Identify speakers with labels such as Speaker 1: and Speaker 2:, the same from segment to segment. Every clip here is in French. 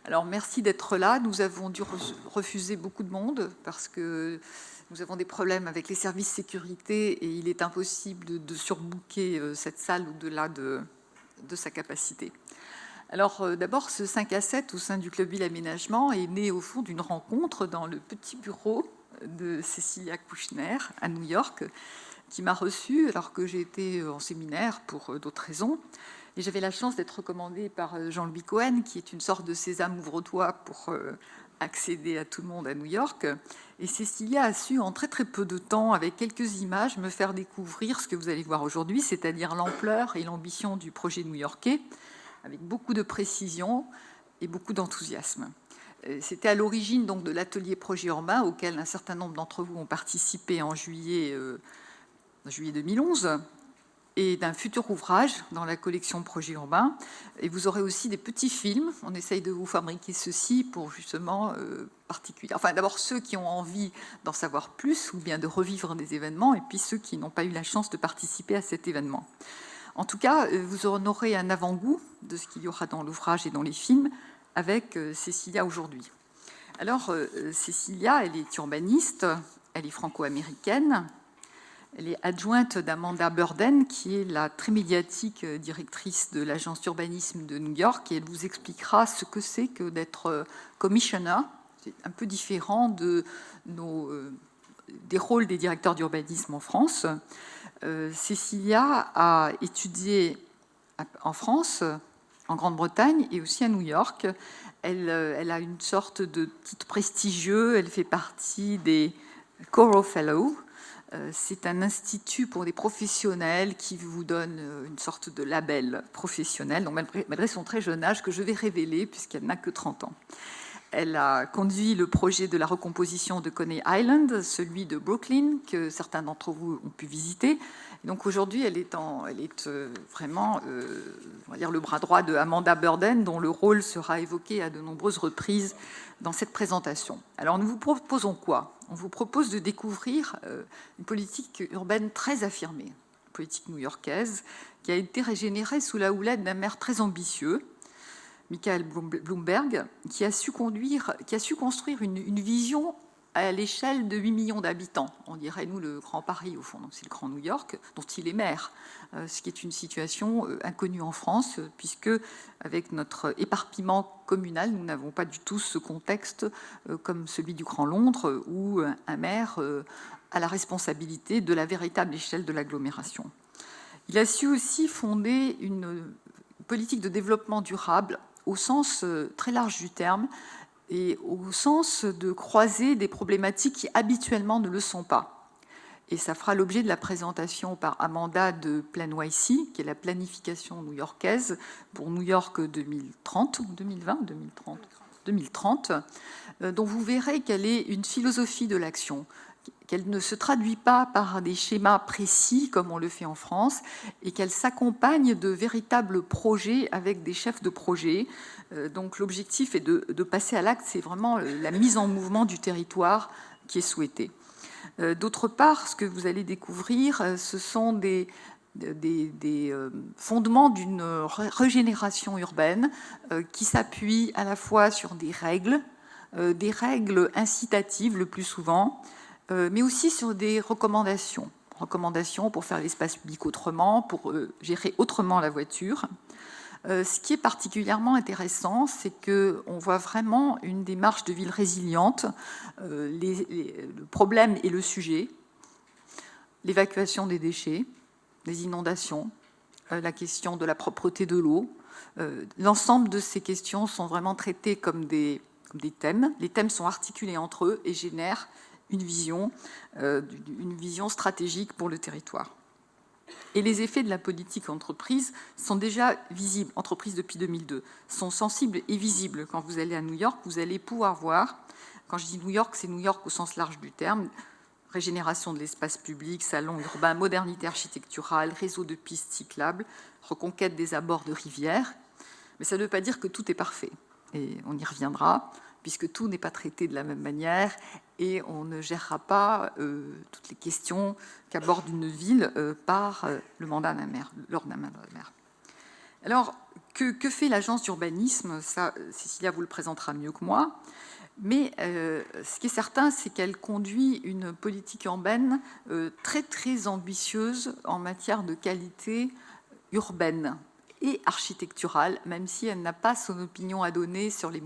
Speaker 1: Alors, merci d'être là. Nous avons dû refuser beaucoup de monde parce que nous avons des problèmes avec les services sécurité et il est impossible de surbooker cette salle au-delà de sa capacité. Alors, d'abord, ce 5 à 7 au sein du Club Ville Aménagement est né au fond d'une rencontre dans le petit bureau de Cécilia Kouchner à New York, qui m'a reçue alors que j'étais en séminaire pour d'autres raisons. Et j'avais la chance d'être recommandée par Jean-Louis Cohen, qui est une sorte de sésame ouvre-toi pour accéder à tout le monde à New York. Et Cécilia a su, en très très peu de temps, avec quelques images, me faire découvrir ce que vous allez voir aujourd'hui, c'est-à-dire l'ampleur et l'ambition du projet new-yorkais, avec beaucoup de précision et beaucoup d'enthousiasme. C'était à l'origine donc de l'atelier projet urbain, auquel un certain nombre d'entre vous ont participé en juillet 2011, et d'un futur ouvrage dans la collection Projet urbain. Et vous aurez aussi des petits films. On essaye de vous fabriquer ceci pour justement particulier. Enfin, d'abord ceux qui ont envie d'en savoir plus ou bien de revivre des événements, et puis ceux qui n'ont pas eu la chance de participer à cet événement. En tout cas, vous en aurez un avant-goût de ce qu'il y aura dans l'ouvrage et dans les films avec Cécilia aujourd'hui. Alors, Cécilia, elle est urbaniste, elle est franco-américaine. Elle est adjointe d'Amanda Burden, qui est la très médiatique directrice de l'agence d'urbanisme de New York, et elle vous expliquera ce que c'est que d'être commissioner. C'est un peu différent des rôles des directeurs d'urbanisme en France. Cécilia a étudié en France, en Grande-Bretagne et aussi à New York. Elle a une sorte de titre prestigieux. Elle fait partie des Coro Fellows. C'est un institut pour des professionnels qui vous donne une sorte de label professionnel, donc malgré son très jeune âge, que je vais révéler puisqu'elle n'a que 30 ans. Elle a conduit le projet de la recomposition de Coney Island, celui de Brooklyn, que certains d'entre vous ont pu visiter. Et donc aujourd'hui, elle est vraiment on va dire le bras droit de Amanda Burden, dont le rôle sera évoqué à de nombreuses reprises dans cette présentation. Alors nous vous proposons quoi ? On vous propose de découvrir une politique urbaine très affirmée, une politique new-yorkaise, qui a été régénérée sous la houlette d'un maire très ambitieux, Michael Bloomberg, qui a su construire une vision à l'échelle de 8 millions d'habitants. On dirait, nous, le Grand Paris, au fond. Donc, c'est le Grand New York, dont il est maire, ce qui est une situation inconnue en France, puisque, avec notre éparpillement communal, nous n'avons pas du tout ce contexte comme celui du Grand Londres, où un maire a la responsabilité de la véritable échelle de l'agglomération. Il a su aussi fonder une politique de développement durable au sens très large du terme et au sens de croiser des problématiques qui habituellement ne le sont pas. Et ça fera l'objet de la présentation par Amanda de PlanYC, qui est la planification new-yorkaise pour New York 2030, 2020, 2030, dont vous verrez qu'elle est une philosophie de l'action, qu'elle ne se traduit pas par des schémas précis comme on le fait en France, et qu'elle s'accompagne de véritables projets avec des chefs de projet. Donc l'objectif est de passer à l'acte, c'est vraiment la mise en mouvement du territoire qui est souhaitée. D'autre part, ce que vous allez découvrir, ce sont des fondements d'une régénération urbaine qui s'appuie à la fois sur des règles incitatives le plus souvent, mais aussi sur des recommandations pour faire l'espace public autrement, pour gérer autrement la voiture. Ce qui est particulièrement intéressant, c'est qu'on voit vraiment une démarche de ville résiliente. Le problème est le sujet, l'évacuation des déchets, les inondations, la question de la propreté de l'eau. L'ensemble de ces questions sont vraiment traitées comme des thèmes. Les thèmes sont articulés entre eux et génèrent une vision stratégique pour le territoire. Et les effets de la politique entreprise sont déjà visibles, entreprise depuis 2002, sont sensibles et visibles. Quand vous allez à New York, vous allez pouvoir voir, quand je dis New York, c'est New York au sens large du terme, régénération de l'espace public, salon urbain, modernité architecturale, réseau de pistes cyclables, reconquête des abords de rivières. Mais ça ne veut pas dire que tout est parfait. Et on y reviendra, puisque tout n'est pas traité de la même manière et on ne gérera pas toutes les questions qu'aborde une ville par le mandat d'un maire, lors d'un mandat d'un maire. Alors, que fait l'agence d'urbanisme? Ça, Cécilia vous le présentera mieux que moi. Mais ce qui est certain, c'est qu'elle conduit une politique urbaine très, très ambitieuse en matière de qualité urbaine et architecturale, même si elle n'a pas son opinion à donner sur les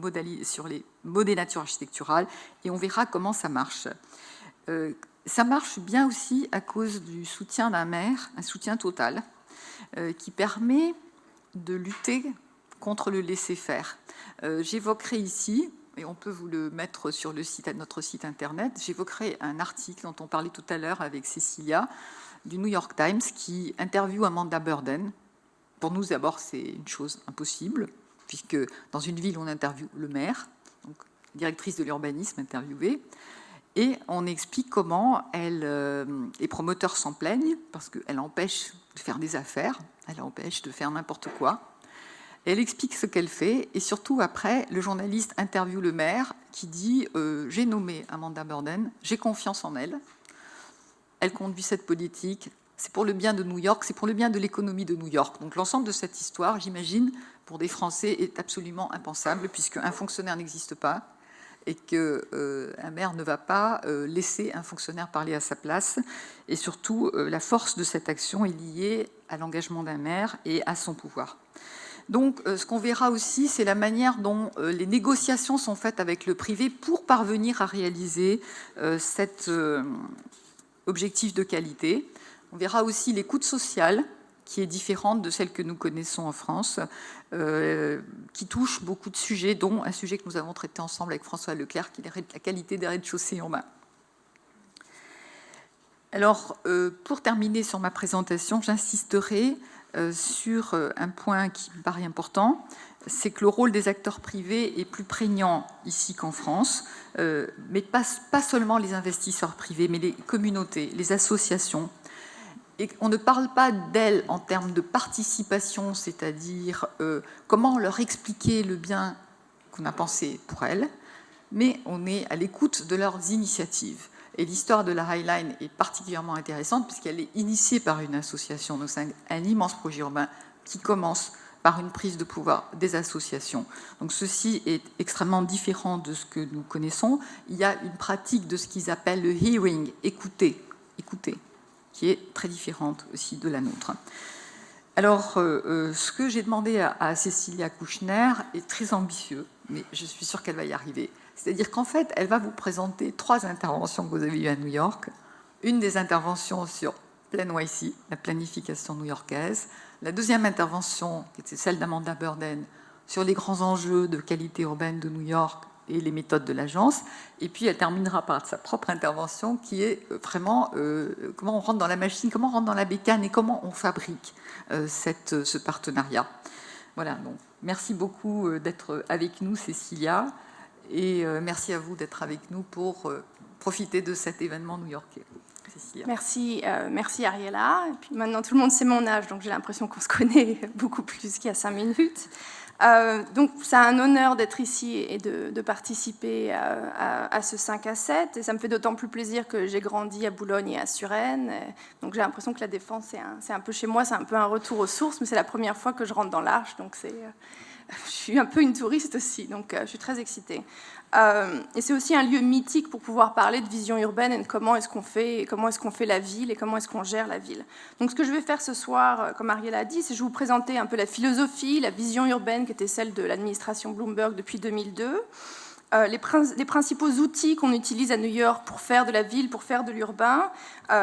Speaker 1: modélatures architecturales. Et on verra comment ça marche. Ça marche bien aussi à cause du soutien d'un maire, un soutien total, qui permet de lutter contre le laisser-faire. J'évoquerai ici, et on peut vous le mettre sur notre site internet, j'évoquerai un article dont on parlait tout à l'heure avec Cécilia, du New York Times, qui interviewe Amanda Burden. Pour nous, d'abord, c'est une chose impossible, puisque dans une ville, on interviewe le maire, donc directrice de l'urbanisme interviewée, et on explique comment les promoteurs s'en plaignent, parce qu'elle empêche de faire des affaires, elle empêche de faire n'importe quoi. Elle explique ce qu'elle fait, et surtout après, le journaliste interviewe le maire qui dit j'ai nommé Amanda Burden, j'ai confiance en elle, elle conduit cette politique, c'est pour le bien de New York, c'est pour le bien de l'économie de New York. Donc l'ensemble de cette histoire, j'imagine, pour des Français, est absolument impensable, puisqu'un fonctionnaire n'existe pas, et qu'un maire ne va pas laisser un fonctionnaire parler à sa place. Et surtout, la force de cette action est liée à l'engagement d'un maire et à son pouvoir. Donc, ce qu'on verra aussi, c'est la manière dont les négociations sont faites avec le privé pour parvenir à réaliser cet objectif de qualité. On verra aussi l'écoute sociale, qui est différente de celle que nous connaissons en France, qui touche beaucoup de sujets, dont un sujet que nous avons traité ensemble avec François Leclerc, qui est la qualité des rez-de-chaussée urbains. Alors, pour terminer sur ma présentation, j'insisterai sur un point qui me paraît important, c'est que le rôle des acteurs privés est plus prégnant ici qu'en France, mais pas seulement les investisseurs privés, mais les communautés, les associations. Et on ne parle pas d'elles en termes de participation, c'est-à-dire comment leur expliquer le bien qu'on a pensé pour elles, mais on est à l'écoute de leurs initiatives. Et l'histoire de la High Line est particulièrement intéressante puisqu'elle est initiée par une association. Donc c'est un immense projet urbain qui commence par une prise de pouvoir des associations. Donc ceci est extrêmement différent de ce que nous connaissons. Il y a une pratique de ce qu'ils appellent le hearing, écouter, qui est très différente aussi de la nôtre. Alors, ce que j'ai demandé à Cécilia Kouchner est très ambitieux, mais je suis sûre qu'elle va y arriver. C'est-à-dire qu'en fait, elle va vous présenter 3 interventions que vous avez eues à New York. Une des interventions sur PlanYC, la planification new-yorkaise. La deuxième intervention, qui était celle d'Amanda Burden, sur les grands enjeux de qualité urbaine de New York et les méthodes de l'agence. Et puis, elle terminera par sa propre intervention, qui est vraiment comment on rentre dans la machine, comment on rentre dans la bécane et comment on fabrique ce partenariat. Voilà, donc merci beaucoup d'être avec nous, Cécilia. Et merci à vous d'être avec nous pour profiter de cet événement new-yorkais. Cécilia.
Speaker 2: Merci Ariella. Et puis maintenant, tout le monde sait mon âge, donc j'ai l'impression qu'on se connaît beaucoup plus qu'il y a 5 minutes. Donc, c'est un honneur d'être ici et de participer à ce 5 à 7. Et ça me fait d'autant plus plaisir que j'ai grandi à Boulogne et à Suresnes. Donc, j'ai l'impression que la Défense, c'est un peu chez moi, c'est un peu un retour aux sources, mais c'est la première fois que je rentre dans l'Arche, donc je suis un peu une touriste aussi, donc je suis très excitée. Et c'est aussi un lieu mythique pour pouvoir parler de vision urbaine et de comment est-ce qu'on fait la ville et comment est-ce qu'on gère la ville. Donc ce que je vais faire ce soir, comme Ariella a dit, c'est que je vais vous présenter un peu la philosophie, la vision urbaine qui était celle de l'administration Bloomberg depuis 2002, les principaux outils qu'on utilise à New York pour faire de la ville, pour faire de l'urbain,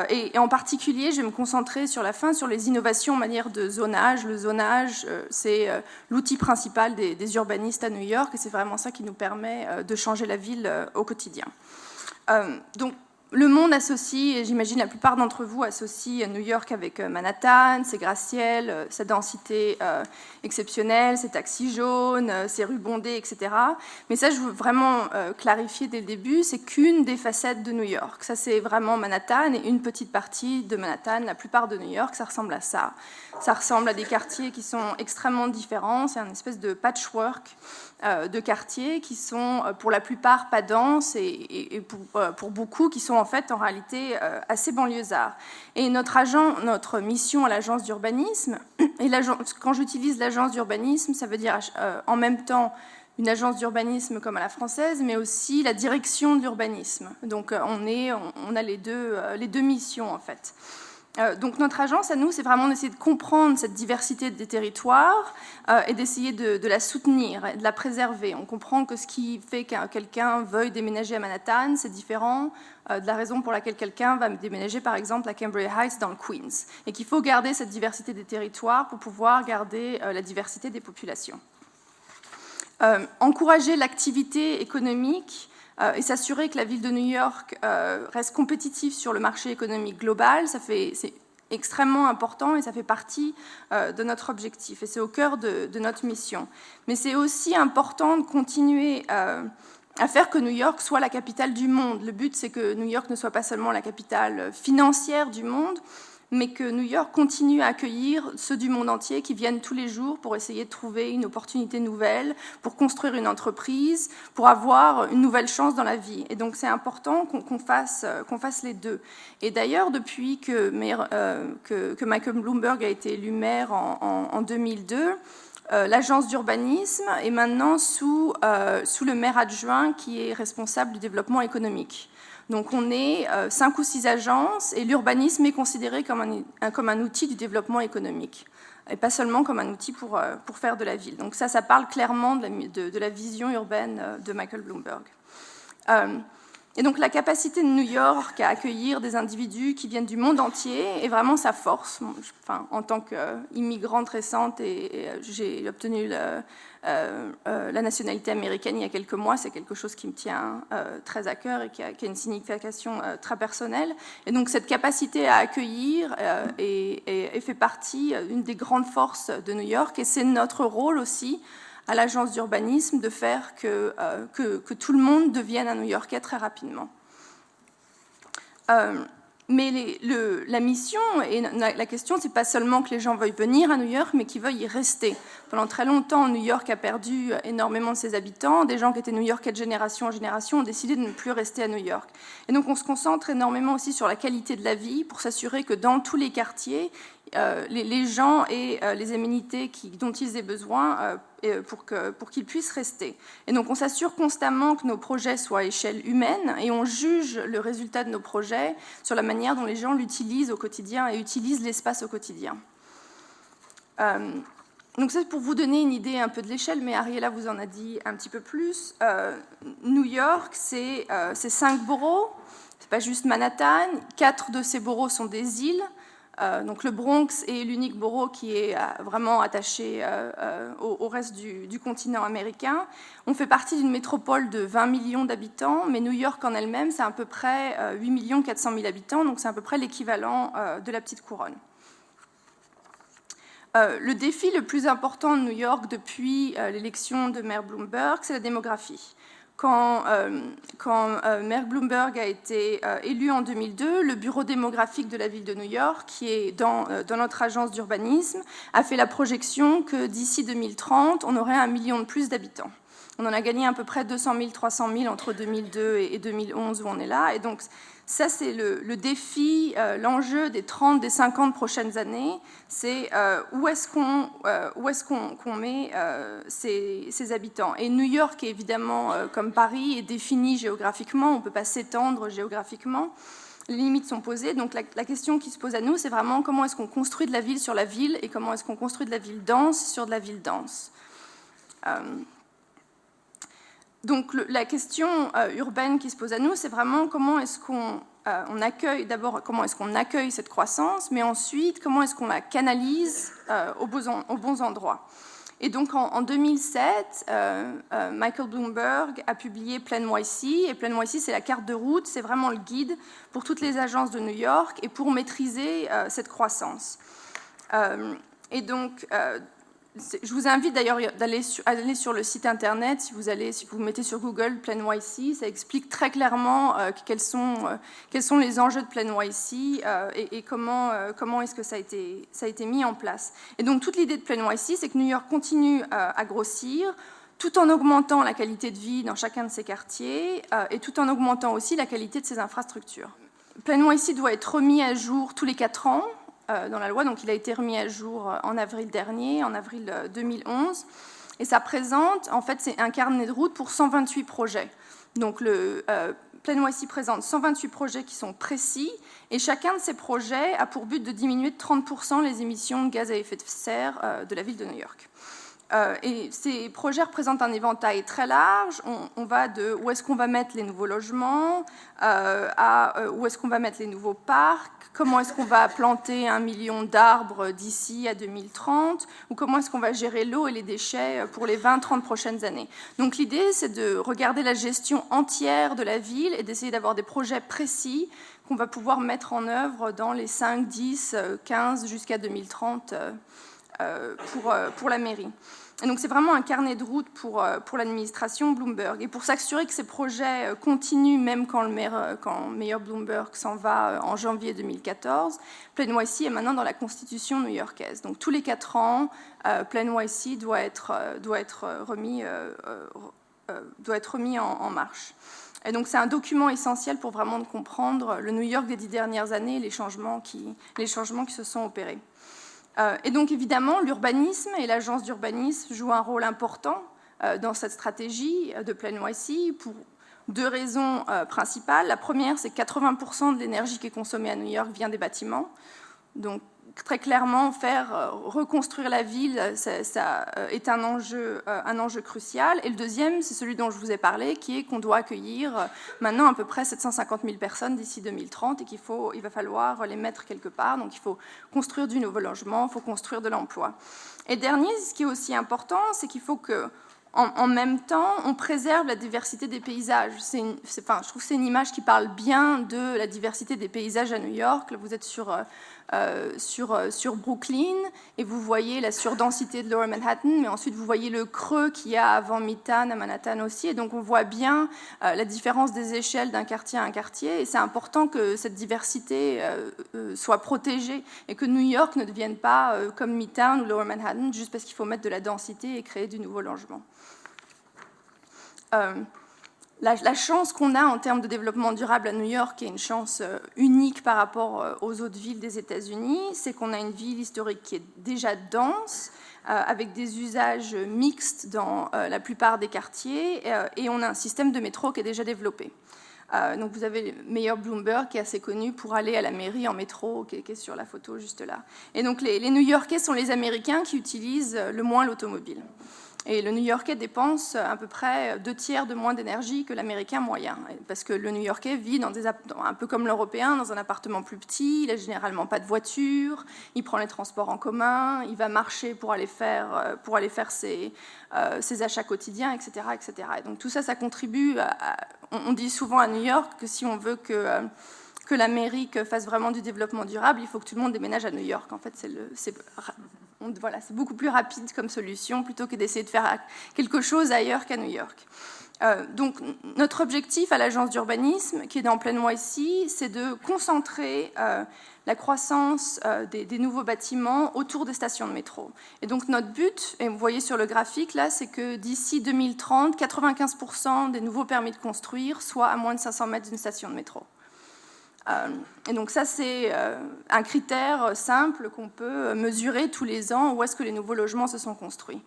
Speaker 2: et en particulier, je vais me concentrer sur la fin sur les innovations en manière de zonage. Le zonage, c'est l'outil principal des urbanistes à New York, et c'est vraiment ça qui nous permet de changer la ville au quotidien. Donc, le monde associe, et j'imagine la plupart d'entre vous associent New York avec Manhattan, ses gratte-ciels, sa densité exceptionnelle, ses taxis jaunes, ses rues bondées, etc. Mais ça, je veux vraiment clarifier dès le début, c'est qu'une des facettes de New York. Ça, c'est vraiment Manhattan et une petite partie de Manhattan. La plupart de New York, ça ressemble à ça. Ça ressemble à des quartiers qui sont extrêmement différents. C'est un espèce de patchwork de quartiers qui sont pour la plupart pas denses et pour beaucoup qui sont en fait en réalité assez banlieusards. Et notre mission à l'agence d'urbanisme, et quand j'utilise l'agence d'urbanisme, ça veut dire en même temps une agence d'urbanisme comme à la française, mais aussi la direction de l'urbanisme. Donc on a les deux missions en fait. Donc notre agence à nous, c'est vraiment d'essayer de comprendre cette diversité des territoires et d'essayer de la soutenir, de la préserver. On comprend que ce qui fait que quelqu'un veuille déménager à Manhattan, c'est différent de la raison pour laquelle quelqu'un va déménager par exemple à Cambridge Heights dans le Queens. Et qu'il faut garder cette diversité des territoires pour pouvoir garder la diversité des populations. Encourager l'activité économique et s'assurer que la ville de New York reste compétitive sur le marché économique global, c'est extrêmement important et ça fait partie de notre objectif et c'est au cœur de notre mission. Mais c'est aussi important de continuer à faire que New York soit la capitale du monde. Le but, c'est que New York ne soit pas seulement la capitale financière du monde, mais que New York continue à accueillir ceux du monde entier qui viennent tous les jours pour essayer de trouver une opportunité nouvelle, pour construire une entreprise, pour avoir une nouvelle chance dans la vie. Et donc c'est important qu'on fasse les deux. Et d'ailleurs, depuis que Michael Bloomberg a été élu maire en 2002, l'agence d'urbanisme est maintenant sous le maire adjoint qui est responsable du développement économique. Donc on est 5 ou 6 agences et l'urbanisme est considéré comme un outil du développement économique et pas seulement comme un outil pour faire de la ville. Donc ça parle clairement de la vision urbaine de Michael Bloomberg. Et donc la capacité de New York à accueillir des individus qui viennent du monde entier est vraiment sa force. Enfin, en tant qu'immigrante récente, j'ai obtenu la nationalité américaine il y a quelques mois, c'est quelque chose qui me tient très à cœur et qui a une signification très personnelle. Et donc cette capacité à accueillir fait partie d'une des grandes forces de New York et c'est notre rôle aussi à l'agence d'urbanisme de faire que tout le monde devienne un New-Yorkais très rapidement. Mais la mission et la question, c'est pas seulement que les gens veuillent venir à New York, mais qu'ils veuillent y rester. Pendant très longtemps, New York a perdu énormément de ses habitants. Des gens qui étaient New-Yorkais de génération en génération ont décidé de ne plus rester à New York. Et donc on se concentre énormément aussi sur la qualité de la vie pour s'assurer que dans tous les quartiers, les gens aient les aménités dont ils aient besoin pour qu'ils puissent rester. Et donc on s'assure constamment que nos projets soient à échelle humaine et on juge le résultat de nos projets sur la manière dont les gens l'utilisent au quotidien et utilisent l'espace au quotidien. Donc c'est pour vous donner une idée un peu de l'échelle, mais Ariella vous en a dit un petit peu plus. New York, c'est 5 boroughs, c'est pas juste Manhattan. 4 de ces boroughs sont des îles. Donc le Bronx est l'unique borough qui est vraiment attaché au reste du continent américain. On fait partie d'une métropole de 20 millions d'habitants, mais New York en elle-même, c'est à peu près 8 400 000 habitants, donc c'est à peu près l'équivalent de la petite couronne. Le défi le plus important de New York depuis l'élection de maire Bloomberg, c'est la démographie. Quand maire Bloomberg a été élu en 2002, le bureau démographique de la ville de New York, qui est dans notre agence d'urbanisme, a fait la projection que d'ici 2030, on aurait 1 million de plus d'habitants. On en a gagné à peu près 200 000, 300 000 entre 2002 et 2011 où on est là. Et donc ça, c'est le défi, l'enjeu des 30, des 50 prochaines années. C'est où est-ce qu'on met ces habitants. Et New York, évidemment, comme Paris, est défini géographiquement. On ne peut pas s'étendre géographiquement. Les limites sont posées. Donc la question qui se pose à nous, c'est vraiment comment est-ce qu'on construit de la ville sur la ville et comment est-ce qu'on construit de la ville dense sur de la ville dense. Donc la question urbaine qui se pose à nous, c'est vraiment comment est-ce qu'on accueille, d'abord comment est-ce qu'on accueille cette croissance, mais ensuite comment est-ce qu'on la canalise aux bons endroits. Et donc en 2007, Michael Bloomberg a publié Plan NYC, et Plan NYC c'est la carte de route, c'est vraiment le guide pour toutes les agences de New York et pour maîtriser cette croissance. Et donc je vous invite d'ailleurs d'aller sur le site internet, si vous mettez sur Google Plan NYC, ça explique très clairement quels sont les enjeux de Plan NYC et comment est-ce que ça a été mis en place. Et donc toute l'idée de Plan NYC, c'est que New York continue à grossir. tout en augmentant la qualité de vie dans chacun de ces quartiers et tout en augmentant aussi la qualité de ces infrastructures. PlaNYC doit être remis à jour tous les 4 ans dans la loi, donc il a été remis à jour en avril dernier, en avril 2011, et ça présente, en fait, c'est un carnet de route pour 128 projets. Donc PlaNYC présente 128 projets qui sont précis, et chacun de ces projets a pour but de diminuer de 30% les émissions de gaz à effet de serre de la ville de New York. Et ces projets représentent un éventail très large. On va de où est-ce qu'on va mettre les nouveaux logements, à où est-ce qu'on va mettre les nouveaux parcs, comment est-ce qu'on va planter 1 million d'arbres d'ici à 2030, ou comment est-ce qu'on va gérer l'eau et les déchets pour les 20-30 prochaines années. Donc l'idée, c'est de regarder la gestion entière de la ville et d'essayer d'avoir des projets précis qu'on va pouvoir mettre en œuvre dans les 5, 10, 15 jusqu'à 2030 pour la mairie. Et donc c'est vraiment un carnet de route pour l'administration Bloomberg. Et pour s'assurer que ces projets continuent, même quand le maire Bloomberg s'en va en janvier 2014, PlaNYC est maintenant dans la constitution new-yorkaise. Donc tous les 4 ans, PlaNYC doit être remis en marche. Et donc c'est un document essentiel pour vraiment comprendre le New York des 10 dernières années et les changements qui se sont opérés. Et donc évidemment, l'urbanisme et l'agence d'urbanisme jouent un rôle important dans cette stratégie de PlaNYC pour 2 raisons principales. La première, c'est que 80% de l'énergie qui est consommée à New York vient des bâtiments. Donc très clairement, reconstruire la ville, ça est un enjeu crucial. Et le deuxième, c'est celui dont je vous ai parlé, qui est qu'on doit accueillir maintenant à peu près 750 000 personnes d'ici 2030 et il va falloir les mettre quelque part. Donc il faut construire du nouveau logement, il faut construire de l'emploi. Et dernier, ce qui est aussi important, c'est qu'il faut que en même temps, on préserve la diversité des paysages. Je trouve que c'est une image qui parle bien de la diversité des paysages à New York. Là, vous êtes sur Brooklyn et vous voyez la surdensité de Lower Manhattan, mais ensuite vous voyez le creux qu'il y a avant Midtown à Manhattan aussi. Et donc on voit bien la différence des échelles d'un quartier à un quartier. Et c'est important que cette diversité soit protégée et que New York ne devienne pas comme Midtown ou Lower Manhattan juste parce qu'il faut mettre de la densité et créer du nouveau logement. La chance qu'on a en termes de développement durable à New York est une chance unique par rapport aux autres villes des États-Unis, c'est qu'on a une ville historique qui est déjà dense, avec des usages mixtes dans la plupart des quartiers, et on a un système de métro qui est déjà développé. Donc vous avez le maire Bloomberg qui est assez connu pour aller à la mairie en métro, qui est sur la photo juste là. Et donc les New-Yorkais sont les Américains qui utilisent le moins l'automobile. Et le New-Yorkais dépense à peu près 2/3 de moins d'énergie que l'Américain moyen. Parce que le New-Yorkais vit un peu comme l'Européen, dans un appartement plus petit, il n'a généralement pas de voiture, il prend les transports en commun, il va marcher pour aller faire ses achats quotidiens, etc., etc. Et donc tout ça, ça contribue on dit souvent à New York que si on veut que l'Amérique fasse vraiment du développement durable, il faut que tout le monde déménage à New York. En fait, c'est beaucoup plus rapide comme solution plutôt que d'essayer de faire quelque chose ailleurs qu'à New York. Donc, notre objectif à l'agence d'urbanisme, qui est dans PlaNYC, c'est de concentrer la croissance des nouveaux bâtiments autour des stations de métro. Et donc, notre but, et vous voyez sur le graphique là, c'est que d'ici 2030, 95% des nouveaux permis de construire soient à moins de 500 mètres d'une station de métro. Et donc ça, c'est un critère simple qu'on peut mesurer tous les ans, où est-ce que les nouveaux logements se sont construits.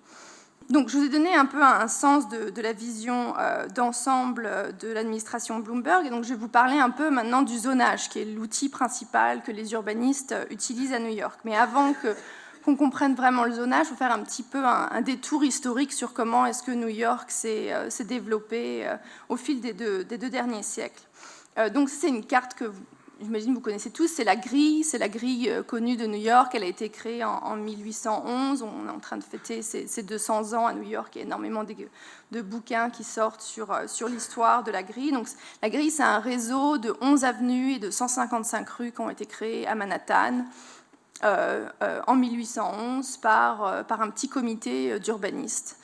Speaker 2: Donc je vous ai donné un peu un sens de la vision d'ensemble de l'administration Bloomberg, et donc je vais vous parler un peu maintenant du zonage, qui est l'outil principal que les urbanistes utilisent à New York. Mais avant qu'on comprenne vraiment le zonage, je vais faire un petit peu un détour historique sur comment est-ce que New York s'est développé au fil des deux derniers siècles. Donc c'est une carte que j'imagine vous connaissez tous, c'est la grille connue de New York, elle a été créée en 1811, on est en train de fêter ses 200 ans à New York, il y a énormément de bouquins qui sortent sur l'histoire de la grille. Donc la grille, c'est un réseau de 11 avenues et de 155 rues qui ont été créées à Manhattan en 1811 par un petit comité d'urbanistes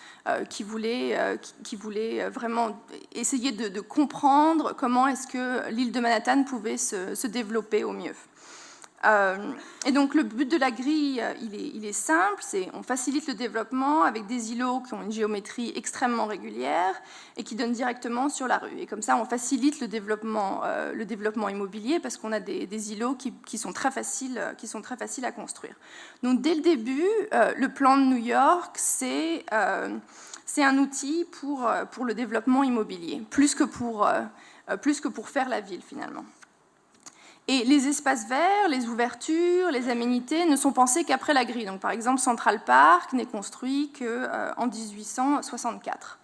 Speaker 2: qui voulait vraiment essayer de comprendre comment est-ce que l'île de Manhattan pouvait se développer au mieux. Et donc le but de la grille, il est simple, on facilite le développement avec des îlots qui ont une géométrie extrêmement régulière et qui donnent directement sur la rue. Et comme ça, on facilite le développement immobilier parce qu'on a des îlots qui sont très faciles à construire. Donc dès le début, le plan de New York, c'est un outil pour le développement immobilier, plus que pour faire la ville finalement. Et les espaces verts, les ouvertures, les aménités ne sont pensés qu'après la grille. Donc, par exemple, Central Park n'est construit qu'en 1864.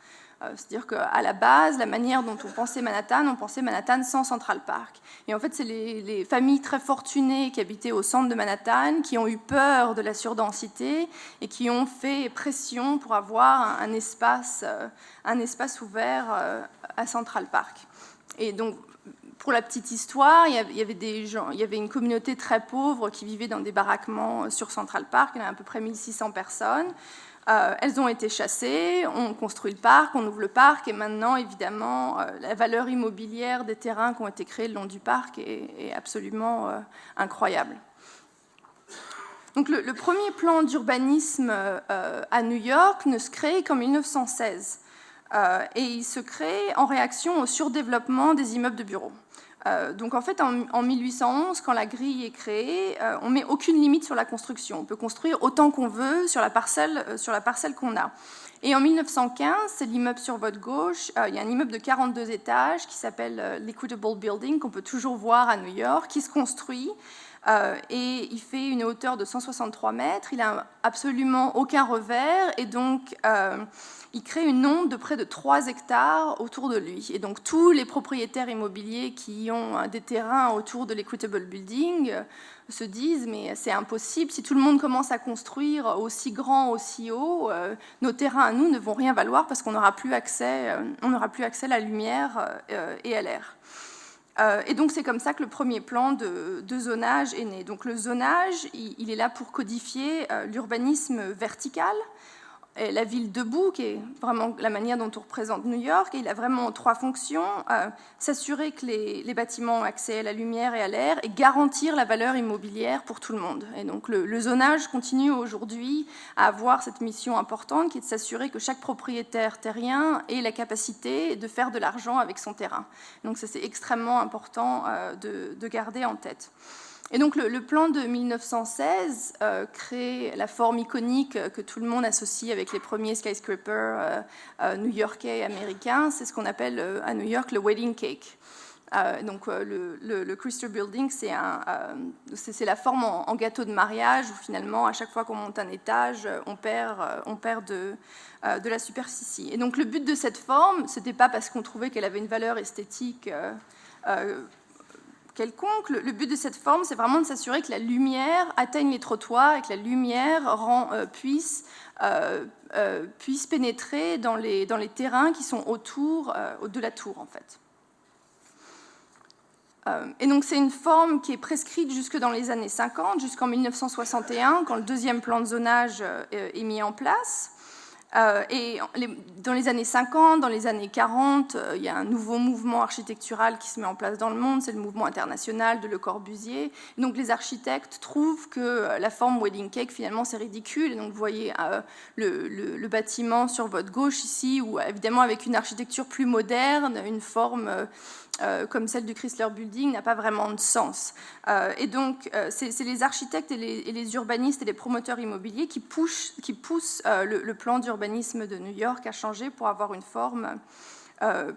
Speaker 2: C'est-à-dire qu'à la base, la manière dont on pensait Manhattan sans Central Park. Et en fait, c'est les familles très fortunées qui habitaient au centre de Manhattan qui ont eu peur de la surdensité et qui ont fait pression pour avoir un espace ouvert à Central Park. Et donc, pour la petite histoire, il y avait une communauté très pauvre qui vivait dans des baraquements sur Central Park. Il y avait à peu près 1600 personnes. Elles ont été chassées, on construit le parc, on ouvre le parc, et maintenant, évidemment, la valeur immobilière des terrains qui ont été créés le long du parc est absolument incroyable. Donc, le premier plan d'urbanisme à New York ne se crée qu'en 1916. Et il se crée en réaction au surdéveloppement des immeubles de bureaux. Donc en fait, en 1811, quand la grille est créée, on ne met aucune limite sur la construction. On peut construire autant qu'on veut sur la parcelle qu'on a. Et en 1915, c'est l'immeuble sur votre gauche, il y a un immeuble de 42 étages qui s'appelle l'Equitable Building, qu'on peut toujours voir à New York, qui se construit. Et il fait une hauteur de 163 mètres, il n'a absolument aucun revers, et donc il crée une onde de près de 3 hectares autour de lui. Et donc tous les propriétaires immobiliers qui ont des terrains autour de l'Equitable Building se disent « mais c'est impossible, si tout le monde commence à construire aussi grand, aussi haut, nos terrains à nous ne vont rien valoir parce qu'on n'aura plus accès à la lumière et à l'air ». Et donc c'est comme ça que le premier plan de zonage est né. Donc le zonage, il est là pour codifier l'urbanisme vertical, et la ville debout, qui est vraiment la manière dont on représente New York, et il a vraiment 3 fonctions, s'assurer que les bâtiments ont accès à la lumière et à l'air, et garantir la valeur immobilière pour tout le monde. Et donc le zonage continue aujourd'hui à avoir cette mission importante, qui est de s'assurer que chaque propriétaire terrien ait la capacité de faire de l'argent avec son terrain. Donc ça, c'est extrêmement important de garder en tête. Et donc le plan de 1916 crée la forme iconique que tout le monde associe avec les premiers skyscrapers new-yorkais et américains. C'est ce qu'on appelle à New York le wedding cake. Donc le Crystal Building, c'est la forme en gâteau de mariage où finalement à chaque fois qu'on monte un étage, on perd de la superficie. Et donc le but de cette forme, c'était pas parce qu'on trouvait qu'elle avait une valeur esthétique quelconque. Le but de cette forme, c'est vraiment de s'assurer que la lumière atteigne les trottoirs et que la lumière puisse pénétrer dans les terrains qui sont autour de la tour, en fait. Et donc c'est une forme qui est prescrite jusque dans les années 50, jusqu'en 1961, quand le deuxième plan de zonage est mis en place. Et dans les années 50, dans les années 40, il y a un nouveau mouvement architectural qui se met en place dans le monde, c'est le mouvement international de Le Corbusier. Et donc les architectes trouvent que la forme wedding cake, finalement, c'est ridicule. Et donc vous voyez le bâtiment sur votre gauche ici, où évidemment avec une architecture plus moderne, une forme comme celle du Chrysler Building n'a pas vraiment de sens. Et donc, c'est les architectes et les urbanistes et les promoteurs immobiliers qui poussent le plan d'urbanisme de New York à changer pour avoir une forme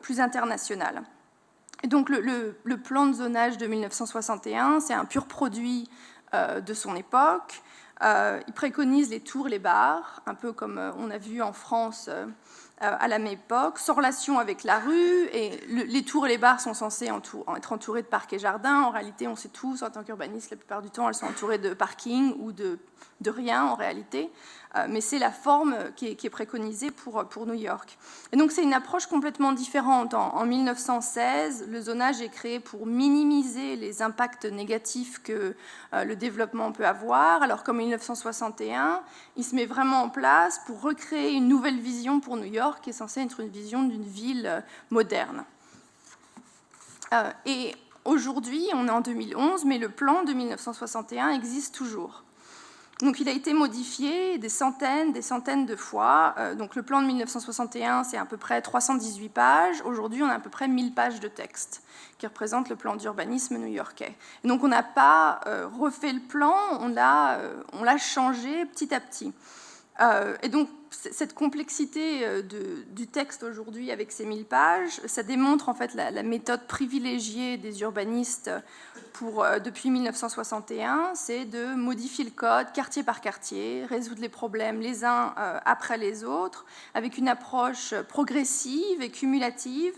Speaker 2: plus internationale. Et donc, le plan de zonage de 1961, c'est un pur produit de son époque. Il préconise les tours et les bars, un peu comme on a vu en France à la même époque, sans relation avec la rue, et les tours et les bars sont censés être entourés de parcs et jardins. En réalité, on sait tous, en tant qu'urbanistes, la plupart du temps, elles sont entourées de parkings ou de rien, en réalité. Mais c'est la forme qui est préconisée pour New York. Et donc, c'est une approche complètement différente. En 1916, le zonage est créé pour minimiser les impacts négatifs que le développement peut avoir, alors qu'en 1961, il se met vraiment en place pour recréer une nouvelle vision pour New York, qui est censée être une vision d'une ville moderne. Et aujourd'hui, on est en 2011, mais le plan de 1961 existe toujours. Donc il a été modifié des centaines de fois. Donc le plan de 1961, c'est à peu près 318 pages. Aujourd'hui, on a à peu près 1000 pages de texte qui représentent le plan d'urbanisme new-yorkais. Et donc on n'a pas refait le plan, on l'a changé petit à petit. Et donc cette complexité du texte aujourd'hui avec ces 1000 pages, ça démontre en fait la méthode privilégiée des urbanistes depuis 1961, c'est de modifier le code quartier par quartier, résoudre les problèmes les uns après les autres, avec une approche progressive et cumulative,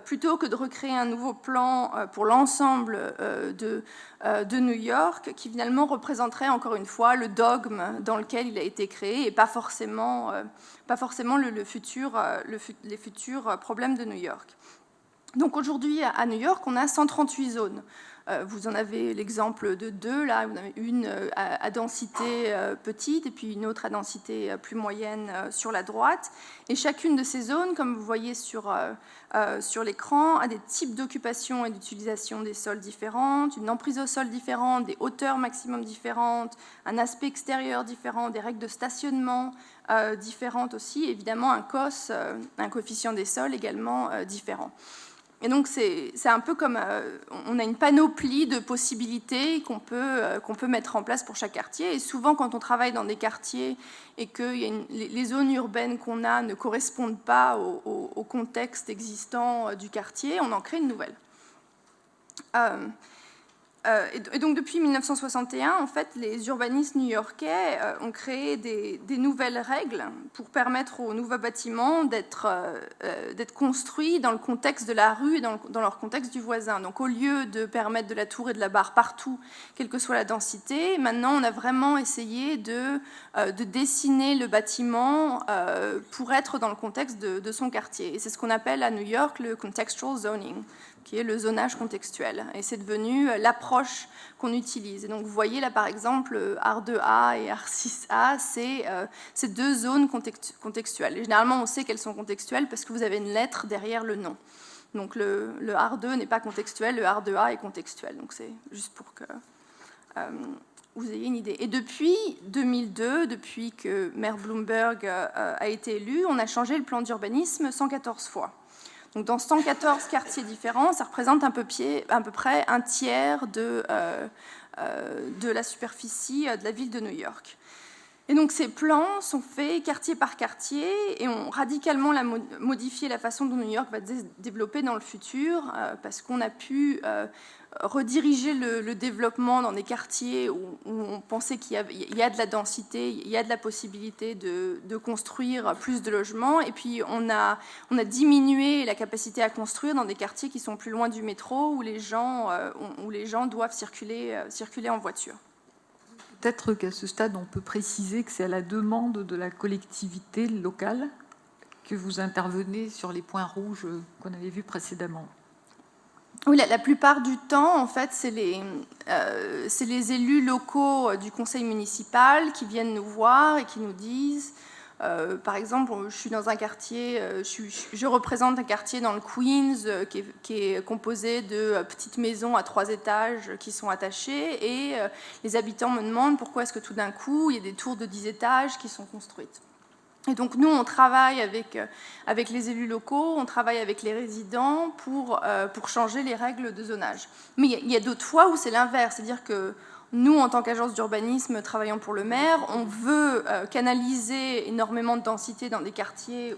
Speaker 2: plutôt que de recréer un nouveau plan pour l'ensemble de New York, qui finalement représenterait encore une fois le dogme dans lequel il a été créé et pas forcément les futurs problèmes de New York. Donc aujourd'hui, à New York, on a 138 zones. Vous en avez l'exemple de deux, là, vous avez une à densité petite et puis une autre à densité plus moyenne sur la droite. Et chacune de ces zones, comme vous voyez sur l'écran, a des types d'occupation et d'utilisation des sols différentes, une emprise au sol différente, des hauteurs maximum différentes, un aspect extérieur différent, des règles de stationnement différentes aussi, et évidemment un COS, un coefficient des sols également différent. Et donc c'est un peu comme on a une panoplie de possibilités qu'on peut mettre en place pour chaque quartier. Et souvent, quand on travaille dans des quartiers et que les zones urbaines qu'on a ne correspondent pas au contexte existant du quartier, on en crée une nouvelle. Et donc depuis 1961, en fait, les urbanistes new-yorkais ont créé des nouvelles règles pour permettre aux nouveaux bâtiments d'être construits dans le contexte de la rue et dans leur contexte du voisin. Donc au lieu de permettre de la tour et de la barre partout, quelle que soit la densité, maintenant on a vraiment essayé de dessiner le bâtiment pour être dans le contexte de son quartier. Et c'est ce qu'on appelle à New York le contextual zoning, qui est le zonage contextuel. Et c'est devenu l'approche qu'on utilise. Et donc vous voyez là par exemple R2A et R6A, c'est deux zones contextuelles. Et généralement on sait qu'elles sont contextuelles parce que vous avez une lettre derrière le nom. Donc le R2 n'est pas contextuel, le R2A est contextuel. Donc c'est juste pour que vous ayez une idée. Et depuis 2002, depuis que maire Bloomberg a été élu, on a changé le plan d'urbanisme 114 fois. Donc dans 114 quartiers différents, ça représente à peu près un tiers de la superficie de la ville de New York. Et donc ces plans sont faits quartier par quartier et ont radicalement modifié la façon dont New York va se développer dans le futur, parce qu'on a pu rediriger le développement dans des quartiers où on pensait qu'il y a de la densité, il y a de la possibilité de construire plus de logements, et puis on a diminué la capacité à construire dans des quartiers qui sont plus loin du métro, où les gens doivent circuler en voiture.
Speaker 1: Peut-être qu'à ce stade, on peut préciser que c'est à la demande de la collectivité locale que vous intervenez sur les points rouges qu'on avait vus précédemment.
Speaker 2: Oui, la plupart du temps, en fait, c'est les élus locaux du conseil municipal qui viennent nous voir et qui nous disent, par exemple, je suis dans un quartier, je représente un quartier dans le Queens qui est composé de petites maisons à 3 étages qui sont attachées, et les habitants me demandent pourquoi est-ce que tout d'un coup, il y a des tours de 10 étages qui sont construites. Et donc nous, on travaille avec les élus locaux, on travaille avec les résidents pour changer les règles de zonage. Mais il y a d'autres fois où c'est l'inverse, c'est-à-dire que nous, en tant qu'agence d'urbanisme travaillant pour le maire, on veut canaliser énormément de densité dans des quartiers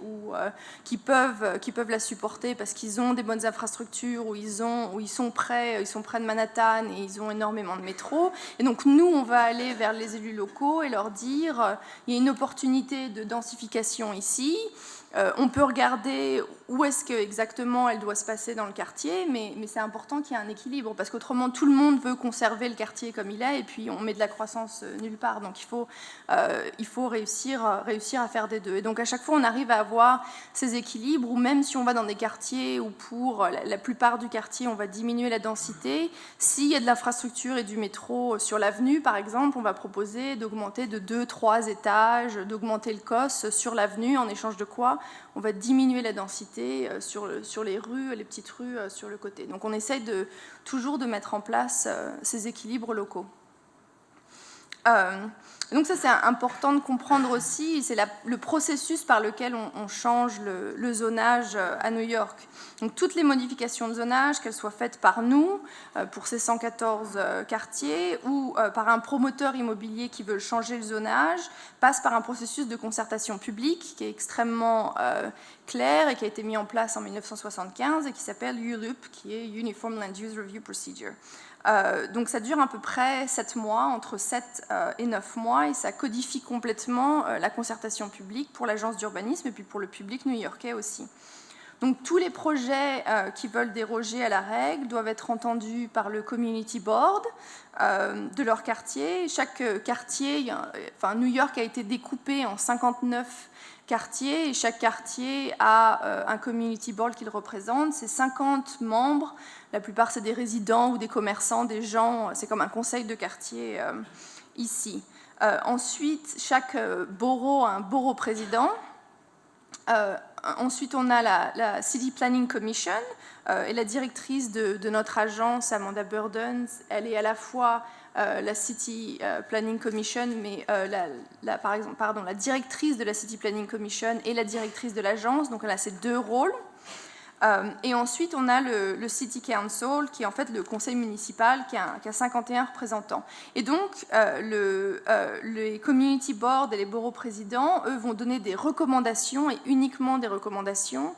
Speaker 2: qui peuvent la supporter parce qu'ils ont des bonnes infrastructures, où ils sont près de Manhattan et ils ont énormément de métro. Et donc nous, on va aller vers les élus locaux et leur dire il y a une opportunité de densification ici. On peut regarder où est-ce que exactement elle doit se passer dans le quartier, mais c'est important qu'il y ait un équilibre, parce qu'autrement tout le monde veut conserver le quartier comme il est, et puis on met de la croissance nulle part. Donc il faut réussir à faire des deux. Et donc à chaque fois on arrive à avoir ces équilibres, où même si on va dans des quartiers où pour la plupart du quartier on va diminuer la densité, s'il y a de l'infrastructure et du métro sur l'avenue par exemple, on va proposer d'augmenter de 2-3 étages, d'augmenter le COS sur l'avenue, en échange de quoi fois, on va diminuer la densité sur les rues, les petites rues sur le côté. Donc on essaye toujours de mettre en place ces équilibres locaux. Donc ça, c'est important de comprendre aussi, c'est le processus par lequel on change le zonage à New York. Donc toutes les modifications de zonage, qu'elles soient faites par nous, pour ces 114 quartiers, ou par un promoteur immobilier qui veut changer le zonage, passent par un processus de concertation publique qui est extrêmement clair et qui a été mis en place en 1975 et qui s'appelle ULUP, qui est Uniform Land Use Review Procedure. Donc ça dure à peu près 7 mois, entre 7 et 9 mois, et ça codifie complètement la concertation publique pour l'agence d'urbanisme et puis pour le public new-yorkais aussi. Donc tous les projets qui veulent déroger à la règle doivent être entendus par le community board de leur quartier. Chaque quartier, New York a été découpé en 59 quartiers et chaque quartier a un community board qu'il représente. C'est 50 membres. La plupart, c'est des résidents ou des commerçants, des gens. C'est comme un conseil de quartier ici. Ensuite, chaque borough a un borough président. Ensuite, on a la City Planning Commission et la directrice de notre agence, Amanda Burden, elle est à la fois la City Planning Commission, mais la directrice de la City Planning Commission et la directrice de l'agence, donc elle a ces deux rôles. Et ensuite, on a le City Council, qui est en fait le conseil municipal, qui a 51 représentants. Et donc, les community boards et les boroughs présidents, eux, vont donner des recommandations, et uniquement des recommandations,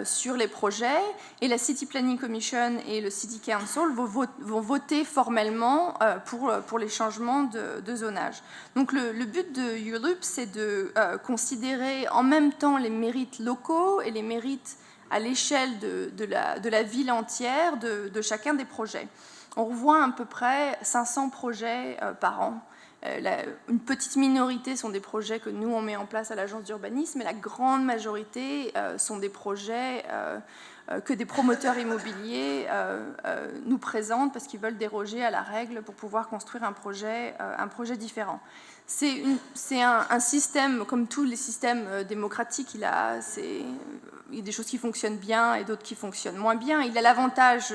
Speaker 2: sur les projets. Et la City Planning Commission et le City Council vont voter formellement pour les changements de zonage. Donc, le but de ULUP, c'est de considérer en même temps les mérites locaux et les mérites à l'échelle de la ville entière de chacun des projets. On revoit à peu près 500 projets par an. Une petite minorité sont des projets que nous, on met en place à l'agence d'urbanisme, mais la grande majorité sont des projets que des promoteurs immobiliers nous présentent parce qu'ils veulent déroger à la règle pour pouvoir construire un projet différent. C'est un système, comme tous les systèmes démocratiques, il y a des choses qui fonctionnent bien et d'autres qui fonctionnent moins bien. Il a l'avantage,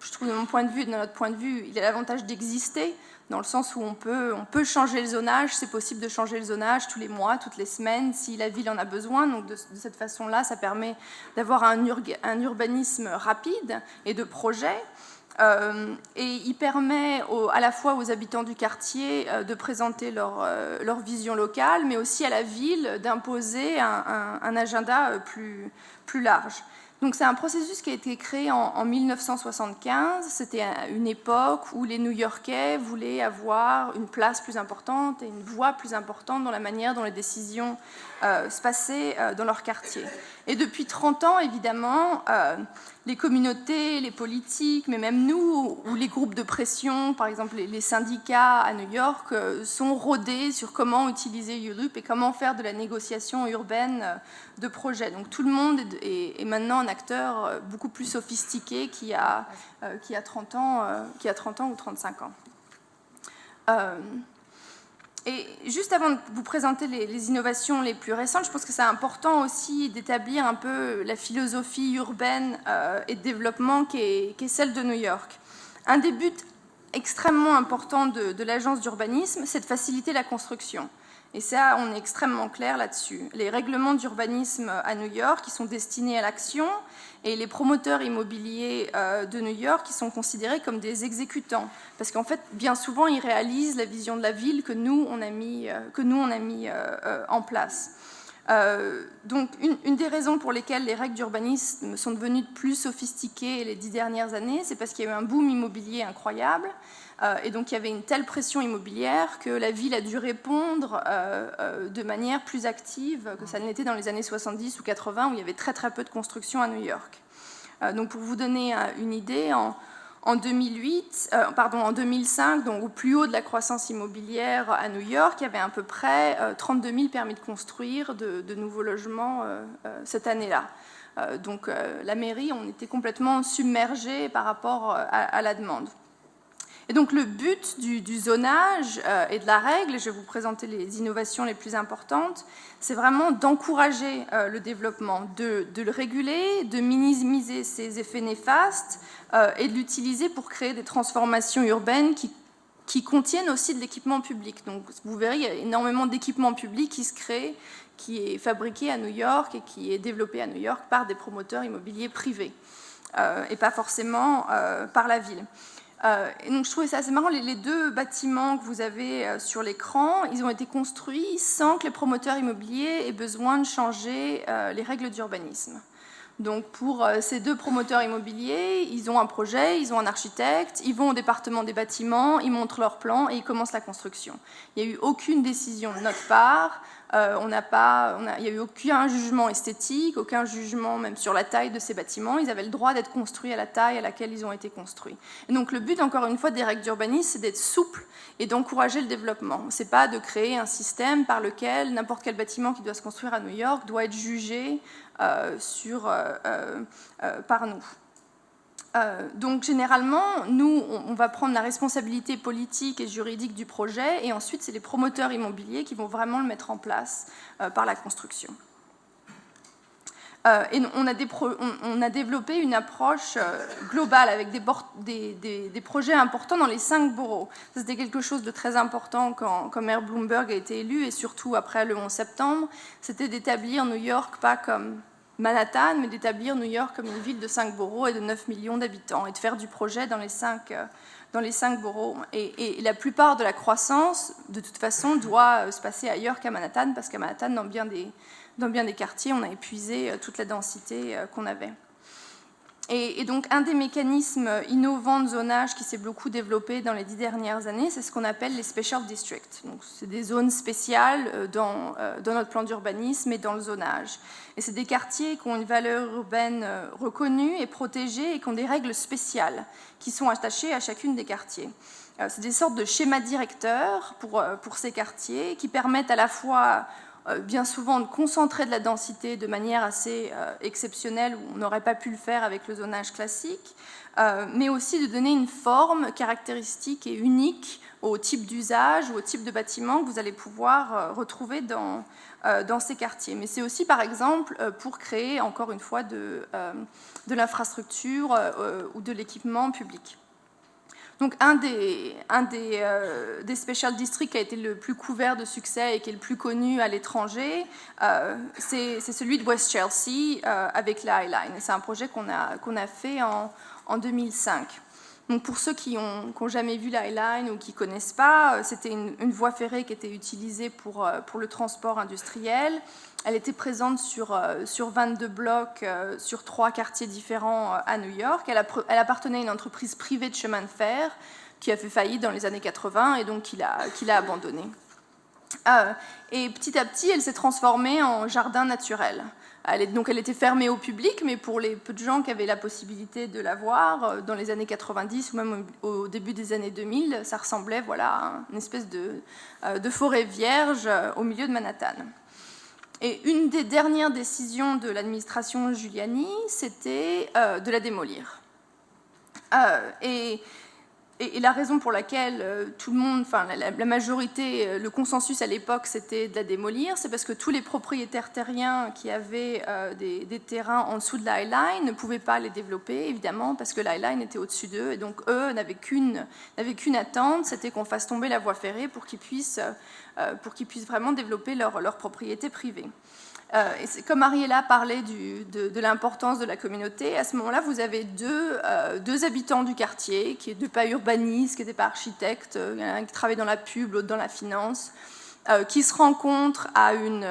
Speaker 2: je trouve de mon point de vue et de notre point de vue, il a l'avantage d'exister, dans le sens où on peut changer le zonage. C'est possible de changer le zonage tous les mois, toutes les semaines, si la ville en a besoin. Donc de cette façon-là, ça permet d'avoir un urbanisme rapide et de projets. Et il permet à la fois aux habitants du quartier de présenter leur vision locale, mais aussi à la ville d'imposer un agenda plus large. Donc c'est un processus qui a été créé en 1975. C'était une époque où les New-Yorkais voulaient avoir une place plus importante et une voix plus importante dans la manière dont les décisions se passaient dans leur quartier. Et depuis 30 ans, évidemment, les communautés, les politiques, mais même nous, ou les groupes de pression, par exemple les syndicats à New York, sont rodés sur comment utiliser ULUP et comment faire de la négociation urbaine de projets. Donc tout le monde est maintenant un acteur beaucoup plus sophistiqué qu'il y a 30 ans ou 35 ans. Et juste avant de vous présenter les innovations les plus récentes, je pense que c'est important aussi d'établir un peu la philosophie urbaine et de développement qui est celle de New York. Un des buts extrêmement importants de l'agence d'urbanisme, c'est de faciliter la construction. Et ça, on est extrêmement clair là-dessus. Les règlements d'urbanisme à New York, qui sont destinés à l'action, et les promoteurs immobiliers de New York, qui sont considérés comme des exécutants. Parce qu'en fait, bien souvent, ils réalisent la vision de la ville que nous, on a mis en place. Donc, une des raisons pour lesquelles les règles d'urbanisme sont devenues plus sophistiquées les 10 dernières années, c'est parce qu'il y a eu un boom immobilier incroyable. Et donc il y avait une telle pression immobilière que la ville a dû répondre de manière plus active que ça ne l'était dans les années 70 ou 80 où il y avait très très peu de construction à New York. Donc pour vous donner une idée, en 2005, donc au plus haut de la croissance immobilière à New York, il y avait à peu près 32 000 permis de construire de nouveaux logements cette année-là. Donc la mairie, on était complètement submergé par rapport à la demande. Et donc le but du zonage et de la règle, et je vais vous présenter les innovations les plus importantes, c'est vraiment d'encourager le développement, de le réguler, de minimiser ses effets néfastes et de l'utiliser pour créer des transformations urbaines qui contiennent aussi de l'équipement public. Donc vous verrez, il y a énormément d'équipements publics qui se créent, qui est fabriqué à New York et qui est développé à New York par des promoteurs immobiliers privés et pas forcément par la ville. Et donc je trouvais ça assez marrant, les deux bâtiments que vous avez sur l'écran, ils ont été construits sans que les promoteurs immobiliers aient besoin de changer les règles d'urbanisme. Donc pour ces deux promoteurs immobiliers, ils ont un projet, ils ont un architecte, ils vont au département des bâtiments, ils montrent leur plan et ils commencent la construction. Il n'y a eu aucune décision de notre part, il n'y a eu aucun jugement esthétique, aucun jugement même sur la taille de ces bâtiments. Ils avaient le droit d'être construits à la taille à laquelle ils ont été construits. Et donc le but, encore une fois, des règles d'urbanisme, c'est d'être souple et d'encourager le développement. Ce n'est pas de créer un système par lequel n'importe quel bâtiment qui doit se construire à New York doit être jugé par nous. Donc généralement, nous, on va prendre la responsabilité politique et juridique du projet et ensuite, c'est les promoteurs immobiliers qui vont vraiment le mettre en place par la construction. Et on a développé une approche globale avec des projets importants dans les 5 boroughs. C'était quelque chose de très important quand Mayor Bloomberg a été élu et surtout après le 11 septembre, c'était d'établir New York pas comme Manhattan, mais d'établir New York comme une ville de 5 boroughs et de 9 millions d'habitants et de faire du projet dans les 5 boroughs. Et la plupart de la croissance, de toute façon, doit se passer ailleurs qu'à Manhattan, parce qu'à Manhattan, dans bien des quartiers, on a épuisé toute la densité qu'on avait. Et donc, un des mécanismes innovants de zonage qui s'est beaucoup développé dans les 10 dernières années, c'est ce qu'on appelle les special districts. Donc, c'est des zones spéciales dans notre plan d'urbanisme et dans le zonage. Et c'est des quartiers qui ont une valeur urbaine reconnue et protégée et qui ont des règles spéciales qui sont attachées à chacune des quartiers. C'est des sortes de schémas directeurs pour ces quartiers qui permettent à la fois bien souvent de concentrer de la densité de manière assez exceptionnelle où on n'aurait pas pu le faire avec le zonage classique, mais aussi de donner une forme caractéristique et unique au type d'usage ou au type de bâtiment que vous allez pouvoir retrouver dans ces quartiers. Mais c'est aussi, par exemple, pour créer, encore une fois, de l'infrastructure ou de l'équipement public. Donc un des special districts qui a été le plus couvert de succès et qui est le plus connu à l'étranger, c'est celui de West Chelsea avec la High Line. Et c'est un projet qu'on a fait en 2005. Donc pour ceux qui n'ont jamais vu la High Line ou qui ne connaissent pas, c'était une voie ferrée qui était utilisée pour le transport industriel. Elle était présente sur 22 blocs, sur 3 quartiers différents à New York. Elle appartenait à une entreprise privée de chemin de fer qui a fait faillite dans les années 80 et donc qui l'a abandonnée. Et petit à petit, elle s'est transformée en jardin naturel. Elle était fermée au public, mais pour les peu de gens qui avaient la possibilité de la voir, dans les années 90 ou même au début des années 2000, ça ressemblait à une espèce de forêt vierge au milieu de Manhattan. Et une des dernières décisions de l'administration Giuliani, c'était de la démolir. Et la raison pour laquelle tout le monde, enfin la majorité, le consensus à l'époque, c'était de la démolir, c'est parce que tous les propriétaires terriens qui avaient des terrains en dessous de la High Line ne pouvaient pas les développer, évidemment, parce que la High Line était au-dessus d'eux. Et donc, eux n'avaient qu'une attente, c'était qu'on fasse tomber la voie ferrée pour qu'ils puissent vraiment développer leur propriété privée. Et comme Mariella parlait de l'importance de la communauté, à ce moment-là, vous avez deux habitants du quartier, qui n'étaient pas urbanistes, qui n'étaient pas architectes, il y en a un qui travaille dans la pub, l'autre dans la finance, qui se rencontrent à une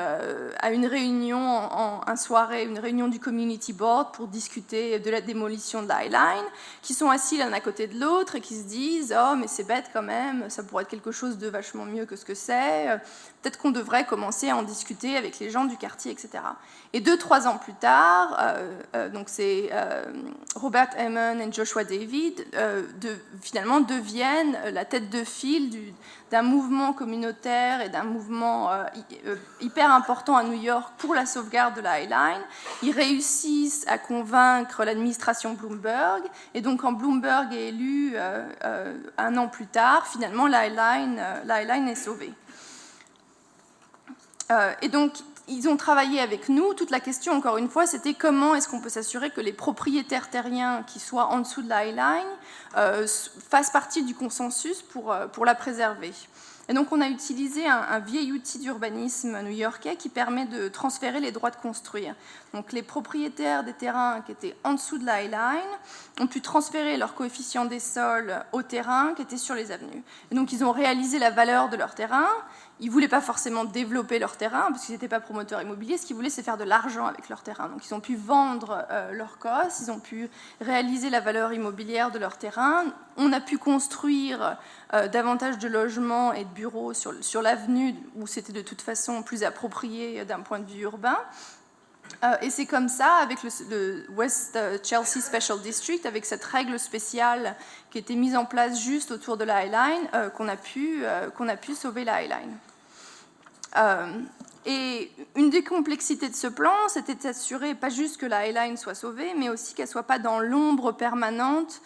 Speaker 2: réunion une réunion du Community Board pour discuter de la démolition de la High Line, qui sont assis l'un à côté de l'autre et qui se disent « Oh, mais c'est bête quand même, ça pourrait être quelque chose de vachement mieux que ce que c'est, peut-être qu'on devrait commencer à en discuter avec les gens du quartier, etc. » Et 2-3 ans plus tard, donc c'est Robert Hammond et Joshua David finalement deviennent la tête de file d'un mouvement communautaire et d'un un mouvement hyper important à New York pour la sauvegarde de la High Line. Ils réussissent à convaincre l'administration Bloomberg, et donc quand Bloomberg est élu 1 an plus tard, finalement la High Line est sauvée. Et donc, ils ont travaillé avec nous. Toute la question, encore une fois, c'était comment est-ce qu'on peut s'assurer que les propriétaires terriens qui soient en dessous de la High Line fassent partie du consensus pour la préserver. Et donc, on a utilisé un vieil outil d'urbanisme new-yorkais qui permet de transférer les droits de construire. Donc, les propriétaires des terrains qui étaient en dessous de la High Line ont pu transférer leur coefficient des sols aux terrains qui étaient sur les avenues. Et donc, ils ont réalisé la valeur de leur terrain. Ils ne voulaient pas forcément développer leur terrain, parce qu'ils n'étaient pas promoteurs immobiliers. Ce qu'ils voulaient, c'est faire de l'argent avec leur terrain. Donc, ils ont pu vendre leurs cosses, ils ont pu réaliser la valeur immobilière de leur terrain. On a pu construire davantage de logements et de bureaux sur l'avenue, où c'était de toute façon plus approprié d'un point de vue urbain. Et c'est comme ça, avec le West Chelsea Special District, avec cette règle spéciale qui était mise en place juste autour de la High Line, qu'on a pu sauver la High Line. Et une des complexités de ce plan, c'était d'assurer pas juste que la High Line soit sauvée, mais aussi qu'elle ne soit pas dans l'ombre permanente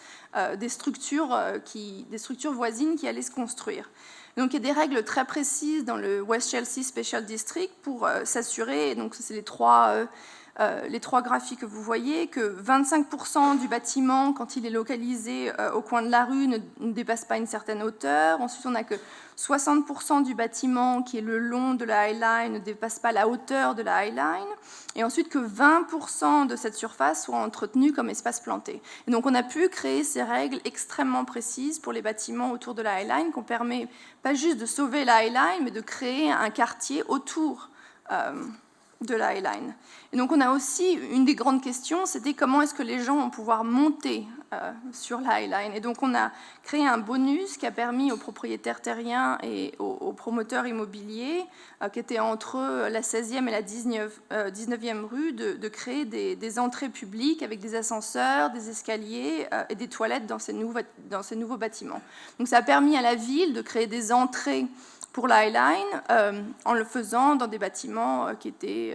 Speaker 2: des structures voisines qui allaient se construire. Donc, il y a des règles très précises dans le West Chelsea Special District pour s'assurer, donc c'est les trois graphiques que vous voyez, que 25% du bâtiment, quand il est localisé au coin de la rue, ne dépasse pas une certaine hauteur. Ensuite, on n'a que 60% du bâtiment qui est le long de la High Line ne dépasse pas la hauteur de la High Line. Et ensuite, que 20% de cette surface soit entretenue comme espace planté. Et donc, on a pu créer ces règles extrêmement précises pour les bâtiments autour de la High Line, qui ont permis pas juste de sauver la High Line, mais de créer un quartier autour de la High Line. Et donc, on a aussi, une des grandes questions, c'était comment est-ce que les gens vont pouvoir monter sur la High Line. Et donc, on a créé un bonus qui a permis aux propriétaires terriens et aux promoteurs immobiliers, qui étaient entre la 16e et la 19e rue, de créer des entrées publiques avec des ascenseurs, des escaliers et des toilettes dans ces nouveaux bâtiments. Donc, ça a permis à la ville de créer des entrées pour la High Line, en le faisant dans des bâtiments qui étaient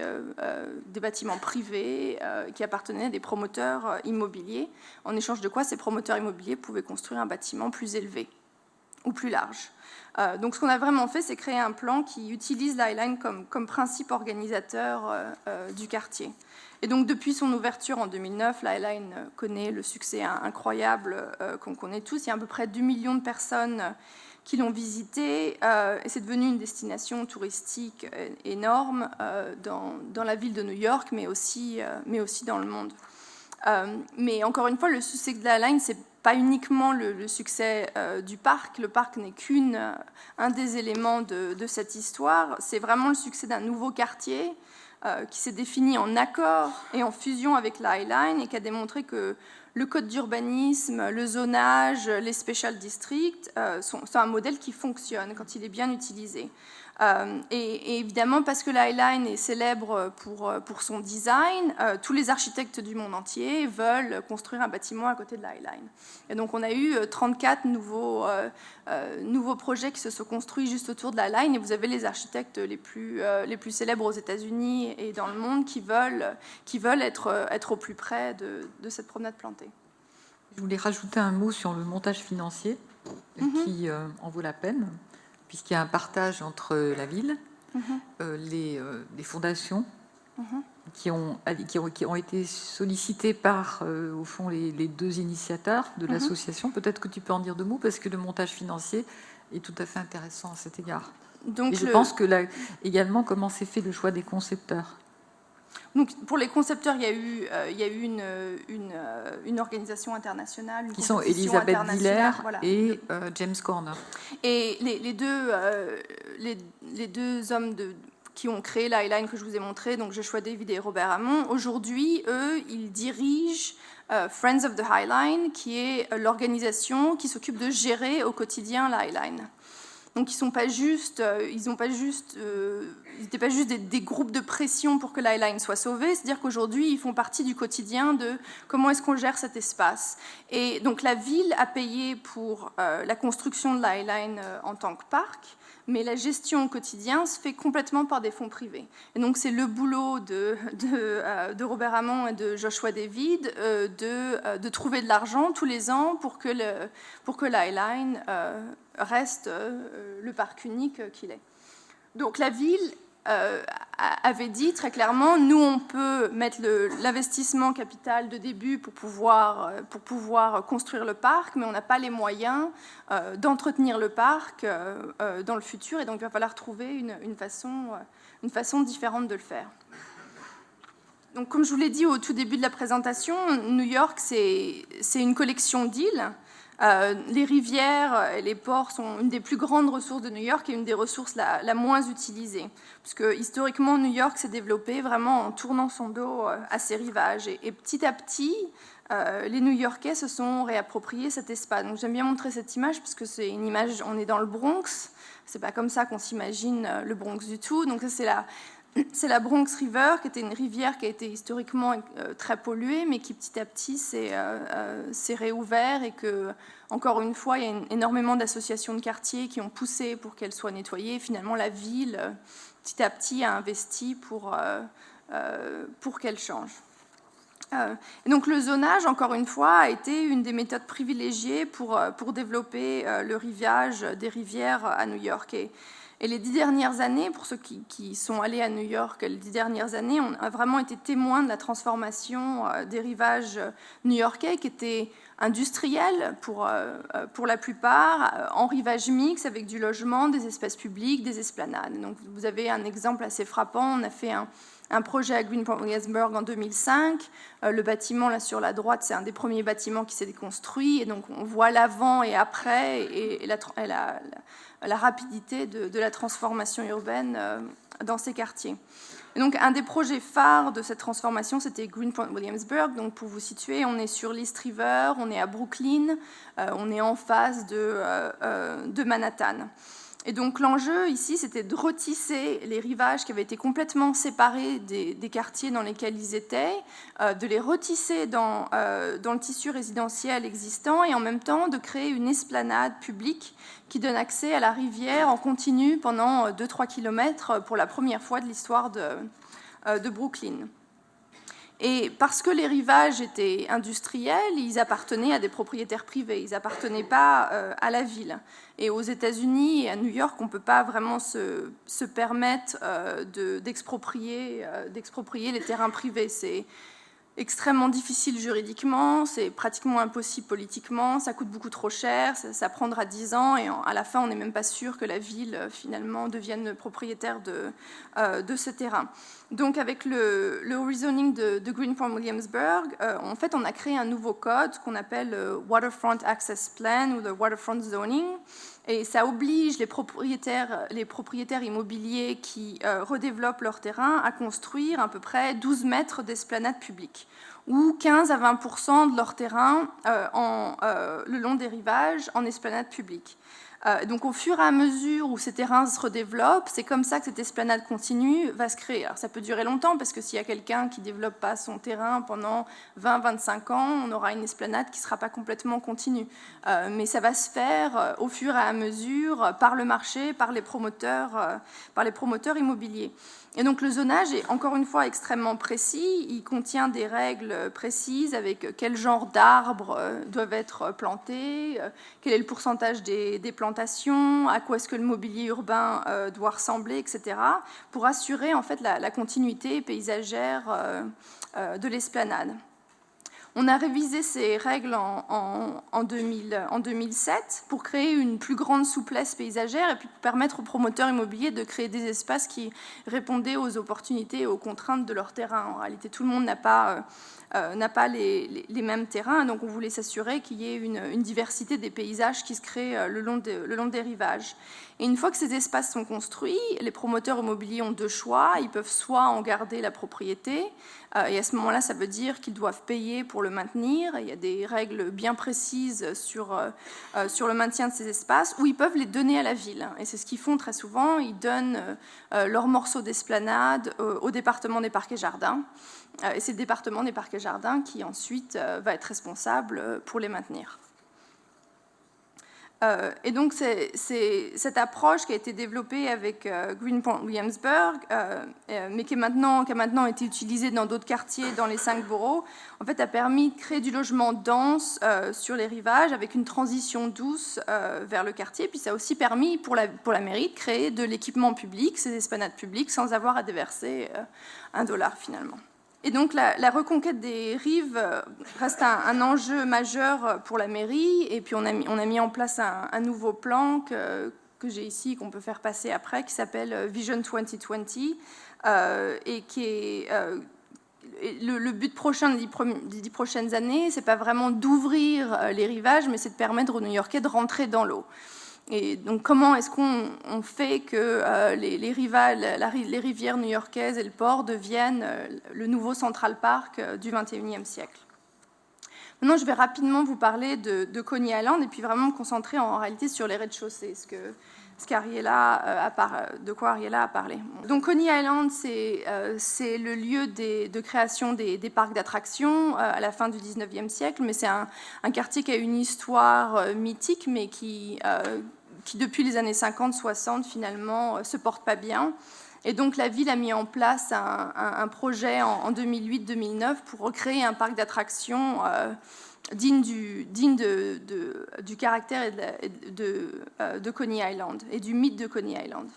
Speaker 2: des bâtiments privés, qui appartenaient à des promoteurs immobiliers, en échange de quoi ces promoteurs immobiliers pouvaient construire un bâtiment plus élevé ou plus large. Donc ce qu'on a vraiment fait, c'est créer un plan qui utilise la High Line comme principe organisateur du quartier. Et donc depuis son ouverture en 2009, la High Line connaît le succès incroyable qu'on connaît tous. Il y a à peu près 2 millions de personnes qui l'ont visité, et c'est devenu une destination touristique énorme dans la ville de New York, mais aussi dans le monde. Mais encore une fois, le succès de la Line, c'est pas uniquement le succès du parc. Le parc n'est qu'un des éléments de cette histoire. C'est vraiment le succès d'un nouveau quartier qui s'est défini en accord et en fusion avec la High Line et qui a démontré que le code d'urbanisme, le zonage, les special districts sont un modèle qui fonctionne quand il est bien utilisé. Et évidemment, parce que la High Line est célèbre pour son design, tous les architectes du monde entier veulent construire un bâtiment à côté de la High Line. Et donc, on a eu 34 nouveaux projets qui se sont construits juste autour de la Line. Et vous avez les architectes les plus célèbres aux États-Unis et dans le monde qui veulent être au plus près de cette promenade plantée.
Speaker 1: Je voulais rajouter un mot sur le montage financier qui en vaut la peine, puisqu'il y a un partage entre la ville, les fondations qui ont été sollicitées par, au fond, les deux initiateurs de l'association. Peut-être que tu peux en dire deux mots, parce que le montage financier est tout à fait intéressant à cet égard. Donc, et je pense que là, également, comment s'est fait le choix des concepteurs.
Speaker 2: Donc, pour les concepteurs, il y a eu une organisation internationale,
Speaker 1: qui sont Elisabeth Diller et James Corner.
Speaker 2: Et les deux hommes qui ont créé la High Line que je vous ai montré, donc Joshua David et Robert Hammond, aujourd'hui, eux, ils dirigent Friends of the High Line, qui est l'organisation qui s'occupe de gérer au quotidien la High Line. Donc ils n'étaient pas juste des groupes de pression pour que la High Line soit sauvée, c'est-à-dire qu'aujourd'hui, ils font partie du quotidien de comment est-ce qu'on gère cet espace. Et donc la ville a payé pour la construction de la High Line en tant que parc, mais la gestion au quotidien se fait complètement par des fonds privés. Et donc c'est le boulot de Robert Hammond et de Joshua David de trouver de l'argent tous les ans pour que la Line reste le parc unique qu'il est. Donc la ville avait dit très clairement, nous on peut mettre l'investissement capital de début pour pouvoir construire le parc, mais on n'a pas les moyens d'entretenir le parc dans le futur, et donc il va falloir trouver une façon différente de le faire. Donc comme je vous l'ai dit au tout début de la présentation, New York c'est une collection d'îles. Les rivières et les ports sont une des plus grandes ressources de New York et une des ressources la moins utilisée. Parce que historiquement, New York s'est développé vraiment en tournant son dos à ses rivages. Et petit à petit, les New-Yorkais se sont réappropriés cet espace. Donc j'aime bien montrer cette image parce que c'est une image, on est dans le Bronx. C'est pas comme ça qu'on s'imagine le Bronx du tout. Donc ça, c'est la Bronx River, qui était une rivière qui a été historiquement très polluée, mais qui petit à petit s'est réouvert et que, encore une fois, il y a énormément d'associations de quartiers qui ont poussé pour qu'elle soit nettoyée. Finalement, la ville, petit à petit, a investi pour qu'elle change. Et donc le zonage, encore une fois, a été une des méthodes privilégiées pour développer le rivage des rivières à New York. Et les 10 dernières années, pour ceux qui sont allés à New York, les 10 dernières années, on a vraiment été témoins de la transformation des rivages new-yorkais qui étaient industriels pour la plupart, en rivage mixte avec du logement, des espaces publics, des esplanades. Donc vous avez un exemple assez frappant. On a fait un projet à Greenpoint Williamsburg en 2005. Le bâtiment, là sur la droite, c'est un des premiers bâtiments qui s'est construit. Et donc, on voit l'avant et après et la rapidité de la transformation urbaine dans ces quartiers. Et donc, un des projets phares de cette transformation, c'était Greenpoint Williamsburg. Donc, pour vous situer, on est sur l'East River, on est à Brooklyn, on est en face de Manhattan. Et donc l'enjeu ici, c'était de retisser les rivages qui avaient été complètement séparés des quartiers dans lesquels ils étaient, de les retisser dans le tissu résidentiel existant et en même temps de créer une esplanade publique qui donne accès à la rivière en continu pendant 2-3 kilomètres pour la première fois de l'histoire de Brooklyn. Et parce que les rivages étaient industriels, ils appartenaient à des propriétaires privés, ils n'appartenaient pas à la ville. Et aux États-Unis et à New York, on ne peut pas vraiment se permettre d'exproprier les terrains privés. C'est extrêmement difficile juridiquement, c'est pratiquement impossible politiquement, ça coûte beaucoup trop cher, ça prendra 10 ans et à la fin, on n'est même pas sûr que la ville, finalement, devienne propriétaire de ce terrain. Donc, avec le rezoning de Greenpoint Williamsburg, en fait, on a créé un nouveau code qu'on appelle le Waterfront Access Plan ou le Waterfront Zoning. Et ça oblige les propriétaires immobiliers qui redéveloppent leur terrain à construire à peu près 12 mètres d'esplanade publique, ou 15 à 20% de leur terrain le long des rivages en esplanade publique. Donc au fur et à mesure où ces terrains se redéveloppent, c'est comme ça que cette esplanade continue va se créer. Alors ça peut durer longtemps parce que s'il y a quelqu'un qui ne développe pas son terrain pendant 20-25 ans, on aura une esplanade qui ne sera pas complètement continue. Mais ça va se faire au fur et à mesure par le marché, par les promoteurs immobiliers. Et donc le zonage est encore une fois extrêmement précis, il contient des règles précises avec quel genre d'arbres doivent être plantés, quel est le pourcentage des plantations, à quoi est-ce que le mobilier urbain doit ressembler, etc., pour assurer en fait la continuité paysagère de l'esplanade. On a révisé ces règles en 2007 pour créer une plus grande souplesse paysagère et puis permettre aux promoteurs immobiliers de créer des espaces qui répondaient aux opportunités et aux contraintes de leur terrain. En réalité, tout le monde n'a pas les mêmes terrains, donc on voulait s'assurer qu'il y ait une diversité des paysages qui se créent le long des rivages. Et une fois que ces espaces sont construits, les promoteurs immobiliers ont deux choix. Ils peuvent soit en garder la propriété, et à ce moment-là, ça veut dire qu'ils doivent payer pour le maintenir. Il y a des règles bien précises sur le maintien de ces espaces, ou ils peuvent les donner à la ville. Et c'est ce qu'ils font très souvent. Ils donnent leurs morceaux d'esplanade au département des parcs et jardins. Et c'est le département des parcs et jardins qui ensuite va être responsable pour les maintenir. Et donc, c'est cette approche qui a été développée avec Greenpoint Williamsburg, mais qui a maintenant été utilisée dans d'autres quartiers, dans les 5 boroughs, en fait, a permis de créer du logement dense sur les rivages, avec une transition douce vers le quartier. Puis ça a aussi permis pour la mairie de créer de l'équipement public, ces esplanades publiques, sans avoir à déverser $1 finalement. Et donc la reconquête des rives reste un enjeu majeur pour la mairie. Et puis on a mis en place un nouveau plan que j'ai ici, qu'on peut faire passer après, qui s'appelle Vision 2020, et qui est le but prochain des 10 prochaines années. C'est pas vraiment d'ouvrir les rivages, mais c'est de permettre aux New-Yorkais de rentrer dans l'eau. Et donc, comment est-ce qu'on fait que les rivières new-yorkaises et le port deviennent le nouveau Central Park du XXIe siècle? Maintenant, je vais rapidement vous parler de Coney Island et puis vraiment me concentrer en réalité sur les rez-de-chaussée, de quoi Ariella a parlé. Donc, Coney Island, c'est le lieu de création des parcs d'attractions à la fin du XIXe siècle, mais c'est un quartier qui a une histoire mythique, mais qui depuis les années 50-60, finalement, se porte pas bien. Et donc, la ville a mis en place un projet en 2008-2009 pour recréer un parc d'attractions digne du caractère de Coney Island et du mythe de Coney Island.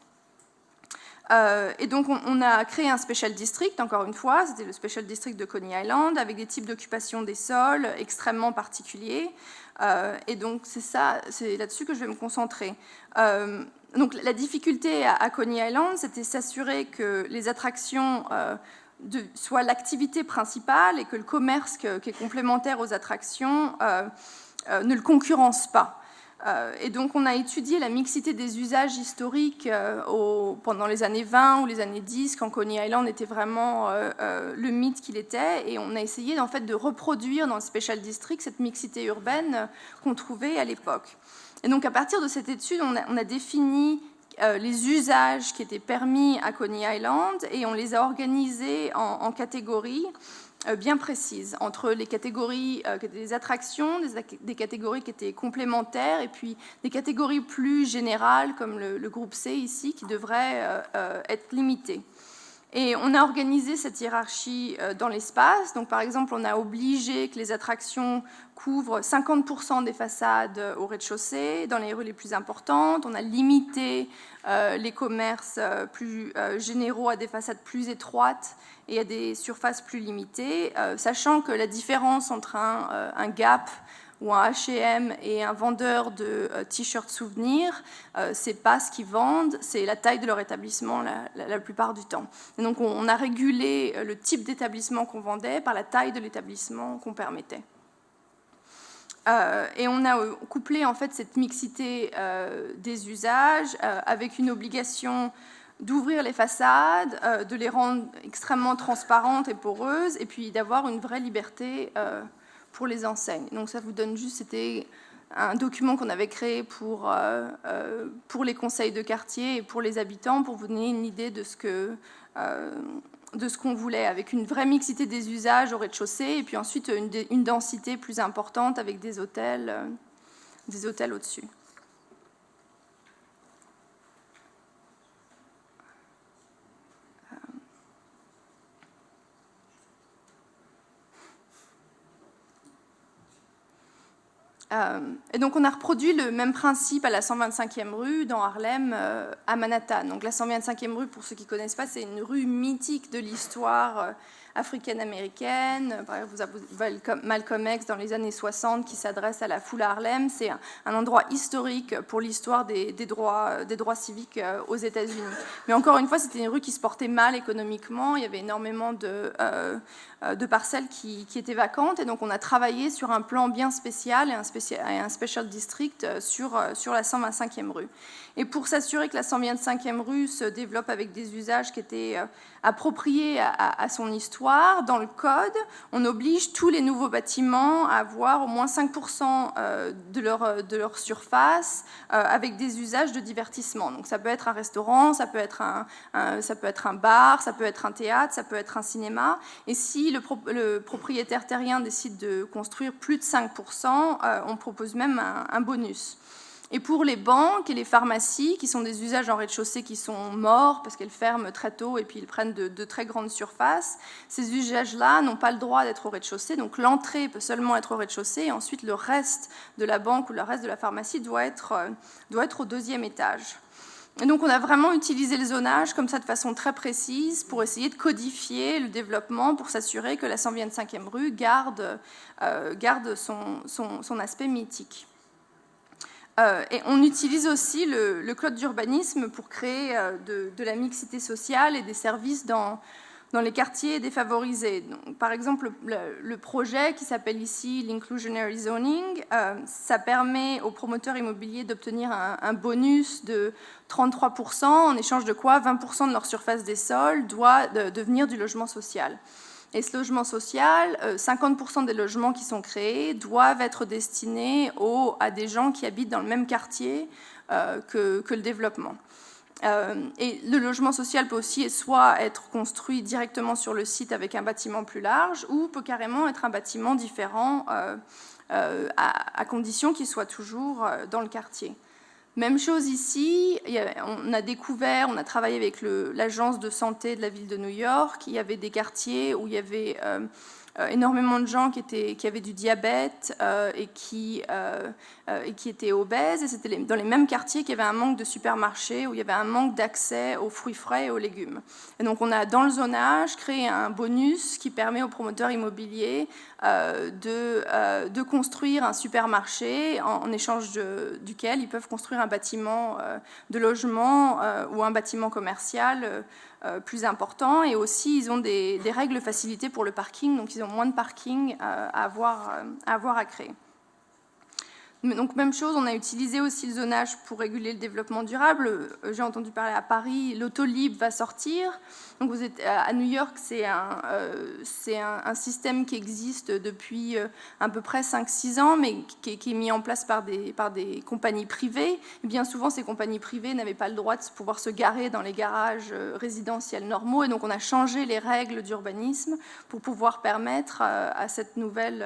Speaker 2: Et donc, on a créé un special district, encore une fois, c'était le special district de Coney Island, avec des types d'occupation des sols extrêmement particuliers. Et donc, c'est là-dessus que je vais me concentrer. Donc, la difficulté à Coney Island, c'était s'assurer que les attractions soient l'activité principale et que le commerce qui est complémentaire aux attractions ne le concurrence pas. Et donc, on a étudié la mixité des usages historiques pendant les années 20 ou les années 10, quand Coney Island était vraiment le mythe qu'il était, et on a essayé en fait de reproduire dans le Special District cette mixité urbaine qu'on trouvait à l'époque. Et donc, à partir de cette étude, on a défini les usages qui étaient permis à Coney Island et on les a organisés en catégories bien précises, entre les catégories des attractions, des catégories qui étaient complémentaires et puis des catégories plus générales comme le groupe C ici qui devrait être limité. Et on a organisé cette hiérarchie dans l'espace. Donc, par exemple, on a obligé que les attractions couvrent 50% des façades au rez-de-chaussée, dans les rues les plus importantes. On a limité les commerces plus généraux à des façades plus étroites et à des surfaces plus limitées, sachant que la différence entre un Gap ou un H&M et un vendeur de t-shirts souvenirs, c'est pas ce qu'ils vendent, c'est la taille de leur établissement la plupart du temps. Et donc on a régulé le type d'établissement qu'on vendait par la taille de l'établissement qu'on permettait. Et on a couplé en fait cette mixité des usages avec une obligation d'ouvrir les façades, de les rendre extrêmement transparentes et poreuses, et puis d'avoir une vraie liberté pour les enseignes. Donc ça vous donne juste, c'était un document qu'on avait créé pour les conseils de quartier et pour les habitants, pour vous donner une idée de ce qu'on voulait, avec une vraie mixité des usages au rez-de-chaussée, et puis ensuite une densité plus importante avec des hôtels au-dessus. Et donc on a reproduit le même principe à la 125e rue dans Harlem, à Manhattan. Donc la 125e rue, pour ceux qui ne connaissent pas, c'est une rue mythique de l'histoire africaine-américaine. Par exemple, vous avez Malcolm X dans les années 60 qui s'adresse à la foule à Harlem. C'est un endroit historique pour l'histoire des droits civiques aux États-Unis. Mais encore une fois, c'était une rue qui se portait mal économiquement. Il y avait énormément de parcelles qui étaient vacantes. Et donc on a travaillé sur un plan bien spécial et un special district sur la 125e rue. Et pour s'assurer que la 125e rue se développe avec des usages qui étaient appropriés à son histoire, dans le code, on oblige tous les nouveaux bâtiments à avoir au moins 5% de leur surface avec des usages de divertissement. Donc ça peut être un restaurant, ça peut être un bar, ça peut être un théâtre, ça peut être un cinéma. Et si le propriétaire terrien décide de construire plus de 5%, on propose même un bonus. Et pour les banques et les pharmacies, qui sont des usages en rez-de-chaussée qui sont morts parce qu'elles ferment très tôt et puis ils prennent de très grandes surfaces, ces usages-là n'ont pas le droit d'être au rez-de-chaussée. Donc l'entrée peut seulement être au rez-de-chaussée et ensuite le reste de la banque ou le reste de la pharmacie doit être au deuxième étage. Et donc on a vraiment utilisé le zonage comme ça de façon très précise pour essayer de codifier le développement pour s'assurer que la 125e rue garde son aspect mythique. Et on utilise aussi le code d'urbanisme pour créer de la mixité sociale et des services dans les quartiers défavorisés. Donc, par exemple, le projet qui s'appelle ici l'Inclusionary Zoning, ça permet aux promoteurs immobiliers d'obtenir un bonus de 33%, en échange de quoi 20% de leur surface des sols doit devenir du logement social. Et ce logement social, 50% des logements qui sont créés doivent être destinés à des gens qui habitent dans le même quartier que le développement. Et le logement social peut aussi soit être construit directement sur le site avec un bâtiment plus large ou peut carrément être un bâtiment différent à condition qu'il soit toujours dans le quartier. Même chose ici, on a travaillé avec l'agence de santé de la ville de New York, il y avait des quartiers où il y avait énormément de gens qui avaient du diabète et qui étaient obèses, et c'était dans les mêmes quartiers qu'il y avait un manque de supermarchés, où il y avait un manque d'accès aux fruits frais et aux légumes. Et donc on a dans le zonage créé un bonus qui permet aux promoteurs immobiliers de construire un supermarché en échange duquel ils peuvent construire un bâtiment de logement ou un bâtiment commercial plus important. Et aussi ils ont des règles facilitées pour le parking, donc ils ont moins de parking à avoir à créer. Donc même chose, on a utilisé aussi le zonage pour réguler le développement durable. J'ai entendu parler à Paris, l'Autolib va sortir. Donc vous êtes à New York, c'est un système qui existe depuis à peu près 5-6 ans, mais qui est mis en place par des compagnies privées. Et bien souvent, ces compagnies privées n'avaient pas le droit de pouvoir se garer dans les garages résidentiels normaux. Et donc on a changé les règles d'urbanisme pour pouvoir permettre à cette nouvelle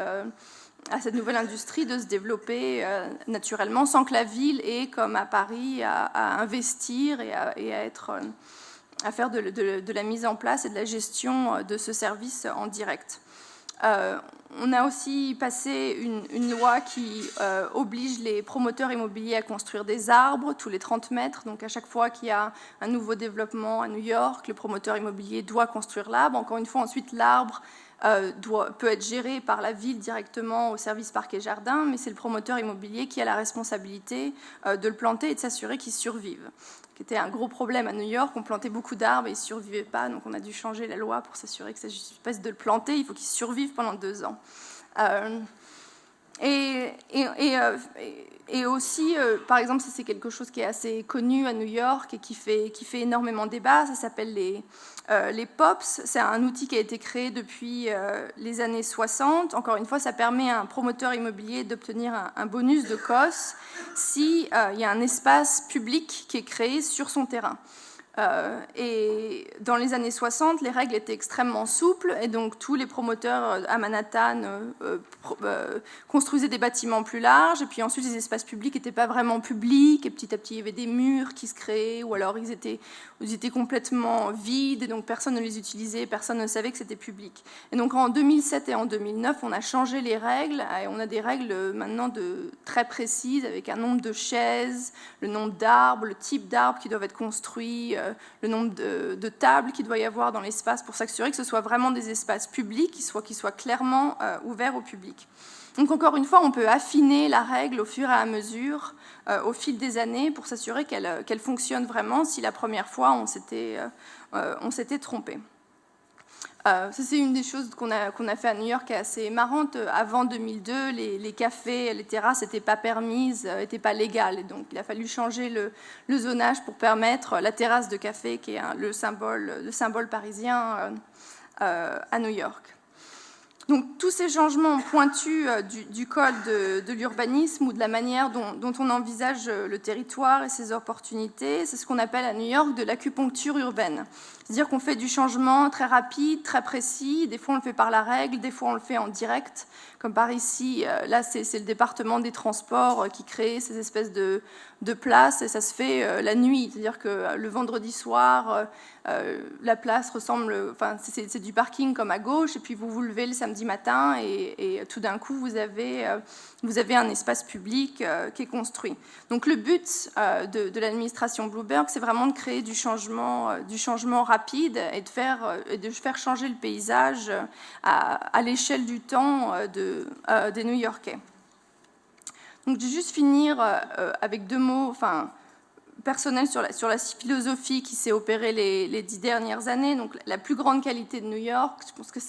Speaker 2: industrie de se développer naturellement, sans que la ville ait, comme à Paris, à investir et à faire de la mise en place et de la gestion de ce service en direct. On a aussi passé une loi qui oblige les promoteurs immobiliers à construire des arbres tous les 30 mètres. Donc à chaque fois qu'il y a un nouveau développement à New York, le promoteur immobilier doit construire l'arbre. Encore une fois, ensuite, l'arbre peut être géré par la ville directement au service parc et jardin, mais c'est le promoteur immobilier qui a la responsabilité de le planter et de s'assurer qu'il survive. C'était un gros problème à New York, on plantait beaucoup d'arbres et ils ne survivaient pas, donc on a dû changer la loi pour s'assurer que ça ne suffit pas de le planter, il faut qu'il survive pendant 2 ans. Et aussi, par exemple, ça c'est quelque chose qui est assez connu à New York et qui fait énormément débat, ça s'appelle les POPs. C'est un outil qui a été créé depuis les années 60. Encore une fois, ça permet à un promoteur immobilier d'obtenir un bonus de COS s'il y a un espace public qui est créé sur son terrain. Et dans les années 60, les règles étaient extrêmement souples et donc tous les promoteurs à Manhattan construisaient des bâtiments plus larges et puis ensuite les espaces publics n'étaient pas vraiment publics et petit à petit il y avait des murs qui se créaient ou alors ils étaient complètement vides et donc personne ne les utilisait, personne ne savait que c'était public. Et donc en 2007 et en 2009, on a changé les règles et on a des règles maintenant très précises avec un nombre de chaises, le nombre d'arbres, le type d'arbres qui doivent être construits, le nombre de tables qu'il doit y avoir dans l'espace pour s'assurer que ce soit vraiment des espaces publics qui soient clairement ouverts au public. Donc encore une fois, on peut affiner la règle au fur et à mesure, au fil des années, pour s'assurer qu'elle fonctionne vraiment si la première fois on s'était trompé. Ça, c'est une des choses qu'on a fait à New York qui est assez marrante. Avant 2002, les cafés, les terrasses n'étaient pas permises, n'étaient pas légales. Et donc, il a fallu changer le zonage pour permettre la terrasse de café, qui est le symbole parisien à New York. Donc, tous ces changements pointus du code de l'urbanisme ou de la manière dont on envisage le territoire et ses opportunités, c'est ce qu'on appelle à New York de l'acupuncture urbaine. C'est-à-dire qu'on fait du changement très rapide, très précis. Des fois, on le fait par la règle, des fois, on le fait en direct. Comme par ici, là, c'est le département des transports qui crée ces espèces de places, et ça se fait la nuit. C'est-à-dire que le vendredi soir, la place ressemble... Enfin, c'est du parking comme à gauche, et puis vous vous levez le samedi matin, et tout d'un coup, vous avez un espace public qui est construit. Donc le but de l'administration Bloomberg, c'est vraiment de créer du changement rapide et de faire changer le paysage à l'échelle du temps des New-Yorkais. Donc je vais juste finir avec 2 mots personnels sur la philosophie qui s'est opérée les 10 dernières années. Donc la plus grande qualité de New York, je pense que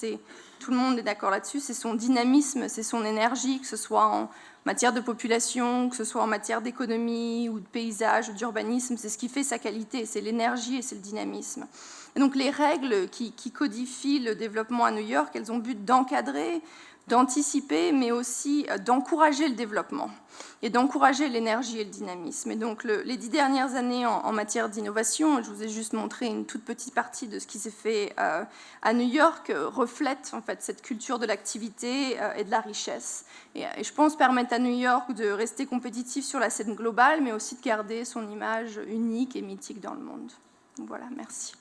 Speaker 2: tout le monde est d'accord là-dessus, c'est son dynamisme, c'est son énergie, que ce soit en matière de population, que ce soit en matière d'économie ou de paysage ou d'urbanisme, c'est ce qui fait sa qualité, c'est l'énergie et c'est le dynamisme. Et donc les règles qui codifient le développement à New York, elles ont but d'encadrer, d'anticiper, mais aussi d'encourager le développement et d'encourager l'énergie et le dynamisme. Et donc les 10 dernières années en matière d'innovation, je vous ai juste montré une toute petite partie de ce qui s'est fait à New York, reflètent en fait cette culture de l'activité et de la richesse. Et je pense permettre à New York de rester compétitif sur la scène globale, mais aussi de garder son image unique et mythique dans le monde. Donc voilà, merci.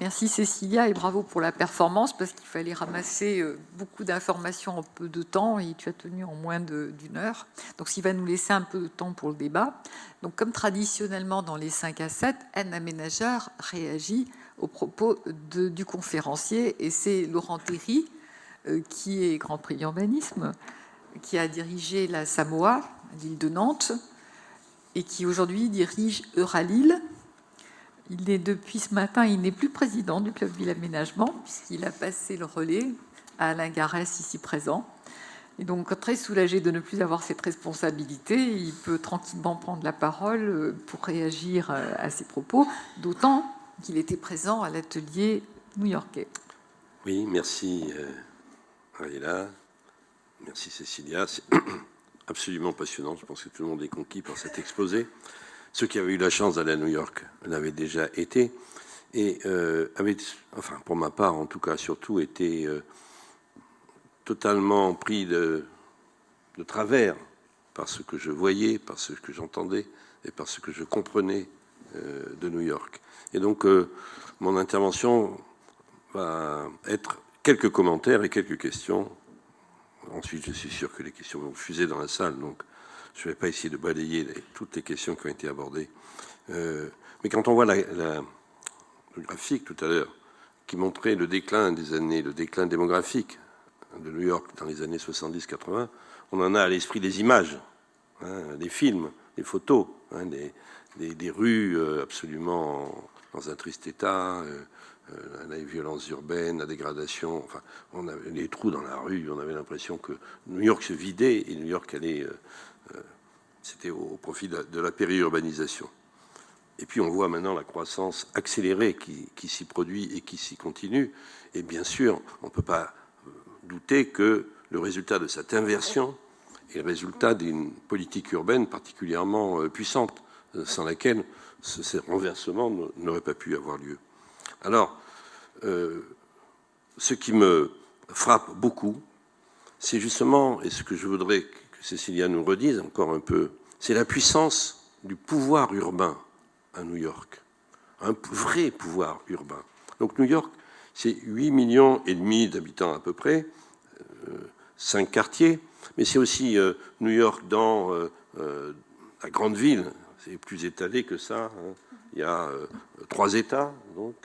Speaker 1: Merci Cécilia et bravo pour la performance parce qu'il fallait ramasser beaucoup d'informations en peu de temps et tu as tenu en moins d'1 heure. Donc, ce qui va nous laisser un peu de temps pour le débat. Donc, comme traditionnellement dans les 5 à 7, un aménageur réagit aux propos du conférencier et c'est Laurent Théry qui est Grand Prix d'urbanisme, qui a dirigé la Samoa, l'île de Nantes, et qui aujourd'hui dirige Euralil. Il est depuis ce matin, il n'est plus président du Club Ville Aménagement, puisqu'il a passé le relais à Alain Garès, ici présent. Et donc, très soulagé de ne plus avoir cette responsabilité, il peut tranquillement prendre la parole pour réagir à ses propos, d'autant qu'il était présent à l'atelier new-yorkais.
Speaker 3: Oui, merci Ariela, merci Cécilia. C'est absolument passionnant, je pense que tout le monde est conquis par cet exposé. Ceux qui avaient eu la chance d'aller à New York l'avaient déjà été et avaient, enfin pour ma part en tout cas, surtout été totalement pris de travers par ce que je voyais, par ce que j'entendais et par ce que je comprenais de New York. Et donc mon intervention va être quelques commentaires et quelques questions. Ensuite, je suis sûr que les questions vont fuser dans la salle, donc je ne vais pas essayer de balayer toutes les questions qui ont été abordées. Mais quand on voit le graphique tout à l'heure qui montrait le déclin démographique de New York dans les années 70-80, on en a à l'esprit des images, des films, des photos, des rues absolument dans un triste état, la violence urbaine, la dégradation, enfin, on avait les trous dans la rue, on avait l'impression que New York se vidait et New York allait... C'était au profit de la périurbanisation. Et puis on voit maintenant la croissance accélérée qui s'y produit et qui s'y continue. Et bien sûr, on ne peut pas douter que le résultat de cette inversion est le résultat d'une politique urbaine particulièrement puissante, sans laquelle ce renversement n'aurait pas pu avoir lieu. Alors, ce qui me frappe beaucoup, c'est justement, et ce que je voudrais que Cécilia nous redise encore un peu, c'est la puissance du pouvoir urbain à New York. Un vrai pouvoir urbain. Donc New York, c'est 8,5 millions d'habitants à peu près, 5 quartiers, mais c'est aussi New York dans la grande ville, c'est plus étalé que ça. Hein. Il y a 3 États, donc,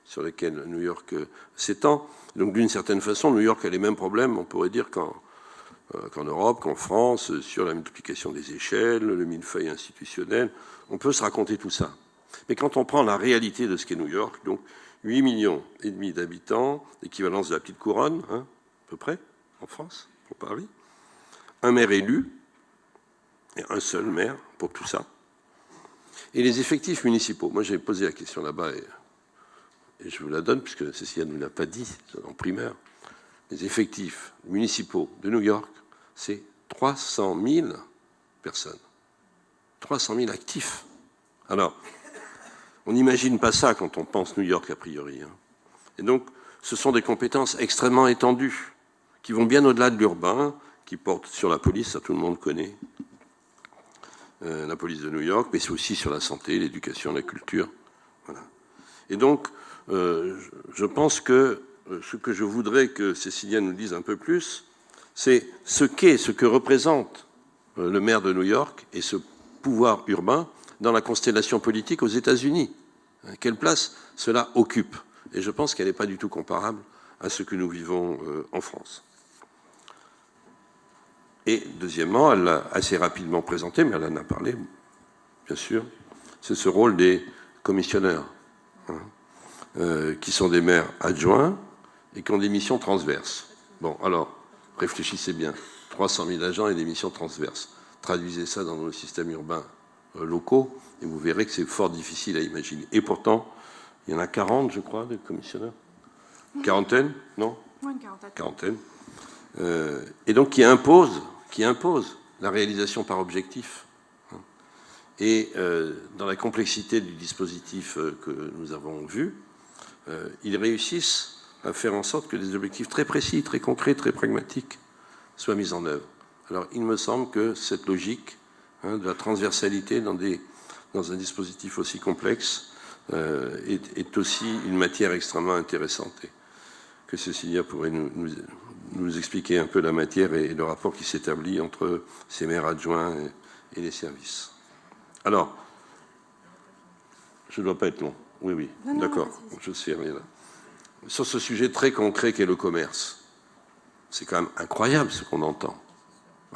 Speaker 3: sur lesquels New York s'étend. Donc d'une certaine façon, New York a les mêmes problèmes, on pourrait dire, qu'en Europe, qu'en France, sur la multiplication des échelles, le millefeuille institutionnel. On peut se raconter tout ça. Mais quand on prend la réalité de ce qu'est New York, donc 8,5 millions d'habitants, l'équivalence de la petite couronne, à peu près, en France, pour Paris, un maire élu, et un seul maire pour tout ça, et les effectifs municipaux. Moi, j'ai posé la question là-bas, et je vous la donne, puisque Cécilia ne nous l'a pas dit en primeur. les effectifs municipaux de New York, c'est 300 000 personnes. 300 000 actifs. Alors, on n'imagine pas ça quand on pense New York a priori. Et donc, ce sont des compétences extrêmement étendues, qui vont bien au-delà de l'urbain, qui portent sur la police, ça tout le monde connaît, la police de New York, mais c'est aussi sur la santé, l'éducation, la culture. Voilà. Et donc, je pense que ce que je voudrais que Cécilia nous dise un peu plus, c'est ce que représente le maire de New York et ce pouvoir urbain dans la constellation politique aux États-Unis. Quelle place cela occupe? Et je pense qu'elle n'est pas du tout comparable à ce que nous vivons en France. Et deuxièmement, elle l'a assez rapidement présenté, mais elle en a parlé, bien sûr, c'est ce rôle des commissionnaires, qui sont des maires adjoints et qui ont des missions transverses. Bon, alors, réfléchissez bien. 300 000 agents et des missions transverses. Traduisez ça dans nos systèmes urbains locaux et vous verrez que c'est fort difficile à imaginer. Et pourtant, il y en a 40, je crois, de commissionnaires. Quarantaine, non?
Speaker 2: Oui, une quarantaine.
Speaker 3: Quarantaine. Et donc qui impose la réalisation par objectif. Et dans la complexité du dispositif que nous avons vu, ils réussissent à faire en sorte que des objectifs très précis, très concrets, très pragmatiques soient mis en œuvre. Alors il me semble que cette logique de la transversalité dans un dispositif aussi complexe est aussi une matière extrêmement intéressante et que Cécilia pourrait nous expliquer un peu la matière et le rapport qui s'établit entre ces maires adjoints et les services. Alors, je ne dois pas être long. Oui, d'accord, je sais rien là. Sur ce sujet très concret qu'est le commerce, c'est quand même incroyable ce qu'on entend.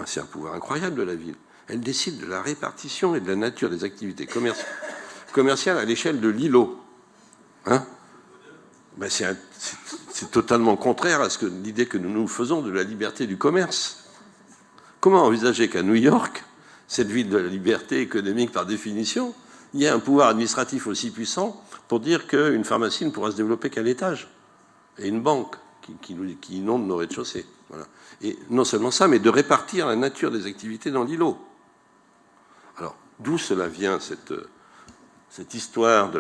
Speaker 3: C'est un pouvoir incroyable de la ville. Elle décide de la répartition et de la nature des activités commerciales à l'échelle de l'îlot. C'est totalement contraire à l'idée que nous nous faisons de la liberté du commerce. Comment envisager qu'à New York, cette ville de la liberté économique par définition, il y ait un pouvoir administratif aussi puissant pour dire qu'une pharmacie ne pourra se développer qu'à l'étage et une banque qui inonde nos rez-de-chaussée. Voilà. Et non seulement ça, mais de répartir la nature des activités dans l'îlot. Alors, d'où cela vient cette histoire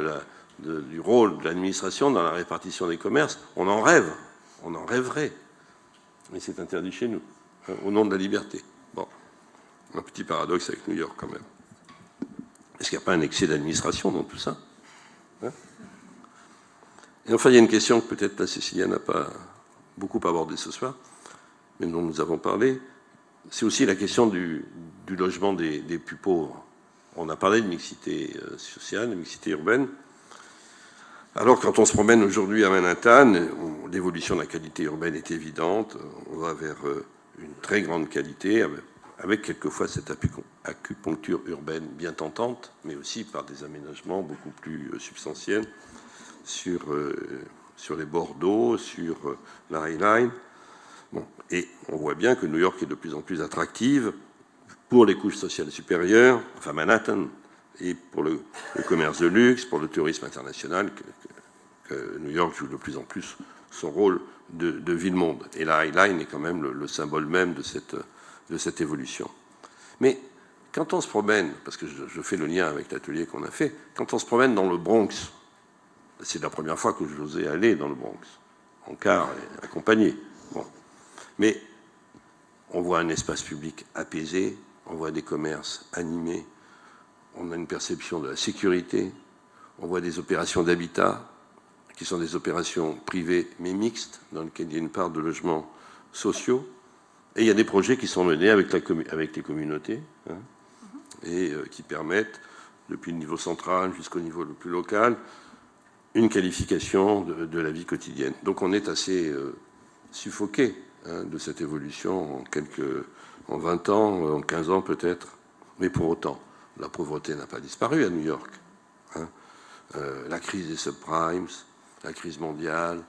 Speaker 3: du rôle de l'administration dans la répartition des commerces? On en rêve, on en rêverait, mais c'est interdit chez nous, au nom de la liberté. Bon, un petit paradoxe avec New York quand même. Est-ce qu'il n'y a pas un excès d'administration dans tout ça? Et enfin, il y a une question que peut-être la Cécilia n'a pas beaucoup abordée ce soir, mais dont nous avons parlé. C'est aussi la question du logement des plus pauvres. On a parlé de mixité sociale, de mixité urbaine. Alors, quand on se promène aujourd'hui à Manhattan, l'évolution de la qualité urbaine est évidente. On va vers une très grande qualité, avec quelquefois cette acupuncture urbaine bien tentante, mais aussi par des aménagements beaucoup plus substantiels sur les bords d'eau, sur la High Line. Bon, et on voit bien que New York est de plus en plus attractive pour les couches sociales supérieures, enfin Manhattan, et pour le commerce de luxe, pour le tourisme international, que New York joue de plus en plus son rôle de ville-monde. Et la High Line est quand même le symbole même de cette évolution. Mais quand on se promène, parce que je fais le lien avec l'atelier qu'on a fait, quand on se promène dans le Bronx, c'est la première fois que j'osais aller dans le Bronx, en car et accompagné. Bon. Mais on voit un espace public apaisé, on voit des commerces animés, on a une perception de la sécurité, on voit des opérations d'habitat, qui sont des opérations privées mais mixtes, dans lesquelles il y a une part de logements sociaux, et il y a des projets qui sont menés avec les communautés, et qui permettent, depuis le niveau central jusqu'au niveau le plus local, une qualification de la vie quotidienne. Donc on est assez suffoqué de cette évolution en 20 ans, en 15 ans peut-être. Mais pour autant, la pauvreté n'a pas disparu à New York. La crise des subprimes, la crise mondiale,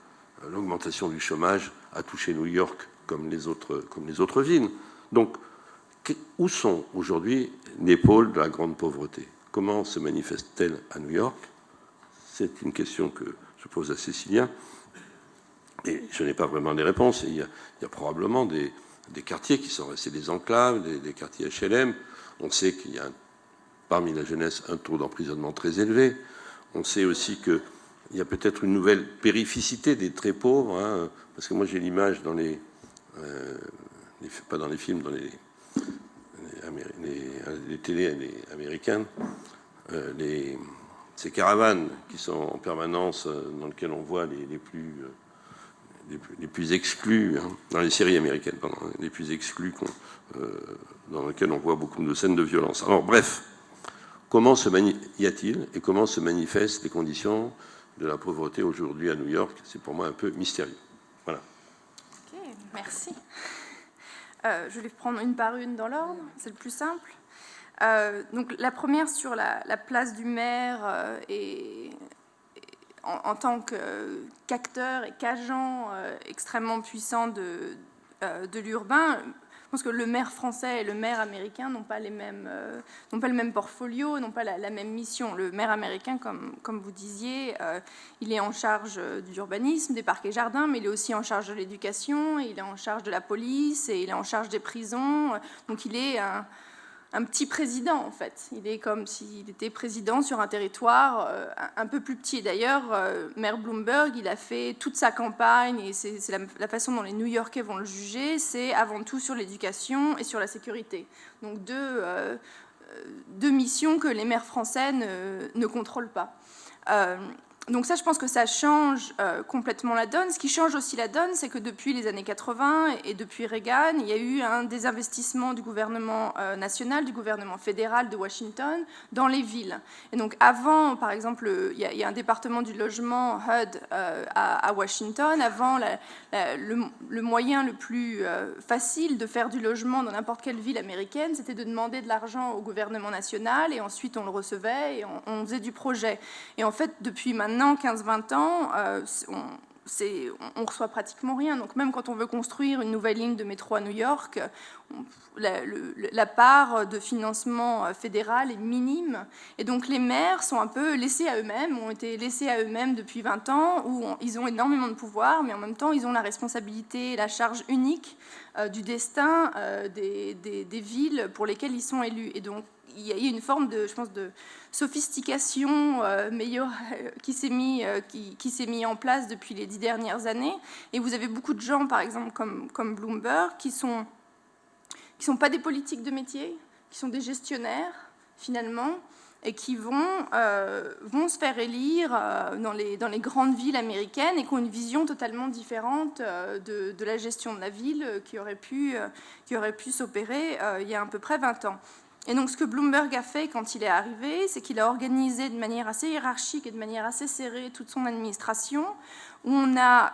Speaker 3: l'augmentation du chômage a touché New York comme les autres villes. Donc, où sont aujourd'hui les pôles de la grande pauvreté? Comment se manifeste-t-elle à New York? C'est une question que je pose à Cécilia. Et je n'ai pas vraiment des réponses. Il y a probablement des quartiers qui sont restés des enclaves, des quartiers HLM. On sait qu'il y a parmi la jeunesse un taux d'emprisonnement très élevé. On sait aussi qu'il y a peut-être une nouvelle périphicité des très pauvres, hein, parce que moi j'ai l'image dans pas dans les films, dans les télés américaines, ces caravanes qui sont en permanence, dans lesquelles on voit les plus exclus, hein, dans les séries américaines, pardon, les plus exclus, dans lesquelles on voit beaucoup de scènes de violence. Alors bref, comment y a-t-il et comment se manifestent les conditions de la pauvreté aujourd'hui à New York? C'est pour moi un peu mystérieux. Voilà.
Speaker 2: Ok, merci. Je vais prendre une par une dans l'ordre, c'est le plus simple. Donc la première sur la place du maire en tant qu'acteur et qu'agent extrêmement puissant de l'urbain. Je pense que le maire français et le maire américain n'ont pas le même portfolio, n'ont pas la même mission. Le maire américain, comme vous disiez, il est en charge du urbanisme, des parcs et jardins, mais il est aussi en charge de l'éducation, il est en charge de la police, et il est en charge des prisons. Donc il est un petit président, en fait. Il est comme s'il était président sur un territoire un peu plus petit. D'ailleurs, maire Bloomberg, il a fait toute sa campagne, et c'est la façon dont les New-Yorkais vont le juger, c'est avant tout sur l'éducation et sur la sécurité. Donc deux missions que les maires français ne contrôlent pas. Donc ça, je pense que ça change complètement la donne. Ce qui change aussi la donne, c'est que depuis les années 80 et depuis Reagan, il y a eu un désinvestissement du gouvernement national, du gouvernement fédéral de Washington dans les villes. Et donc avant, par exemple, il y a un département du logement, HUD, à Washington. Avant, le moyen le plus facile de faire du logement dans n'importe quelle ville américaine, c'était de demander de l'argent au gouvernement national, et ensuite on le recevait et on faisait du projet. Et en fait, depuis maintenant 15-20 ans, on reçoit pratiquement rien. Donc même quand on veut construire une nouvelle ligne de métro à New York, la part de financement fédéral est minime. Et donc les maires sont un peu laissés à eux-mêmes, ont été laissés à eux-mêmes depuis 20 ans, où ils ont énormément de pouvoir, mais en même temps ils ont la responsabilité et la charge unique du destin des villes pour lesquelles ils sont élus. Et donc il y a une forme de, je pense, de sophistication meilleure qui s'est mis en place depuis les 10 dernières années. Et vous avez beaucoup de gens, par exemple, comme Bloomberg, qui sont pas des politiques de métier, qui sont des gestionnaires, finalement, et qui vont se faire élire dans les grandes villes américaines, et qui ont une vision totalement différente de la gestion de la ville qui aurait pu s'opérer il y a à peu près 20 ans. Et donc ce que Bloomberg a fait quand il est arrivé, c'est qu'il a organisé de manière assez hiérarchique et de manière assez serrée toute son administration, où on a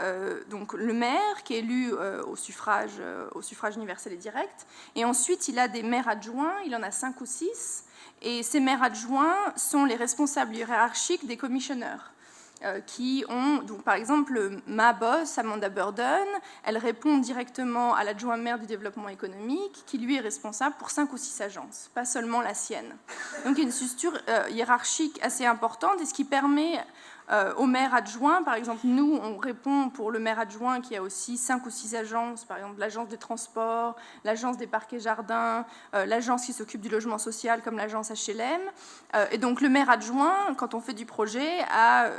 Speaker 2: donc le maire qui est élu au suffrage universel et direct, et ensuite il a des maires adjoints, il en a 5 ou 6, et ces maires adjoints sont les responsables hiérarchiques des commissioners. Qui ont, donc par exemple, ma boss, Amanda Burden, elle répond directement à l'adjoint maire du développement économique, qui lui est responsable pour 5 ou 6 agences, pas seulement la sienne. Donc il y a une structure hiérarchique assez importante, et ce qui permet au maire adjoint, par exemple, nous, on répond pour le maire adjoint qui a aussi 5 ou 6 agences, par exemple l'agence des transports, l'agence des parcs et jardins, l'agence qui s'occupe du logement social comme l'agence HLM. Et donc le maire adjoint, quand on fait du projet, a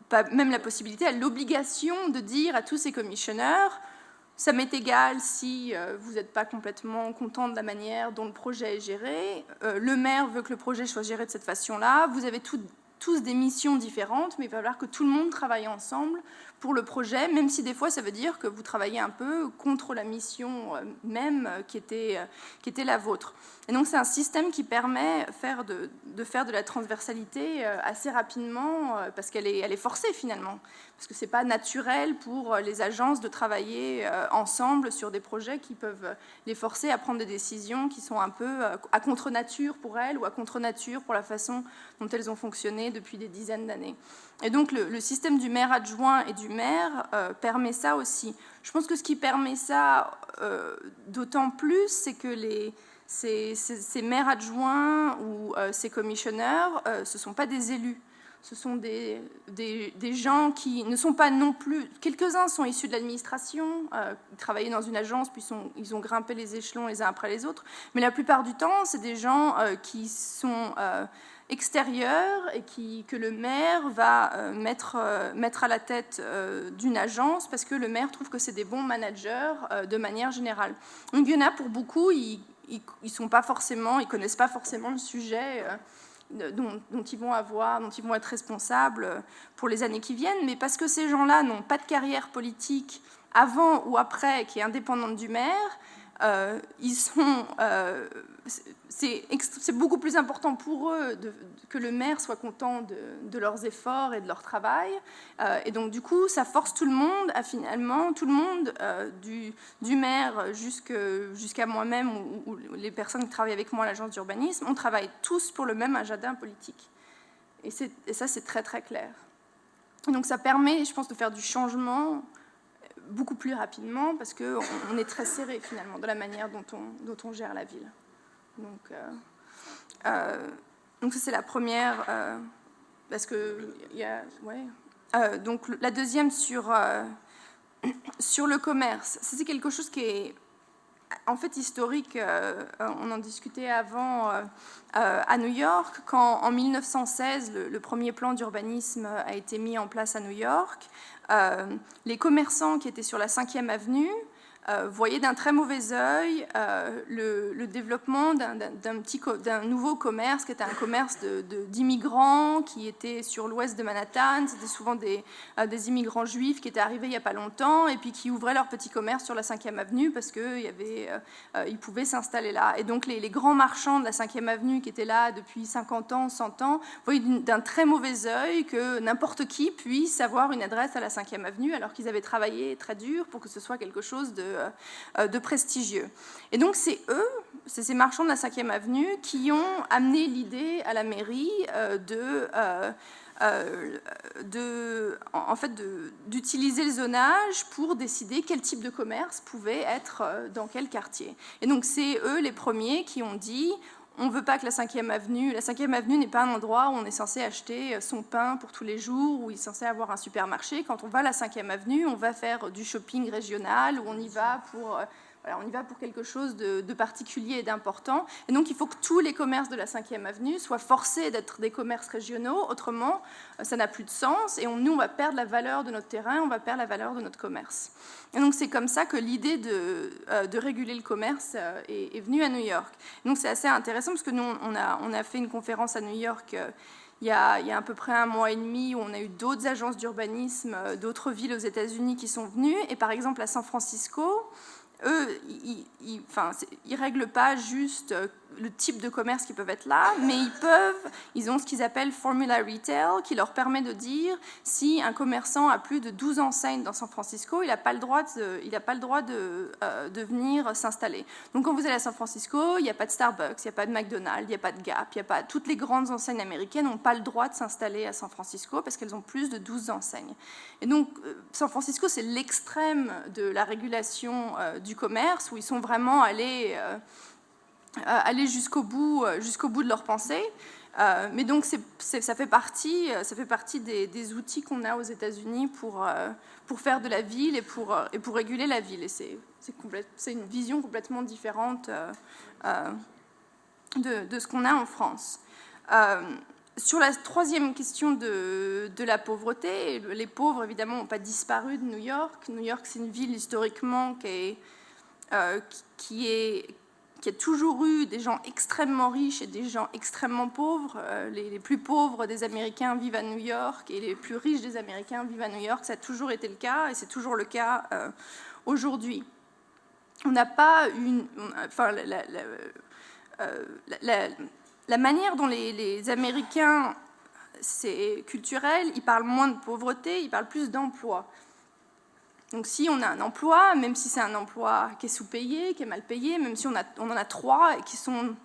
Speaker 2: pas même la possibilité, a l'obligation de dire à tous ses commissionneurs: ça m'est égal si vous n'êtes pas complètement content de la manière dont le projet est géré, le maire veut que le projet soit géré de cette façon-là, vous avez tous des missions différentes, mais il va falloir que tout le monde travaille ensemble pour le projet, même si des fois ça veut dire que vous travaillez un peu contre la mission même qui était la vôtre. Et donc c'est un système qui permet de faire de la transversalité assez rapidement, parce qu'elle est forcée finalement, parce que c'est pas naturel pour les agences de travailler ensemble sur des projets qui peuvent les forcer à prendre des décisions qui sont un peu à contre-nature pour elles, ou à contre-nature pour la façon dont elles ont fonctionné depuis des dizaines d'années. Et donc le système du maire adjoint et du maire permet ça aussi. Je pense que ce qui permet ça d'autant plus, c'est que ces maires adjoints ou ces commissionneurs, ce ne sont pas des élus. Ce sont des gens qui ne sont pas non plus... Quelques-uns sont issus de l'administration, travaillaient dans une agence, puis ils ont grimpé les échelons les uns après les autres. Mais la plupart du temps, c'est des gens qui sont extérieurs et que le maire va mettre à la tête d'une agence parce que le maire trouve que c'est des bons managers de manière générale. Donc il y en a pour beaucoup, ils connaissent pas forcément le sujet dont ils vont être responsables pour les années qui viennent, mais parce que ces gens-là n'ont pas de carrière politique avant ou après qui est indépendante du maire, c'est beaucoup plus important pour eux que le maire soit content de leurs efforts et de leur travail. Et donc, du coup, ça force tout le monde à finalement, tout le monde, du maire jusqu'à moi-même ou les personnes qui travaillent avec moi à l'agence d'urbanisme, on travaille tous pour le même agenda politique. Et ça, c'est très, très clair. Et donc, ça permet, je pense, de faire du changement beaucoup plus rapidement parce qu'on est très serré finalement de la manière dont on gère la ville. Donc ça c'est la première parce que donc la deuxième sur le commerce, c'est quelque chose qui est en fait historique. On en discutait avant à New York quand en 1916 le premier plan d'urbanisme a été mis en place à New York. Les commerçants qui étaétaient sur la 5e avenue voyaient d'un très mauvais œil le développement d'un nouveau commerce qui était un commerce d'immigrants qui étaient sur l'ouest de Manhattan. C'était souvent des immigrants juifs qui étaient arrivés il n'y a pas longtemps et puis qui ouvraient leur petit commerce sur la 5e avenue parce qu'ils pouvaient s'installer là. Et donc les grands marchands de la 5e avenue qui étaient là depuis 50 ans, 100 ans, voyaient d'un très mauvais œil que n'importe qui puisse avoir une adresse à la 5e avenue alors qu'ils avaient travaillé très dur pour que ce soit quelque chose de prestigieux. Et donc c'est ces marchands de la 5e avenue qui ont amené l'idée à la mairie d'utiliser le zonage pour décider quel type de commerce pouvait être dans quel quartier. Et donc c'est eux les premiers qui ont dit on ne veut pas que la 5e avenue n'est pas un endroit où on est censé acheter son pain pour tous les jours, où il est censé avoir un supermarché. Quand on va à la 5e avenue, on va faire du shopping régional, où on y va pour quelque chose de particulier et d'important. Et donc, il faut que tous les commerces de la 5e avenue soient forcés d'être des commerces régionaux. Autrement, ça n'a plus de sens. Et nous, on va perdre la valeur de notre terrain, on va perdre la valeur de notre commerce. Et donc, c'est comme ça que l'idée de réguler le commerce est venue à New York. Donc, c'est assez intéressant parce que nous, on a fait une conférence à New York il y a à peu près 1 mois et demi où on a eu d'autres agences d'urbanisme d'autres villes aux États-Unis qui sont venues. Et par exemple, à San Francisco, eux, ils règlent pas juste le type de commerce qui peuvent être là, mais ils ont ce qu'ils appellent Formula Retail, qui leur permet de dire si un commerçant a plus de 12 enseignes dans San Francisco, il n'a pas le droit de venir s'installer. Donc quand vous allez à San Francisco, il n'y a pas de Starbucks, il n'y a pas de McDonald's, il n'y a pas de Gap, toutes les grandes enseignes américaines n'ont pas le droit de s'installer à San Francisco parce qu'elles ont plus de 12 enseignes. Et donc San Francisco, c'est l'extrême de la régulation du commerce, où ils sont vraiment allés jusqu'au bout de leur pensée. Mais donc ça fait partie des outils qu'on a aux États-Unis pour faire de la ville et pour réguler la ville. Et c'est une vision complètement différente de ce qu'on a en France. Sur la troisième question de la pauvreté, les pauvres, évidemment, n'ont pas disparu de New York. New York, c'est une ville historiquement qui a toujours eu des gens extrêmement riches et des gens extrêmement pauvres. Les plus pauvres des Américains vivent à New York et les plus riches des Américains vivent à New York. Ça a toujours été le cas et c'est toujours le cas aujourd'hui. On n'a pas la manière dont les Américains, c'est culturel, ils parlent moins de pauvreté, ils parlent plus d'emploi. Donc si on a un emploi, même si c'est un emploi qui est sous-payé, qui est mal payé, même si on en a 3 et qui sont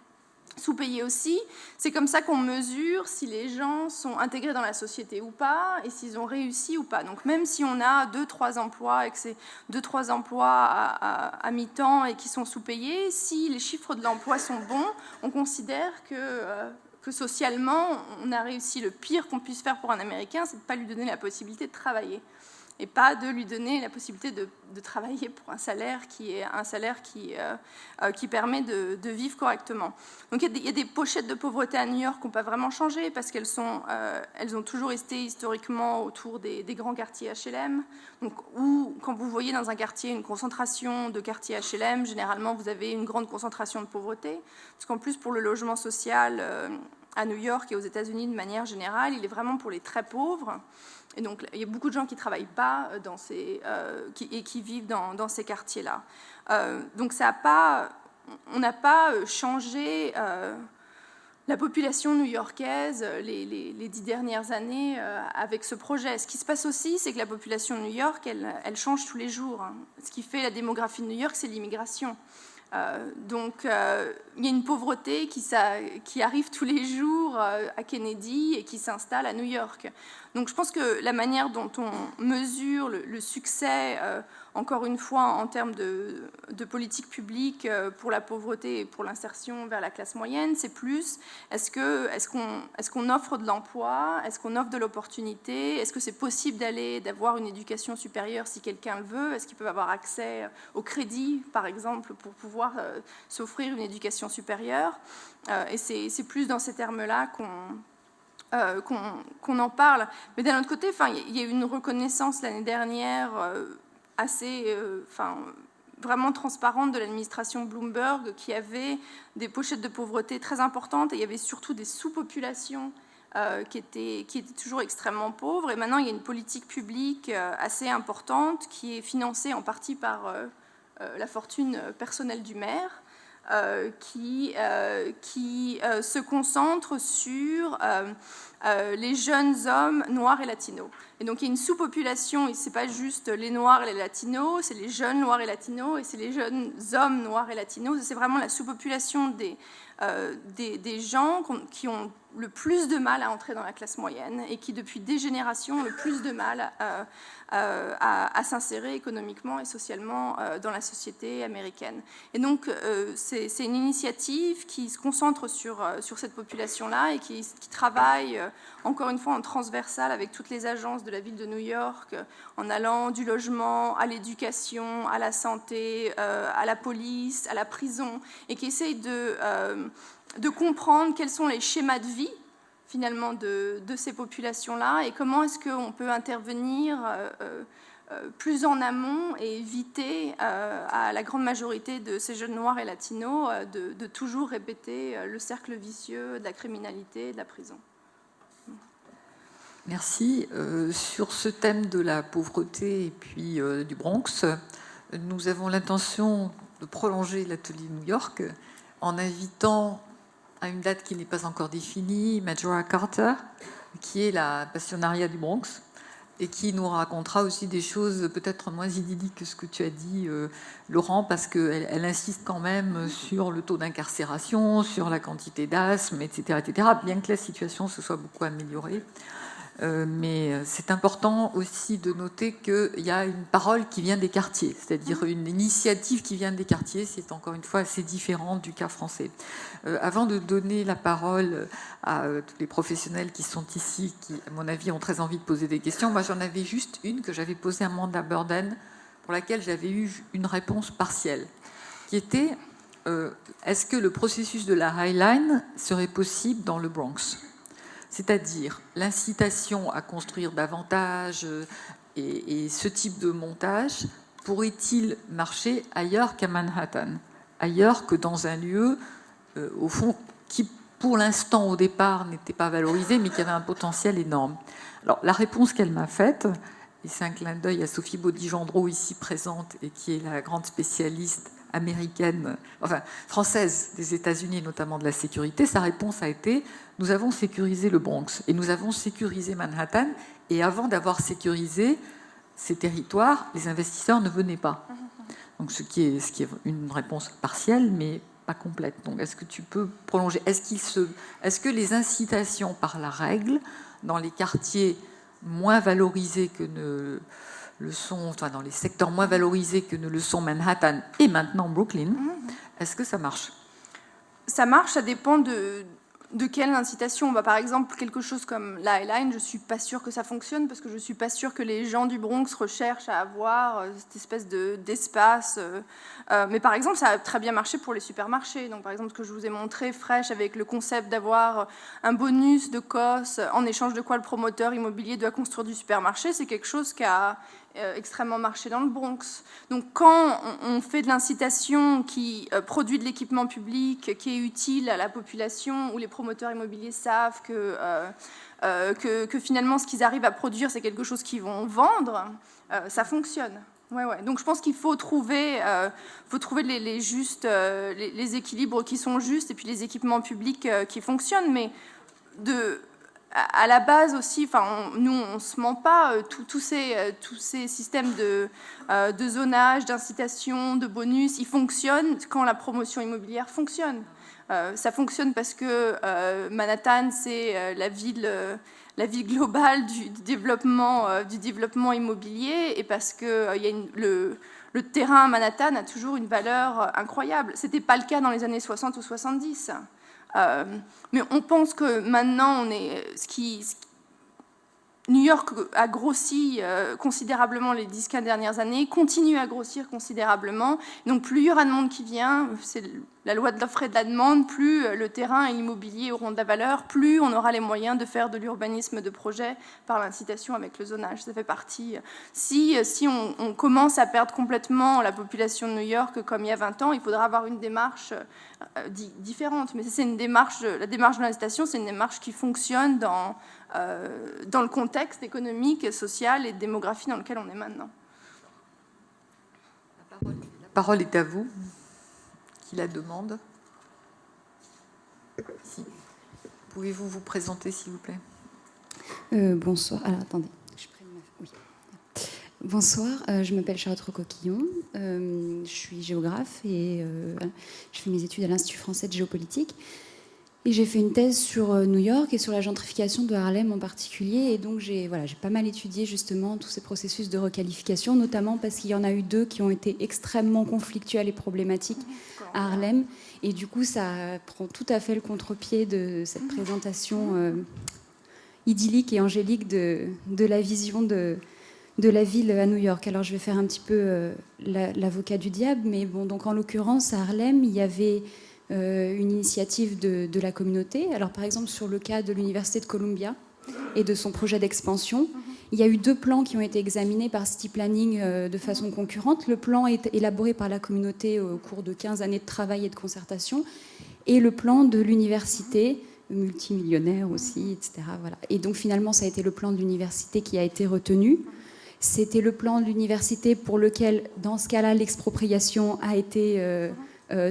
Speaker 2: sous-payés aussi, c'est comme ça qu'on mesure si les gens sont intégrés dans la société ou pas et s'ils ont réussi ou pas. Donc même si on a 2-3 emplois et que c'est 2-3 emplois à mi-temps et qui sont sous-payés, si les chiffres de l'emploi sont bons, on considère que socialement, on a réussi. Le pire qu'on puisse faire pour un Américain, c'est de ne pas lui donner la possibilité de travailler. Et pas de lui donner la possibilité de travailler pour un salaire qui permet de vivre correctement. Donc il y a des pochettes de pauvreté à New York qui n'ont pas vraiment changé parce qu'elles ont toujours été historiquement autour des grands quartiers HLM. Donc, où, quand vous voyez dans un quartier une concentration de quartiers HLM, généralement vous avez une grande concentration de pauvreté. Parce qu'en plus, pour le logement social à New York et aux États-Unis de manière générale, il est vraiment pour les très pauvres. Et donc, il y a beaucoup de gens qui ne travaillent pas et qui vivent dans ces quartiers-là. Donc, on n'a pas changé la population new-yorkaise les 10 dernières années avec ce projet. Ce qui se passe aussi, c'est que la population de New York, elle change tous les jours. Ce qui fait la démographie de New York, c'est l'immigration. Donc, il y a une pauvreté qui arrive tous les jours à Kennedy et qui s'installe à New York. Donc, je pense que la manière dont on mesure le succès, encore une fois, en termes de politique publique pour la pauvreté et pour l'insertion vers la classe moyenne, c'est plus est-ce qu'on offre de l'emploi, est-ce qu'on offre de l'opportunité, est-ce que c'est possible d'avoir une éducation supérieure si quelqu'un le veut, est-ce qu'ils peuvent avoir accès au crédit, par exemple, pour pouvoir s'offrir une éducation supérieure. Et c'est plus dans ces termes-là qu'on en parle. Mais d'un autre côté, il y a eu une reconnaissance l'année dernière assez vraiment transparente de l'administration Bloomberg qui avait des pochettes de pauvreté très importantes et il y avait surtout des sous-populations qui étaient toujours extrêmement pauvres. Et maintenant, il y a une politique publique assez importante qui est financée en partie par la fortune personnelle du maire, qui se concentre sur les jeunes hommes noirs et latinos. Et donc il y a une sous-population, et ce n'est pas juste les noirs et les latinos, c'est les jeunes noirs et latinos, et c'est les jeunes hommes noirs et latinos. C'est vraiment la sous-population des gens qui ont le plus de mal à entrer dans la classe moyenne et qui, depuis des générations, ont le plus de mal à s'insérer économiquement et socialement dans la société américaine. Et donc, c'est une initiative qui se concentre sur cette population-là et qui travaille, encore une fois, en transversal avec toutes les agences de la ville de New York, en allant du logement à l'éducation, à la santé, à la police, à la prison, et qui essaye de comprendre quels sont les schémas de vie finalement de ces populations-là et comment est-ce qu'on peut intervenir plus en amont et éviter à la grande majorité de ces jeunes noirs et latinos de toujours répéter le cercle vicieux de la criminalité et de la prison.
Speaker 1: Merci. Sur ce thème de la pauvreté et puis du Bronx, nous avons l'intention de prolonger l'atelier New York en invitant à une date qui n'est pas encore définie, Majora Carter, qui est la passionnariat du Bronx, et qui nous racontera aussi des choses peut-être moins idylliques que ce que tu as dit, Laurent, parce qu'elle insiste quand même sur le taux d'incarcération, sur la quantité d'asthme, etc., bien que la situation se soit beaucoup améliorée. Mais c'est important aussi de noter qu'il y a une parole qui vient des quartiers, c'est-à-dire une initiative qui vient des quartiers. C'est encore une fois assez différent du cas français. Avant de donner la parole à tous les professionnels qui sont ici, qui, à mon avis, ont très envie de poser des questions, moi j'en avais juste une que j'avais posée à Amanda Burden, pour laquelle j'avais eu une réponse partielle, qui était est-ce que le processus de la High Line serait possible dans le Bronx ? C'est-à-dire l'incitation à construire davantage et ce type de montage pourrait-il marcher ailleurs qu'à Manhattan, ailleurs que dans un lieu, au fond, qui pour l'instant au départ n'était pas valorisé, mais qui avait un potentiel énorme. Alors la réponse qu'elle m'a faite, et c'est un clin d'œil à Sophie Baudy-Gendreau ici présente et qui est la grande spécialiste américaine, enfin française des États-Unis, notamment de la sécurité, sa réponse a été « Nous avons sécurisé le Bronx et nous avons sécurisé Manhattan et avant d'avoir sécurisé ces territoires, les investisseurs ne venaient pas. » Donc ce qui est une réponse partielle, mais pas complète. Donc est-ce que tu peux prolonger ? Est-ce que les incitations par la règle dans les quartiers moins valorisés que ne le sont, enfin dans les secteurs moins valorisés que ne le sont Manhattan et maintenant Brooklyn, est-ce que ça marche ?
Speaker 2: Ça marche, ça dépend de de quelle incitation? Par exemple, quelque chose comme la Highline, je ne suis pas sûre que ça fonctionne parce que je ne suis pas sûre que les gens du Bronx recherchent à avoir cette espèce d'espace. Mais par exemple, ça a très bien marché pour les supermarchés. Donc, par exemple, ce que je vous ai montré, Fresh, avec le concept d'avoir un bonus de COS, en échange de quoi le promoteur immobilier doit construire du supermarché, c'est quelque chose qui a extrêmement marché dans le Bronx. Donc quand on fait de l'incitation qui produit de l'équipement public, qui est utile à la population, où les promoteurs immobiliers savent que finalement ce qu'ils arrivent à produire, c'est quelque chose qu'ils vont vendre, ça fonctionne. Ouais. Donc je pense qu'il faut trouver les équilibres qui sont justes et puis les équipements publics qui fonctionnent, mais à la base aussi, nous on ne se ment pas, tous ces systèmes de zonage, d'incitation, de bonus, ils fonctionnent quand la promotion immobilière fonctionne. Ça fonctionne parce que Manhattan, c'est la ville globale du développement immobilier, et parce que le terrain à Manhattan a toujours une valeur incroyable. Ce n'était pas le cas dans les années 60 ou 70. Mais on pense que maintenant, New York a grossi considérablement les 10-15 dernières années, continue à grossir considérablement. Donc plus il y aura de monde qui vient, c'est la loi de l'offre et de la demande, plus le terrain et l'immobilier auront de la valeur, plus on aura les moyens de faire de l'urbanisme de projet par l'incitation avec le zonage. Ça fait partie. Si on commence à perdre complètement la population de New York comme il y a 20 ans, il faudra avoir une démarche différente. Mais c'est la démarche de l'incitation, c'est une démarche qui fonctionne dans le contexte économique, social et démographique dans lequel on est maintenant.
Speaker 1: La parole est à vous, qui la demande. Si. Pouvez-vous vous présenter, s'il vous plaît?
Speaker 4: Bonsoir. Alors, attendez. Oui. Bonsoir, je m'appelle Charlotte Rocoquillon. Je suis géographe et je fais mes études à l'Institut français de géopolitique. Et j'ai fait une thèse sur New York et sur la gentrification de Harlem en particulier. Et donc, j'ai pas mal étudié justement tous ces processus de requalification, notamment parce qu'il y en a eu 2 qui ont été extrêmement conflictuels et problématiques à Harlem. Et du coup, ça prend tout à fait le contre-pied de cette présentation idyllique et angélique de la vision de la ville à New York. Alors, je vais faire un petit peu l'avocat du diable, mais bon, donc en l'occurrence, à Harlem, il y avait une initiative de la communauté. Alors, par exemple, sur le cas de l'Université de Columbia et de son projet d'expansion, il y a eu 2 plans qui ont été examinés par City Planning de façon concurrente. Le plan est élaboré par la communauté au cours de 15 années de travail et de concertation, et le plan de l'université, multimillionnaire aussi, etc. Voilà. Et donc, finalement, ça a été le plan de l'université qui a été retenu. C'était le plan de l'université pour lequel, dans ce cas-là, l'expropriation a été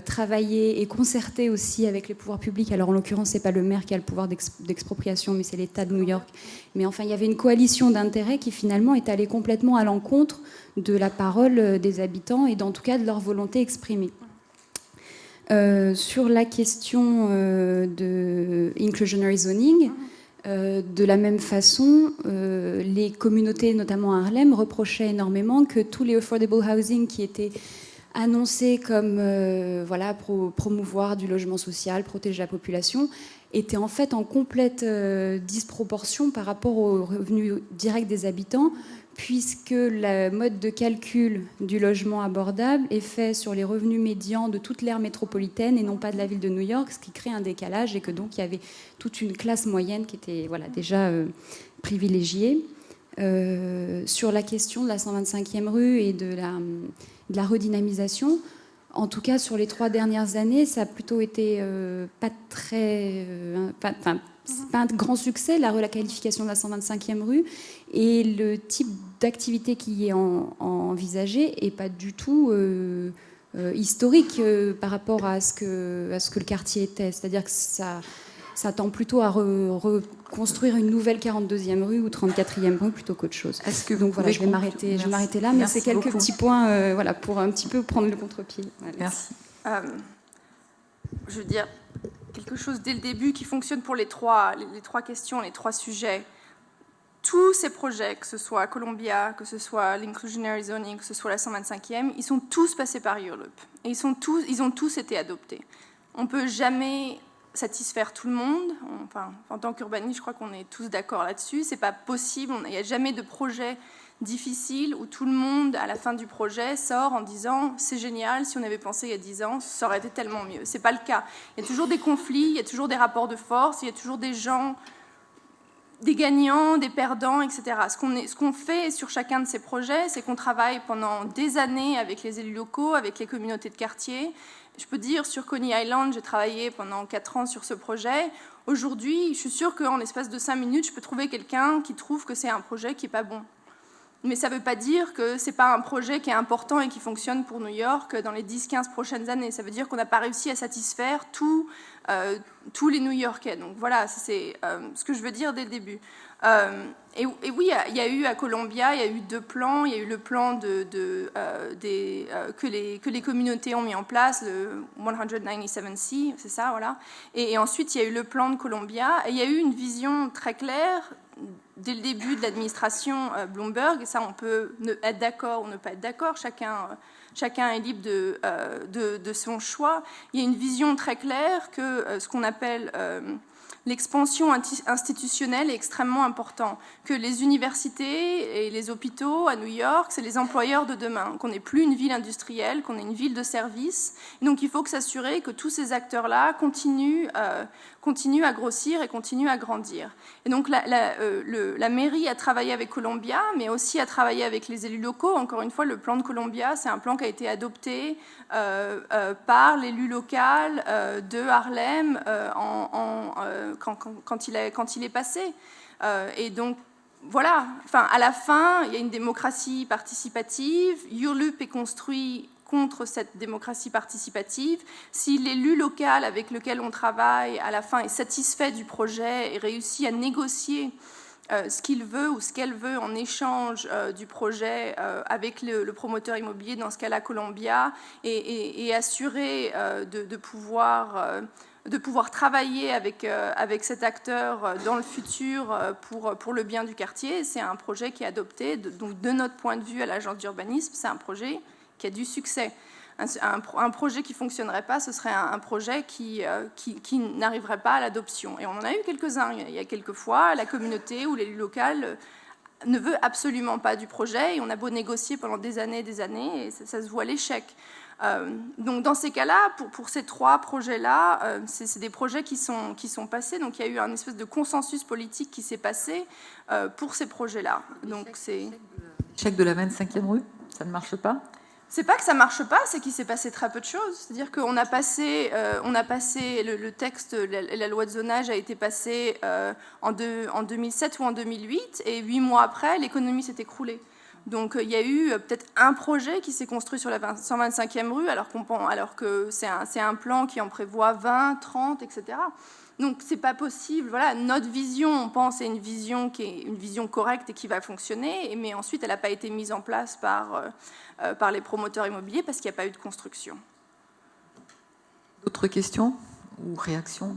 Speaker 4: travailler et concerter aussi avec les pouvoirs publics. Alors en l'occurrence, c'est pas le maire qui a le pouvoir d'expropriation, mais c'est l'État de New York. Mais enfin, il y avait une coalition d'intérêts qui finalement est allée complètement à l'encontre de la parole des habitants et en tout cas de leur volonté exprimée. Sur la question de inclusionary zoning, de la même façon, les communautés, notamment à Harlem, reprochaient énormément que tous les affordable housing qui étaient annoncé comme promouvoir du logement social, protéger la population, était en fait en complète disproportion par rapport aux revenus directs des habitants, puisque le mode de calcul du logement abordable est fait sur les revenus médians de toute l'aire métropolitaine et non pas de la ville de New York, ce qui crée un décalage et que donc il y avait toute une classe moyenne qui était déjà privilégiée. Sur la question de la 125e rue et de la redynamisation, en tout cas sur les 3 dernières années, ça a plutôt été pas un grand succès, la requalification de la 125e rue, et le type d'activité qui est envisagé n'est pas du tout historique par rapport à ce que le quartier était. C'est-à-dire que ça tend plutôt à reconstruire une nouvelle 42e rue ou 34e rue plutôt qu'autre chose. Donc voilà, je vais m'arrêter là, mais c'est quelques petits points pour un petit peu prendre le contre-pied. Voilà.
Speaker 1: Merci.
Speaker 2: Je veux dire quelque chose dès le début qui fonctionne pour les trois questions, les 3 sujets. Tous ces projets, que ce soit Columbia, que ce soit l'inclusionary zoning, que ce soit la 125e, ils sont tous passés par URLUP. Et ils ont tous été adoptés. On ne peut jamais satisfaire tout le monde. Enfin, en tant qu'urbaniste, je crois qu'on est tous d'accord là-dessus. C'est pas possible. Il n'y a jamais de projet difficile où tout le monde, à la fin du projet, sort en disant « c'est génial, si on avait pensé il y a 10 ans, ça aurait été tellement mieux ». C'est pas le cas. Il y a toujours des conflits, il y a toujours des rapports de force, il y a toujours des gens, des gagnants, des perdants, etc. Ce qu'on fait sur chacun de ces projets, c'est qu'on travaille pendant des années avec les élus locaux, avec les communautés de quartier. Je peux dire, sur Coney Island, j'ai travaillé pendant 4 ans sur ce projet. Aujourd'hui, je suis sûre qu'en l'espace de 5 minutes, je peux trouver quelqu'un qui trouve que c'est un projet qui n'est pas bon. Mais ça ne veut pas dire que ce n'est pas un projet qui est important et qui fonctionne pour New York dans les 10-15 prochaines années. Ça veut dire qu'on n'a pas réussi à satisfaire tous les New-Yorkais. Donc voilà, c'est ce que je veux dire dès le début. Et oui, il y a eu à Columbia, il y a eu 2 plans. Il y a eu le plan que les communautés ont mis en place, le 197C, c'est ça, voilà. Et ensuite, il y a eu le plan de Columbia. Et il y a eu une vision très claire dès le début de l'administration Bloomberg. Et ça, on peut être d'accord ou ne pas être d'accord. Chacun est libre de son choix. Il y a une vision très claire que ce qu'on appelle l'expansion institutionnelle est extrêmement important, que les universités et les hôpitaux à New York, c'est les employeurs de demain, qu'on n'est plus une ville industrielle, qu'on est une ville de services. Et donc il faut s'assurer que tous ces acteurs-là continuent à grossir et continuent à grandir. Et donc la mairie a travaillé avec Columbia, mais aussi a travaillé avec les élus locaux. Encore une fois, le plan de Columbia, c'est un plan qui a été adopté par l'élu local de Harlem quand il est passé. Et donc, voilà. Enfin, à la fin, il y a une démocratie participative. URLUP est construit contre cette démocratie participative. Si l'élu local avec lequel on travaille, à la fin, est satisfait du projet et réussit à négocier ce qu'il veut ou ce qu'elle veut en échange du projet avec le promoteur immobilier, dans ce cas-là Columbia, et assurer de pouvoir travailler avec cet acteur dans le futur pour le bien du quartier. C'est un projet qui est adopté. Donc, de notre point de vue à l'agence d'urbanisme, c'est un projet qui a du succès. Un projet qui ne fonctionnerait pas, ce serait un projet qui n'arriverait pas à l'adoption. Et on en a eu quelques-uns. Il y a quelques fois, la communauté ou l'élu local ne veut absolument pas du projet, et on a beau négocier pendant des années, et ça se voit l'échec. Donc dans ces cas-là, pour ces 3 projets-là, c'est des projets qui sont passés. Donc il y a eu un espèce de consensus politique qui s'est passé pour ces projets-là. Donc c'est
Speaker 1: l'échec de la 25e rue, ça ne marche pas.
Speaker 2: C'est pas que ça marche pas, c'est qu'il s'est passé très peu de choses. C'est-à-dire qu'on a passé le texte, la loi de zonage a été passée en 2007 ou en 2008, et 8 mois après, l'économie s'est écroulée. Donc il y a eu peut-être un projet qui s'est construit sur la 125e rue, alors que c'est un plan qui en prévoit 20, 30, etc. Donc c'est pas possible. Voilà, notre vision, on pense, est une vision qui est une vision correcte et qui va fonctionner, mais ensuite elle n'a pas été mise en place par les promoteurs immobiliers parce qu'il n'y a pas eu de construction.
Speaker 1: D'autres questions ou réactions?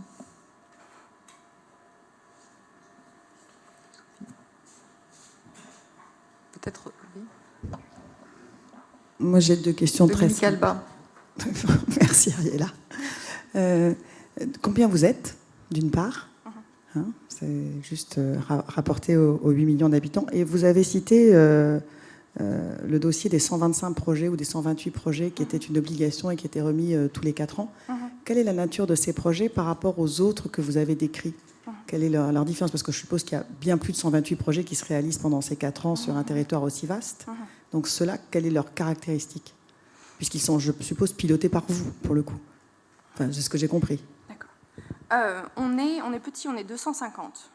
Speaker 1: Peut-être. Oui.
Speaker 5: Moi, j'ai 2 questions très simples. Merci, Ariella. Combien vous êtes, d'une part, hein, c'est juste rapporté aux 8 millions d'habitants. Et vous avez cité le dossier des 125 projets ou des 128 projets qui étaient une obligation et qui étaient remis tous les 4 ans. Quelle est la nature de ces projets par rapport aux autres que vous avez décrits? Quelle est leur différence? Parce que je suppose qu'il y a bien plus de 128 projets qui se réalisent pendant ces 4 ans sur un territoire aussi vaste. Donc ceux-là, quelle est leur caractéristique? Puisqu'ils sont, je suppose, pilotés par vous, pour le coup. Enfin, c'est ce que j'ai compris.
Speaker 2: D'accord. On est petit, on est 250.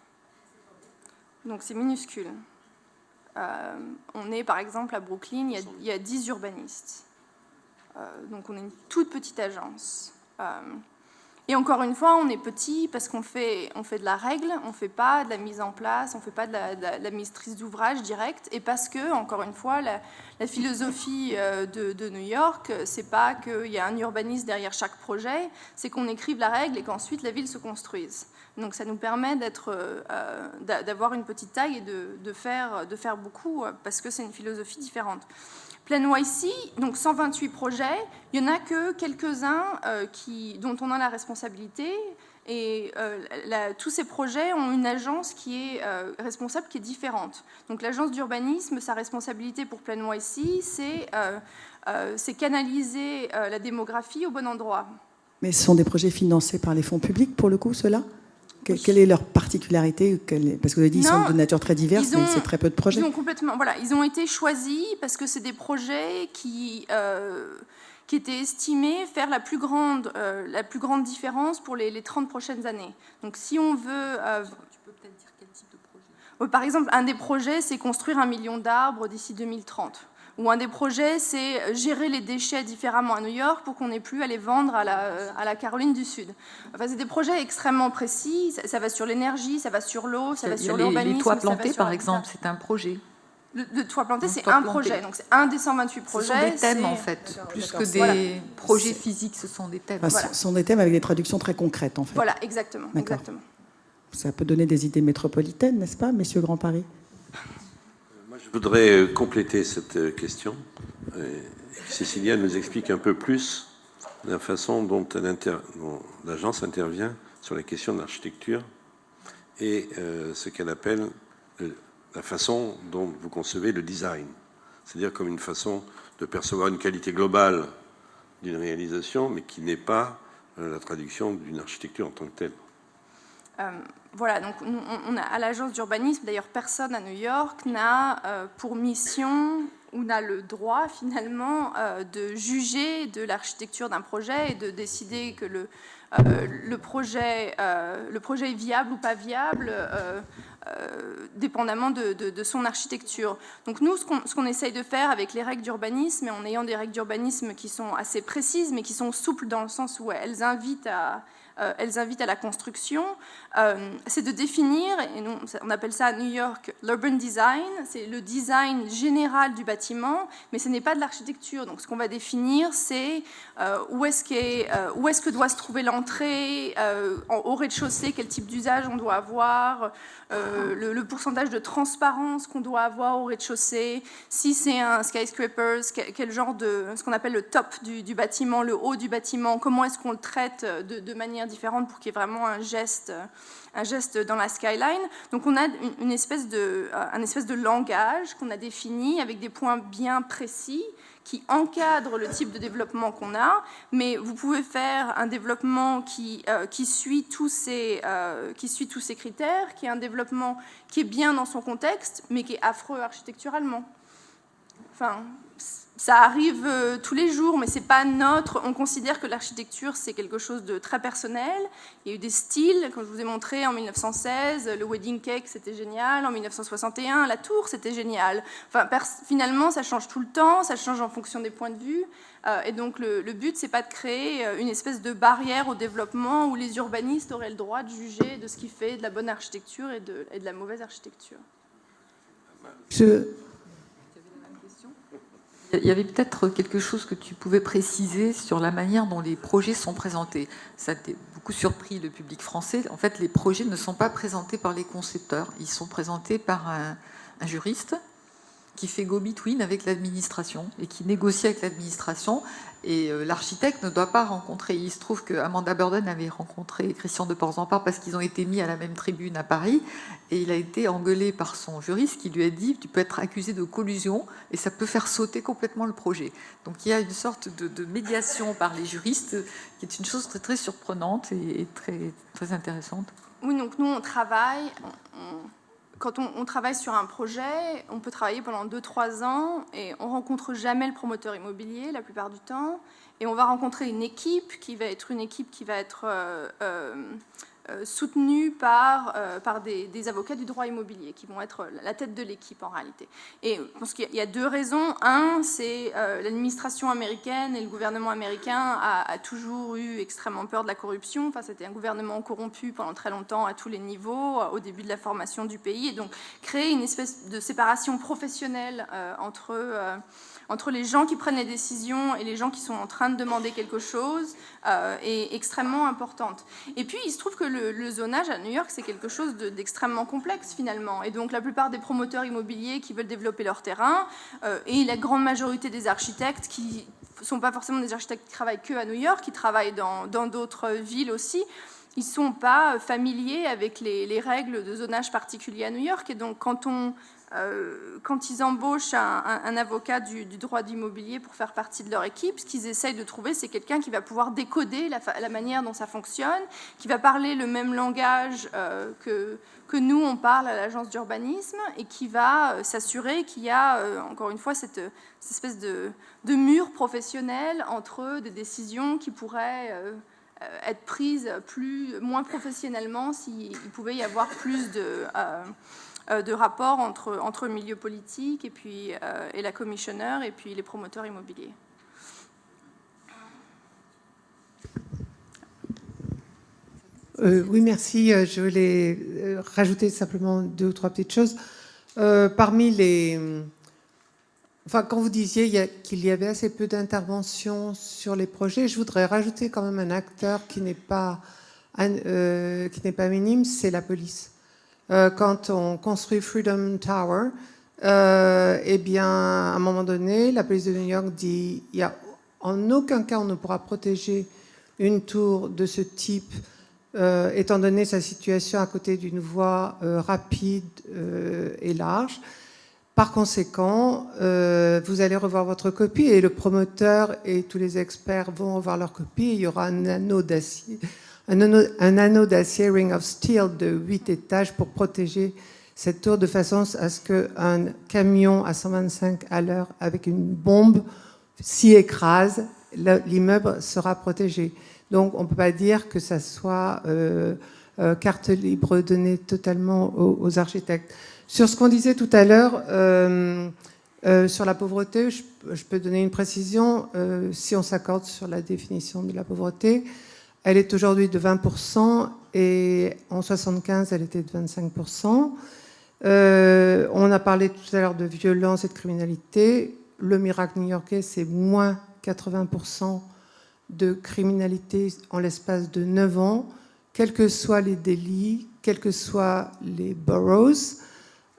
Speaker 2: Donc c'est minuscule. On est, par exemple, à Brooklyn, il y a 10 urbanistes. Donc on est une toute petite agence. Et encore une fois, on est petit parce qu'on fait de la règle, on ne fait pas de la mise en place, on ne fait pas de la maîtrise d'ouvrage directe, et parce que, encore une fois, la philosophie de New York, c'est pas qu'il y a un urbaniste derrière chaque projet, c'est qu'on écrive la règle et qu'ensuite la ville se construise. Donc ça nous permet d'avoir une petite taille et de faire beaucoup, parce que c'est une philosophie différente. PlaNYC, donc 128 projets, il n'y en a que quelques-uns dont on a la responsabilité, Et tous ces projets ont une agence qui est responsable, qui est différente. Donc l'agence d'urbanisme, sa responsabilité pour Plaine-Voici, c'est canaliser la démographie au bon endroit.
Speaker 5: Mais ce sont des projets financés par les fonds publics, pour le coup, ceux-là ? Quelle est leur particularité ? Parce que vous avez dit qu'ils sont de nature très diverse, mais c'est très peu de projets.
Speaker 2: Ils ont été choisis parce que c'est des projets qui étaient estimés faire la plus grande différence pour les 30 prochaines années. Donc si on veut...
Speaker 1: Tu peux peut-être dire quel type de projet ?
Speaker 2: Par exemple, un des projets, c'est construire 1 million d'arbres d'ici 2030. Ou un des projets, c'est gérer les déchets différemment à New York pour qu'on n'ait plus à les vendre à la Caroline du Sud. Enfin, c'est des projets extrêmement précis. Ça va sur l'énergie, ça va sur l'eau, ça va sur l'urbanisme.
Speaker 1: Les toits plantés, par exemple, c'est un projet.
Speaker 2: Le toit planté, c'est un projet. Donc, c'est un des 128 projets.
Speaker 1: Ce sont des thèmes, en fait. Plus que des projets physiques, ce sont des thèmes.
Speaker 5: Enfin, ce sont des thèmes avec des traductions très concrètes, en fait.
Speaker 2: Voilà, exactement.
Speaker 5: Ça peut donner des idées métropolitaines, n'est-ce pas, messieurs Grand Paris ?
Speaker 3: Je voudrais compléter cette question. Cécilia nous explique un peu plus la façon dont l'agence intervient sur la question de l'architecture et ce qu'elle appelle la façon dont vous concevez le design. C'est-à-dire comme une façon de percevoir une qualité globale d'une réalisation, mais qui n'est pas la traduction d'une architecture en tant que telle.
Speaker 2: Voilà, donc nous, on a, à l'agence d'urbanisme, d'ailleurs personne à New York n'a pour mission ou n'a le droit finalement de juger de l'architecture d'un projet et de décider que le projet est viable ou pas viable dépendamment de son architecture. Donc nous, ce qu'on essaye de faire avec les règles d'urbanisme, et en ayant des règles d'urbanisme qui sont assez précises mais qui sont souples dans le sens où elles invitent à la construction, c'est de définir, et nous, on appelle ça à New York l'urban design, c'est le design général du bâtiment, mais ce n'est pas de l'architecture. Donc ce qu'on va définir, c'est où est-ce que doit se trouver l'entrée, au rez-de-chaussée, quel type d'usage on doit avoir, le pourcentage de transparence qu'on doit avoir au rez-de-chaussée, si c'est un skyscraper, quel genre de, ce qu'on appelle le top du bâtiment, le haut du bâtiment, comment est-ce qu'on le traite de manière différente pour qu'il y ait vraiment un geste dans la skyline. Donc on a un espèce de langage qu'on a défini avec des points bien précis qui encadrent le type de développement qu'on a, mais vous pouvez faire un développement qui suit tous ces critères, qui est un développement qui est bien dans son contexte, mais qui est affreux architecturalement. Enfin, ça arrive tous les jours, mais c'est pas notre. On considère que l'architecture, c'est quelque chose de très personnel. Il y a eu des styles, comme je vous ai montré en 1916, le wedding cake, c'était génial. En 1961, la tour, c'était génial. Enfin, finalement, ça change tout le temps, ça change en fonction des points de vue. Et donc, le but, c'est pas de créer une espèce de barrière au développement où les urbanistes auraient le droit de juger de ce qui fait de la bonne architecture et de la mauvaise architecture.
Speaker 1: Il y avait peut-être quelque chose que tu pouvais préciser sur la manière dont les projets sont présentés. Ça a beaucoup surpris le public français. En fait, les projets ne sont pas présentés par les concepteurs. Ils sont présentés par un juriste qui fait go-between avec l'administration et qui négocie avec l'administration. Et l'architecte ne doit pas rencontrer. Il se trouve qu'Amanda Burden avait rencontré Christian de Porzampar parce qu'ils ont été mis à la même tribune à Paris. Et il a été engueulé par son juriste qui lui a dit « tu peux être accusé de collusion et ça peut faire sauter complètement le projet ». Donc il y a une sorte de médiation par les juristes qui est une chose très, très surprenante et très, très intéressante.
Speaker 2: Oui, donc nous, on travaille... Quand on travaille sur un projet, on peut travailler pendant 2-3 ans et on ne rencontre jamais le promoteur immobilier la plupart du temps. Et on va rencontrer une équipe qui va être soutenue par des avocats du droit immobilier qui vont être la tête de l'équipe en réalité. Et je pense qu'il y a 2 raisons. Un, c'est l'administration américaine et le gouvernement américain a toujours eu extrêmement peur de la corruption. Enfin, c'était un gouvernement corrompu pendant très longtemps à tous les niveaux, au début de la formation du pays. Et donc, créer une espèce de séparation professionnelle entre les gens qui prennent les décisions et les gens qui sont en train de demander quelque chose est extrêmement importante. Et puis, il se trouve que le zonage à New York, c'est quelque chose d'extrêmement complexe, finalement. Et donc, la plupart des promoteurs immobiliers qui veulent développer leur terrain et la grande majorité des architectes qui ne sont pas forcément des architectes qui travaillent que à New York, qui travaillent dans d'autres villes aussi, ils ne sont pas familiers avec les règles de zonage particulier à New York. Et donc, quand ils embauchent un avocat du droit d'immobilier pour faire partie de leur équipe, ce qu'ils essayent de trouver, c'est quelqu'un qui va pouvoir décoder la manière dont ça fonctionne, qui va parler le même langage que nous, on parle à l'agence d'urbanisme, et qui va s'assurer qu'il y a, encore une fois, cette espèce de mur professionnel entre des décisions qui pourraient être prises moins professionnellement s'il pouvait y avoir plus de rapports entre le milieu politique et la commissionnaire et puis les promoteurs immobiliers.
Speaker 6: Oui, merci. Je voulais rajouter simplement 2 ou 3 petites choses. Parmi les... Enfin, quand vous disiez qu'il y avait assez peu d'interventions sur les projets, je voudrais rajouter quand même un acteur qui n'est pas minime, c'est la police. Quand on construit Freedom Tower, eh bien, à un moment donné, la police de New York dit il y a en aucun cas on ne pourra protéger une tour de ce type, étant donné sa situation à côté d'une voie rapide et large. Par conséquent, vous allez revoir votre copie et le promoteur et tous les experts vont revoir leur copie. Il y aura un anneau d'acier, ring of steel de 8 étages pour protéger cette tour de façon à ce qu'un camion à 125 à l'heure avec une bombe s'y écrase, l'immeuble sera protégé. Donc on ne peut pas dire que ça soit carte libre donnée totalement aux architectes. Sur ce qu'on disait tout à l'heure, sur la pauvreté, je peux donner une précision. Si on s'accorde sur la définition de la pauvreté, elle est aujourd'hui de 20% et en 1975, elle était de 25%. On a parlé tout à l'heure de violence et de criminalité. Le miracle new-yorkais, c'est moins 80% de criminalité en l'espace de 9 ans, quels que soient les délits, quels que soient les boroughs,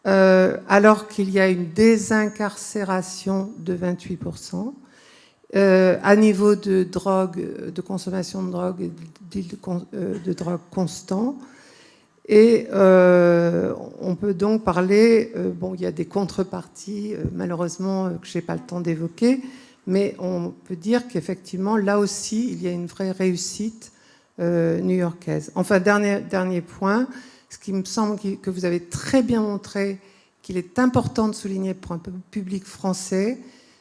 Speaker 6: alors qu'il y a une désincarcération de 28%. À niveau de drogue, de consommation de drogue et de drogue constant. Et on peut donc parler, bon, il y a des contreparties, malheureusement, que je n'ai pas le temps d'évoquer, mais on peut dire qu'effectivement, là aussi, il y a une vraie réussite new-yorkaise. Enfin, dernier point, ce qui me semble que vous avez très bien montré qu'il est important de souligner pour un public français,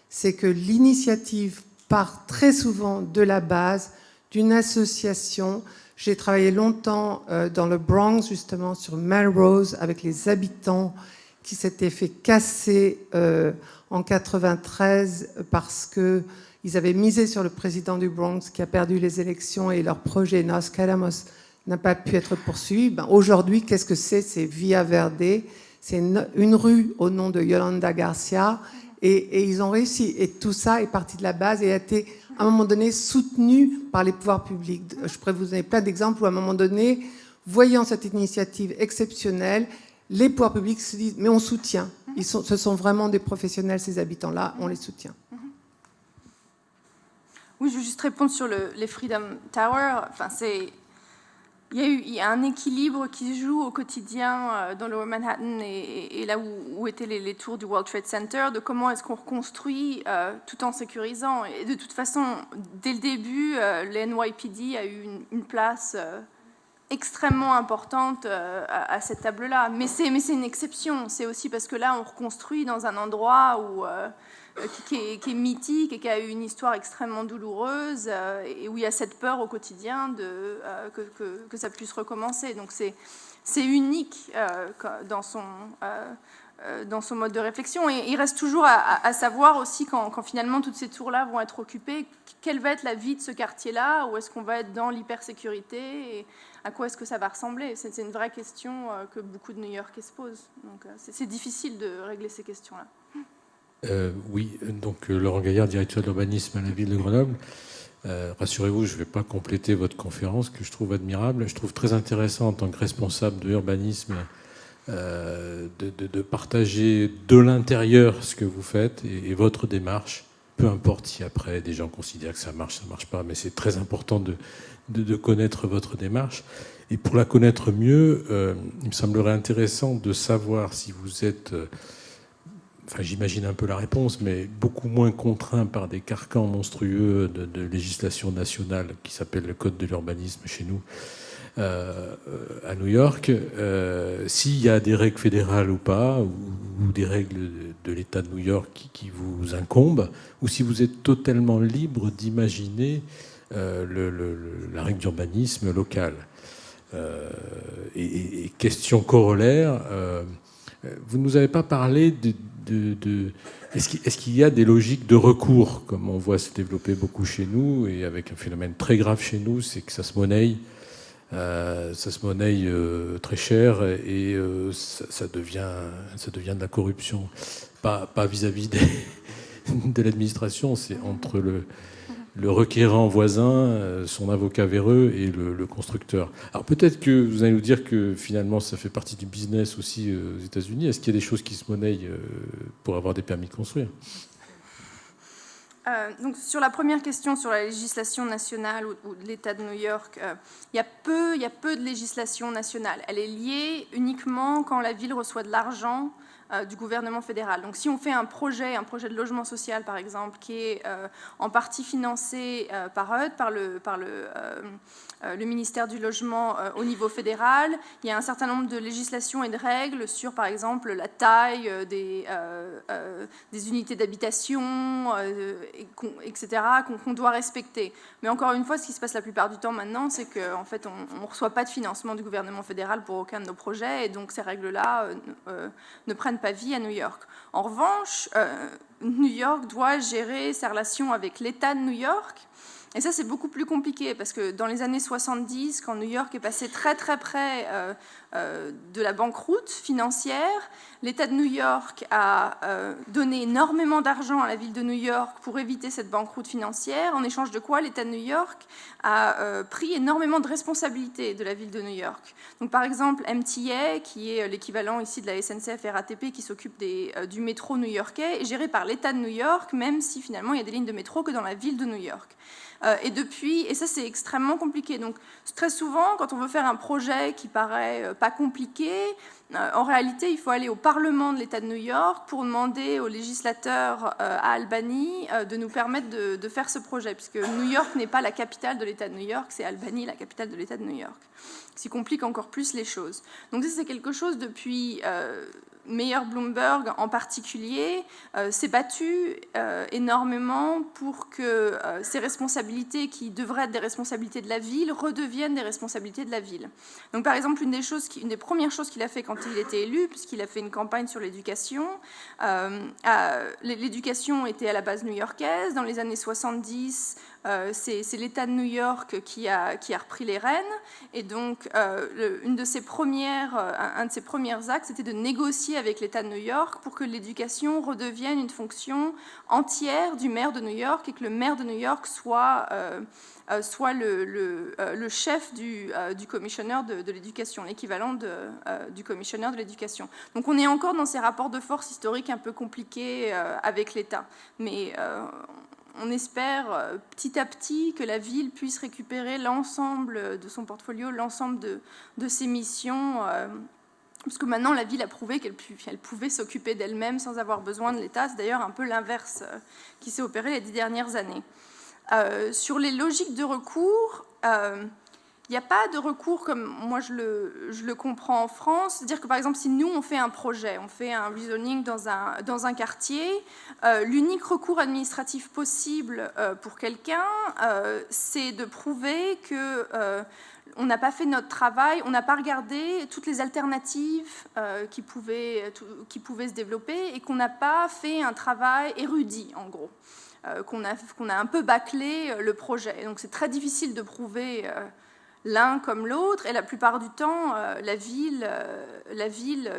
Speaker 6: c'est que l'initiative part très souvent de la base d'une association. J'ai travaillé longtemps dans le Bronx, justement, sur Melrose, avec les habitants qui s'étaient fait casser en 93 parce qu'ils avaient misé sur le président du Bronx qui a perdu les élections et leur projet Nos Calamos n'a pas pu être poursuivi. Ben, aujourd'hui, qu'est-ce que c'est ? C'est Via Verde. C'est une rue au nom de Yolanda Garcia. Et ils ont réussi. Et tout ça est parti de la base et a été, à un moment donné, soutenu par les pouvoirs publics. Je pourrais vous donner plein d'exemples où, à un moment donné, voyant cette initiative exceptionnelle, les pouvoirs publics se disent « mais on soutient ». Ce sont vraiment des professionnels, ces habitants-là, on les soutient.
Speaker 2: Oui, je veux juste répondre sur les Freedom Tower. Enfin, il y a un équilibre qui se joue au quotidien dans le Manhattan et là où étaient les tours du World Trade Center, de comment est-ce qu'on reconstruit tout en sécurisant. Et de toute façon, dès le début, le NYPD a eu une place extrêmement importante à cette table-là. Mais c'est une exception. C'est aussi parce que là, on reconstruit dans un endroit qui est mythique et qui a eu une histoire extrêmement douloureuse et où il y a cette peur au quotidien que ça puisse recommencer. Donc c'est unique dans son mode de réflexion. Et il reste toujours à savoir aussi quand finalement toutes ces tours-là vont être occupées, quelle va être la vie de ce quartier-là, ou est-ce qu'on va être dans l'hypersécurité et à quoi est-ce que ça va ressembler. C'est une vraie question que beaucoup de New-Yorkais se posent. Donc c'est difficile de régler ces questions-là.
Speaker 7: Oui, donc Laurent Gaillard, directeur de l'urbanisme à la ville de Grenoble. Rassurez-vous, je ne vais pas compléter votre conférence que je trouve admirable. Je trouve très intéressant en tant que responsable de l'urbanisme de partager de l'intérieur ce que vous faites et votre démarche peu importe si après des gens considèrent que ça marche pas, mais c'est très important de connaître votre démarche. Et pour la connaître mieux, il me semblerait intéressant de savoir si vous êtes, enfin j'imagine un peu la réponse, mais beaucoup moins contraint par des carcans monstrueux de législation nationale qui s'appelle le Code de l'urbanisme chez nous, à New York, s'il y a des règles fédérales ou pas, ou des règles de l'État de New York qui vous incombent, ou si vous êtes totalement libre d'imaginer la règle d'urbanisme locale. Et question corollaire, vous ne nous avez pas parlé est-ce qu'il y a des logiques de recours, comme on voit se développer beaucoup chez nous, et avec un phénomène très grave chez nous, c'est que ça se monnaie. Très cher et ça devient de la corruption. Pas vis-à-vis de l'administration, c'est entre le requérant voisin, son avocat véreux et le constructeur. Alors peut-être que vous allez nous dire que finalement ça fait partie du business aussi aux États-Unis. Est-ce qu'il y a des choses qui se monnaient pour avoir des permis de construire ?
Speaker 2: Donc sur la première question, sur la législation nationale ou de l'État de New York, il y a peu de législation nationale. Elle est liée uniquement quand la ville reçoit de l'argent du gouvernement fédéral. Donc si on fait un projet de logement social par exemple, qui est en partie financé par HUD, par le ministère du Logement au niveau fédéral, il y a un certain nombre de législations et de règles sur par exemple la taille des unités d'habitation, etc., qu'on doit respecter. Mais encore une fois, ce qui se passe la plupart du temps maintenant, c'est qu'en fait, on ne reçoit pas de financement du gouvernement fédéral pour aucun de nos projets, et donc ces règles-là ne prennent pas vie à New York. En revanche, New York doit gérer ses relations avec l'État de New York, et ça, c'est beaucoup plus compliqué, parce que dans les années 70, quand New York est passé très très près de la banqueroute financière, l'État de New York a donné énormément d'argent à la ville de New York pour éviter cette banqueroute financière, en échange de quoi l'État de New York a pris énormément de responsabilités de la ville de New York. Donc, par exemple, MTA, qui est l'équivalent ici de la SNCF RATP, qui s'occupe du métro new-yorkais, est géré par l'État de New York, même si finalement il y a des lignes de métro que dans la ville de New York. Et ça c'est extrêmement compliqué. Donc très souvent, quand on veut faire un projet qui paraît pas compliqué, en réalité il faut aller au Parlement de l'État de New York pour demander aux législateurs à Albany de nous permettre de faire ce projet, puisque New York n'est pas la capitale de l'État de New York, c'est Albany la capitale de l'État de New York, ce qui complique encore plus les choses. Donc ça c'est quelque chose depuis... Mayor Bloomberg en particulier s'est battu énormément pour que ces responsabilités qui devraient être des responsabilités de la ville redeviennent des responsabilités de la ville. Donc par exemple, une des premières choses qu'il a fait quand il était élu, puisqu'il a fait une campagne sur l'éducation, l'éducation était à la base new-yorkaise. Dans les années 70, c'est l'État de New York qui a repris les rênes, et donc un de ses premiers axes, c'était de négocier avec l'État de New York pour que l'éducation redevienne une fonction entière du maire de New York, et que le maire de New York soit le chef du commissionnaire de l'éducation, l'équivalent du commissionnaire de l'éducation. Donc on est encore dans ces rapports de force historiques un peu compliqués avec l'État, mais on espère petit à petit que la ville puisse récupérer l'ensemble de son portfolio, l'ensemble de ses missions, parce que maintenant la ville a prouvé qu'elle pouvait s'occuper d'elle-même sans avoir besoin de l'État. C'est d'ailleurs un peu l'inverse qui s'est opéré les 10 dernières années. Sur les logiques de recours, il n'y a pas de recours comme moi je le comprends en France. C'est-à-dire que par exemple, si nous on fait un projet, on fait un rezoning dans un quartier, l'unique recours administratif possible pour quelqu'un, c'est de prouver que on n'a pas fait notre travail, on n'a pas regardé toutes les alternatives qui pouvaient se développer, et qu'on n'a pas fait un travail érudit en gros. Qu'on a un peu bâclé le projet. Donc c'est très difficile de prouver l'un comme l'autre, et la plupart du temps, la ville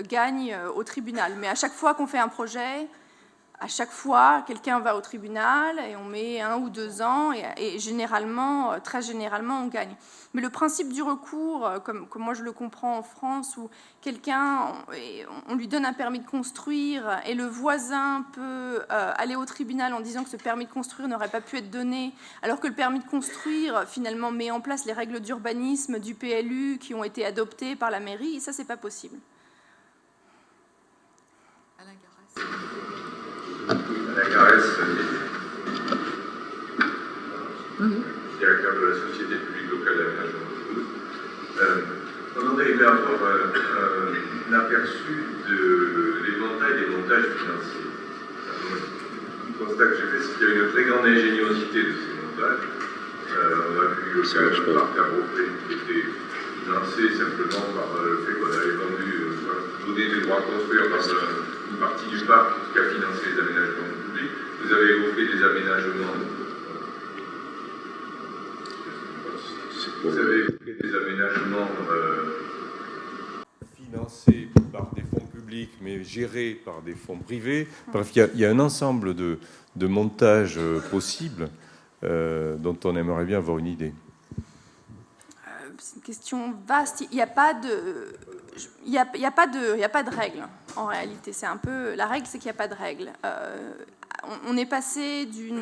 Speaker 2: gagne au tribunal. Mais à chaque fois qu'on fait un projet, à chaque fois, quelqu'un va au tribunal et on met 1 ou 2 ans et généralement, très généralement, on gagne. Mais le principe du recours, comme moi je le comprends en France, où quelqu'un, on lui donne un permis de construire et le voisin peut aller au tribunal en disant que ce permis de construire n'aurait pas pu être donné, alors que le permis de construire finalement met en place les règles d'urbanisme du PLU qui ont été adoptées par la mairie, et ça c'est pas possible.
Speaker 8: Alain Carès, directeur de la Société publique locale d'aménagement de Toulouse. On aurait aimé avoir un aperçu de l'éventail des montages financiers. Le constat que j'ai fait, c'est qu'il y a une très grande ingéniosité de ces montages. On a vu le parc à Beaupré qui était financé simplement par le fait qu'on avait donné des droits à construire dans une partie du parc qui a financé les aménagements publics. Vous avez évoqué des aménagements. Vous avez évoqué des aménagements
Speaker 9: financés par des fonds publics, mais gérés par des fonds privés. Bref, il y a un ensemble de montages possibles dont on aimerait bien avoir une idée.
Speaker 2: C'est une question vaste. Il n'y a pas de règle, en réalité. C'est un peu... La règle, c'est qu'il n'y a pas de règle. On est passé il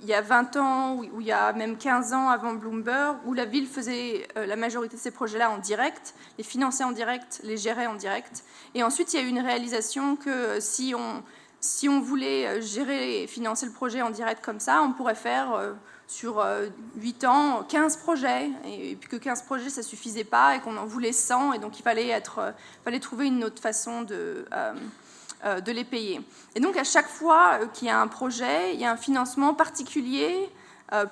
Speaker 2: y a 20 ans, ou il y a même 15 ans avant Bloomberg, où la ville faisait la majorité de ces projets-là en direct, les finançait en direct, les gérait en direct. Et ensuite, il y a eu une réalisation que si on voulait gérer et financer le projet en direct comme ça, on pourrait faire... sur 8 ans, 15 projets, et puis que 15 projets, ça ne suffisait pas, et qu'on en voulait 100, et donc il fallait trouver une autre façon de les payer. Et donc, à chaque fois qu'il y a un projet, il y a un financement particulier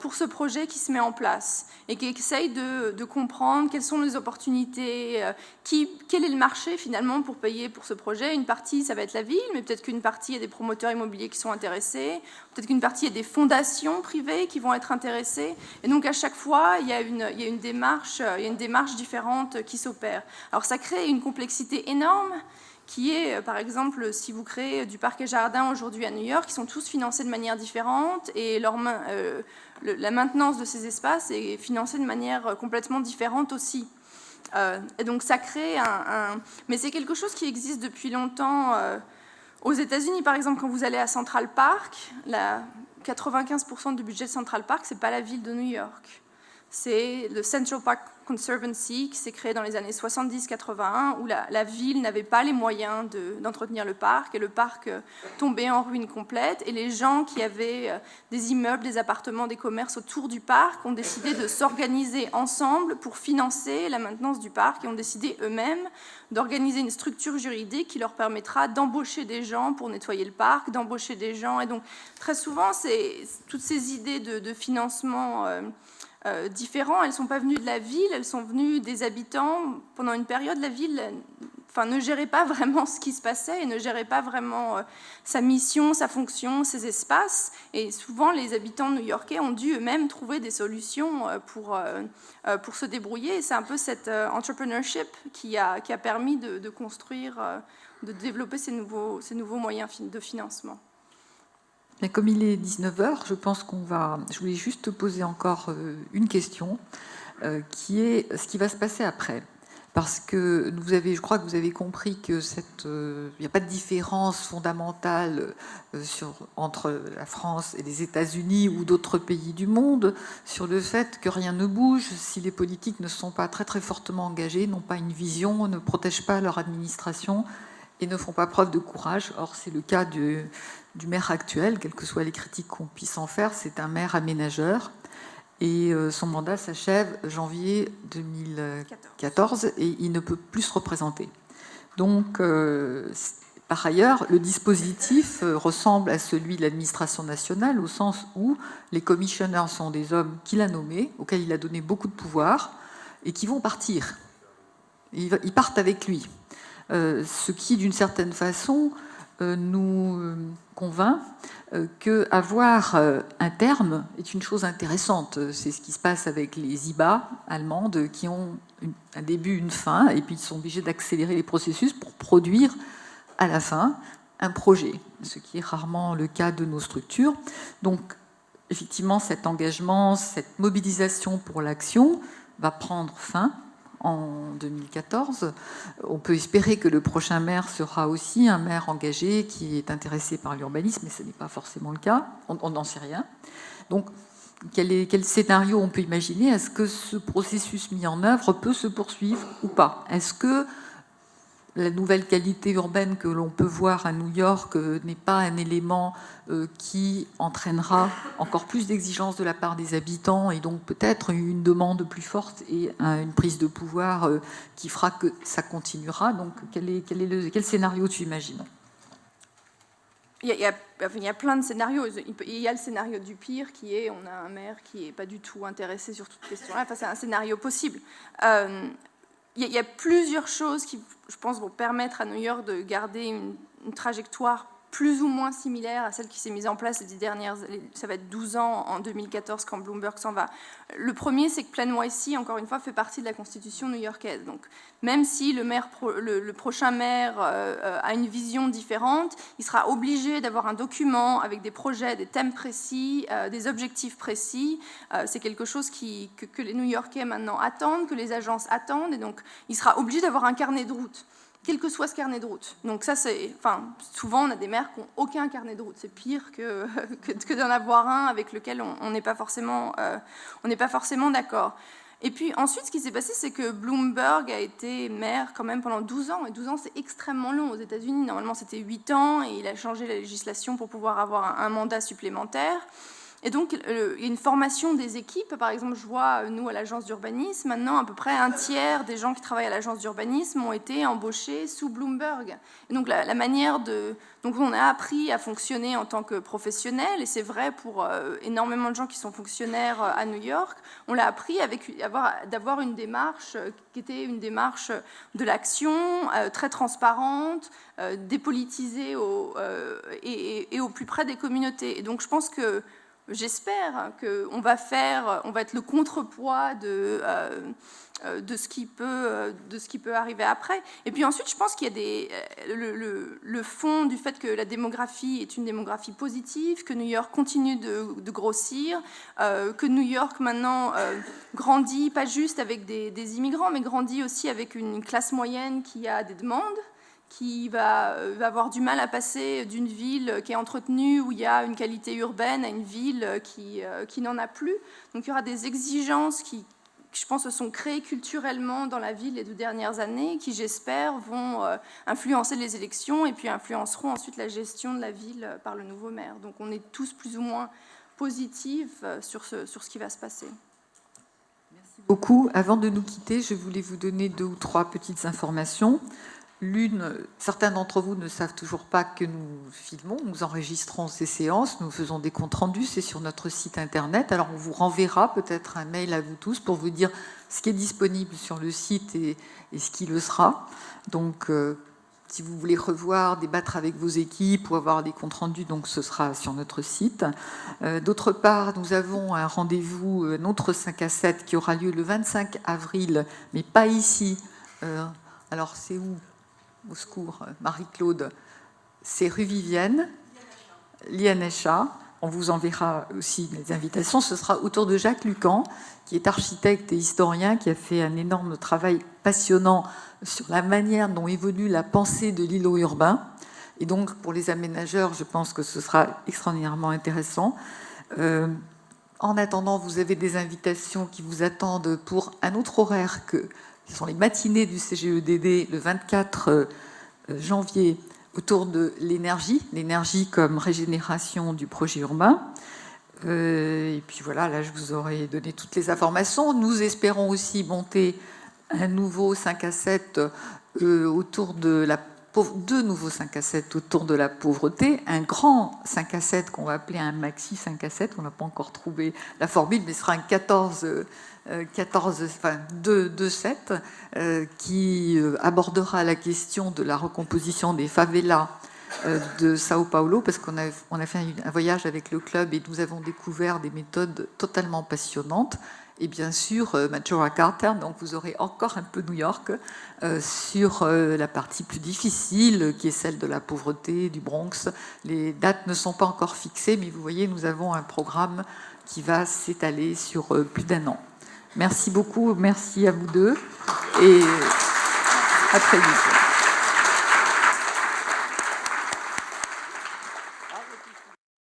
Speaker 2: pour ce projet qui se met en place, et qui essaye de comprendre quelles sont les opportunités, quel est le marché finalement pour payer pour ce projet. Une partie, ça va être la ville, mais peut-être qu'une partie, il y a des promoteurs immobiliers qui sont intéressés, peut-être qu'une partie, il y a des fondations privées qui vont être intéressées. Et donc, à chaque fois, il y a une démarche différente qui s'opère. Alors, ça crée une complexité énorme, qui est, par exemple, si vous créez du parc et jardin aujourd'hui à New York, ils sont tous financés de manière différente, et la maintenance de ces espaces est financée de manière complètement différente aussi. Et donc ça crée Mais c'est quelque chose qui existe depuis longtemps. Aux États-Unis, par exemple, quand vous allez à Central Park, 95% du budget de Central Park, c'est pas la ville de New York. C'est le Central Park Conservancy qui s'est créé dans les années 70-81, où la ville n'avait pas les moyens d'entretenir le parc, et le parc tombait en ruine complète, et les gens qui avaient des immeubles, des appartements, des commerces autour du parc ont décidé de s'organiser ensemble pour financer la maintenance du parc, et ont décidé eux-mêmes d'organiser une structure juridique qui leur permettra d'embaucher des gens pour nettoyer le parc, d'embaucher des gens. Et donc très souvent, toutes ces idées de financement différents, elles ne sont pas venues de la ville, elles sont venues des habitants. Pendant une période, la ville ne gérait pas vraiment ce qui se passait, et ne gérait pas vraiment sa mission, sa fonction, ses espaces. Et souvent, les habitants new-yorkais ont dû eux-mêmes trouver des solutions pour se débrouiller. Et c'est un peu cet entrepreneurship qui a permis de construire, de développer ces nouveaux moyens de financement.
Speaker 1: Mais comme il est 19h, je pense je voulais juste te poser encore une question, qui est ce qui va se passer après. Parce que je crois que vous avez compris que il n'y a pas de différence fondamentale entre la France et les États-Unis ou d'autres pays du monde sur le fait que rien ne bouge si les politiques ne sont pas très très fortement engagés, n'ont pas une vision, ne protègent pas leur administration et ne font pas preuve de courage. Or, c'est le cas du maire actuel, quelles que soient les critiques qu'on puisse en faire. C'est un maire aménageur, et son mandat s'achève janvier 2014, et il ne peut plus se représenter. Donc, par ailleurs, le dispositif ressemble à celui de l'administration nationale, au sens où les commissionnaires sont des hommes qu'il a nommés, auxquels il a donné beaucoup de pouvoir, et qui vont partir. Ils partent avec lui. Ce qui, d'une certaine façon, nous convainc qu'avoir un terme est une chose intéressante. C'est ce qui se passe avec les IBA allemandes, qui ont un début, une fin, et puis ils sont obligés d'accélérer les processus pour produire à la fin un projet, ce qui est rarement le cas de nos structures. Donc, effectivement, cet engagement, cette mobilisation pour l'action va prendre fin en 2014. On peut espérer que le prochain maire sera aussi un maire engagé qui est intéressé par l'urbanisme, mais ce n'est pas forcément le cas. On n'en sait rien. Donc, quel scénario on peut imaginer? Est-ce que ce processus mis en œuvre peut se poursuivre ou pas? Est-ce que la nouvelle qualité urbaine que l'on peut voir à New York n'est pas un élément qui entraînera encore plus d'exigences de la part des habitants et donc peut-être une demande plus forte et une prise de pouvoir qui fera que ça continuera? Donc quel scénario tu imagines?
Speaker 2: Il y a plein de scénarios. Il y a le scénario du pire qui est on a un maire qui n'est pas du tout intéressé sur toute question-là. Enfin, c'est un scénario possible. Il y a plusieurs choses qui, je pense, vont permettre à New York de garder une trajectoire plus ou moins similaire à celle qui s'est mise en place les 10 dernières, ça va être 12 ans en 2014 quand Bloomberg s'en va. Le premier, c'est que Plan YC, encore une fois, fait partie de la constitution new-yorkaise. Donc, même si le prochain maire a une vision différente, il sera obligé d'avoir un document avec des projets, des thèmes précis, des objectifs précis. C'est quelque chose que les New-Yorkais maintenant attendent, que les agences attendent, et donc il sera obligé d'avoir un carnet de route, quel que soit ce carnet de route. Donc ça, souvent, on a des maires qui n'ont aucun carnet de route. C'est pire que d'en avoir un avec lequel on n'est pas forcément d'accord. Et puis ensuite, ce qui s'est passé, c'est que Bloomberg a été maire quand même pendant 12 ans. Et 12 ans, c'est extrêmement long aux États-Unis. Normalement, c'était 8 ans, et il a changé la législation pour pouvoir avoir un mandat supplémentaire. Et donc, il y a une formation des équipes. Par exemple, je vois, nous, à l'agence d'urbanisme, maintenant, à peu près un tiers des gens qui travaillent à l'agence d'urbanisme ont été embauchés sous Bloomberg. Et donc, la manière donc, on a appris à fonctionner en tant que professionnel, et c'est vrai pour énormément de gens qui sont fonctionnaires à New York. On l'a appris d'avoir une démarche qui était une démarche de l'action, très transparente, dépolitisée et au plus près des communautés. Et donc, je pense que j'espère qu'on va être le contrepoids de ce qui peut arriver après. Et puis ensuite, je pense qu'il y a le fond du fait que la démographie est une démographie positive, que New York continue de grossir, que New York maintenant grandit pas juste avec des immigrants, mais grandit aussi avec une classe moyenne qui a des demandes, qui va avoir du mal à passer d'une ville qui est entretenue, où il y a une qualité urbaine, à une ville qui n'en a plus. Donc il y aura des exigences qui, je pense, se sont créées culturellement dans la ville les 2 dernières années, qui, j'espère, vont influencer les élections et puis influenceront ensuite la gestion de la ville par le nouveau maire. Donc on est tous plus ou moins positifs sur ce qui va se passer.
Speaker 1: Merci beaucoup. Avant de nous quitter, je voulais vous donner 2 ou 3 petites informations. Certains d'entre vous ne savent toujours pas que nous filmons, nous enregistrons ces séances, nous faisons des comptes rendus, c'est sur notre site internet. Alors on vous renverra peut-être un mail à vous tous pour vous dire ce qui est disponible sur le site et ce qui le sera. Donc si vous voulez revoir, débattre avec vos équipes ou avoir des comptes rendus, donc ce sera sur notre site. D'autre part, nous avons un rendez-vous, notre 5 à 7, qui aura lieu le 25 avril, mais pas ici. Alors c'est où ? Au secours, Marie-Claude, c'est rue Vivienne, l'INHA. On vous enverra aussi les invitations. Ce sera autour de Jacques Lucan, qui est architecte et historien, qui a fait un énorme travail passionnant sur la manière dont évolue la pensée de l'îlot urbain. Et donc, pour les aménageurs, je pense que ce sera extraordinairement intéressant. En attendant, vous avez des invitations qui vous attendent pour un autre horaire ce sont les matinées du CGEDD le 24 janvier autour de l'énergie comme régénération du projet urbain. Et puis voilà, là je vous aurais donné toutes les informations. Nous espérons aussi monter un nouveau 5 à 7 autour de la pauvreté, 2 nouveaux 5 à 7 autour de la pauvreté, un grand 5 à 7 qu'on va appeler un maxi 5 à 7, on n'a pas encore trouvé la formule, mais ce sera un 2-7 qui abordera la question de la recomposition des favelas de Sao Paulo, parce qu'on a fait un voyage avec le club et nous avons découvert des méthodes totalement passionnantes. Et bien sûr, Majora Carter, donc vous aurez encore un peu New York sur la partie plus difficile, qui est celle de la pauvreté, du Bronx. Les dates ne sont pas encore fixées, mais vous voyez, nous avons un programme qui va s'étaler sur plus d'1 an. Merci beaucoup, merci à vous deux, et à très vite.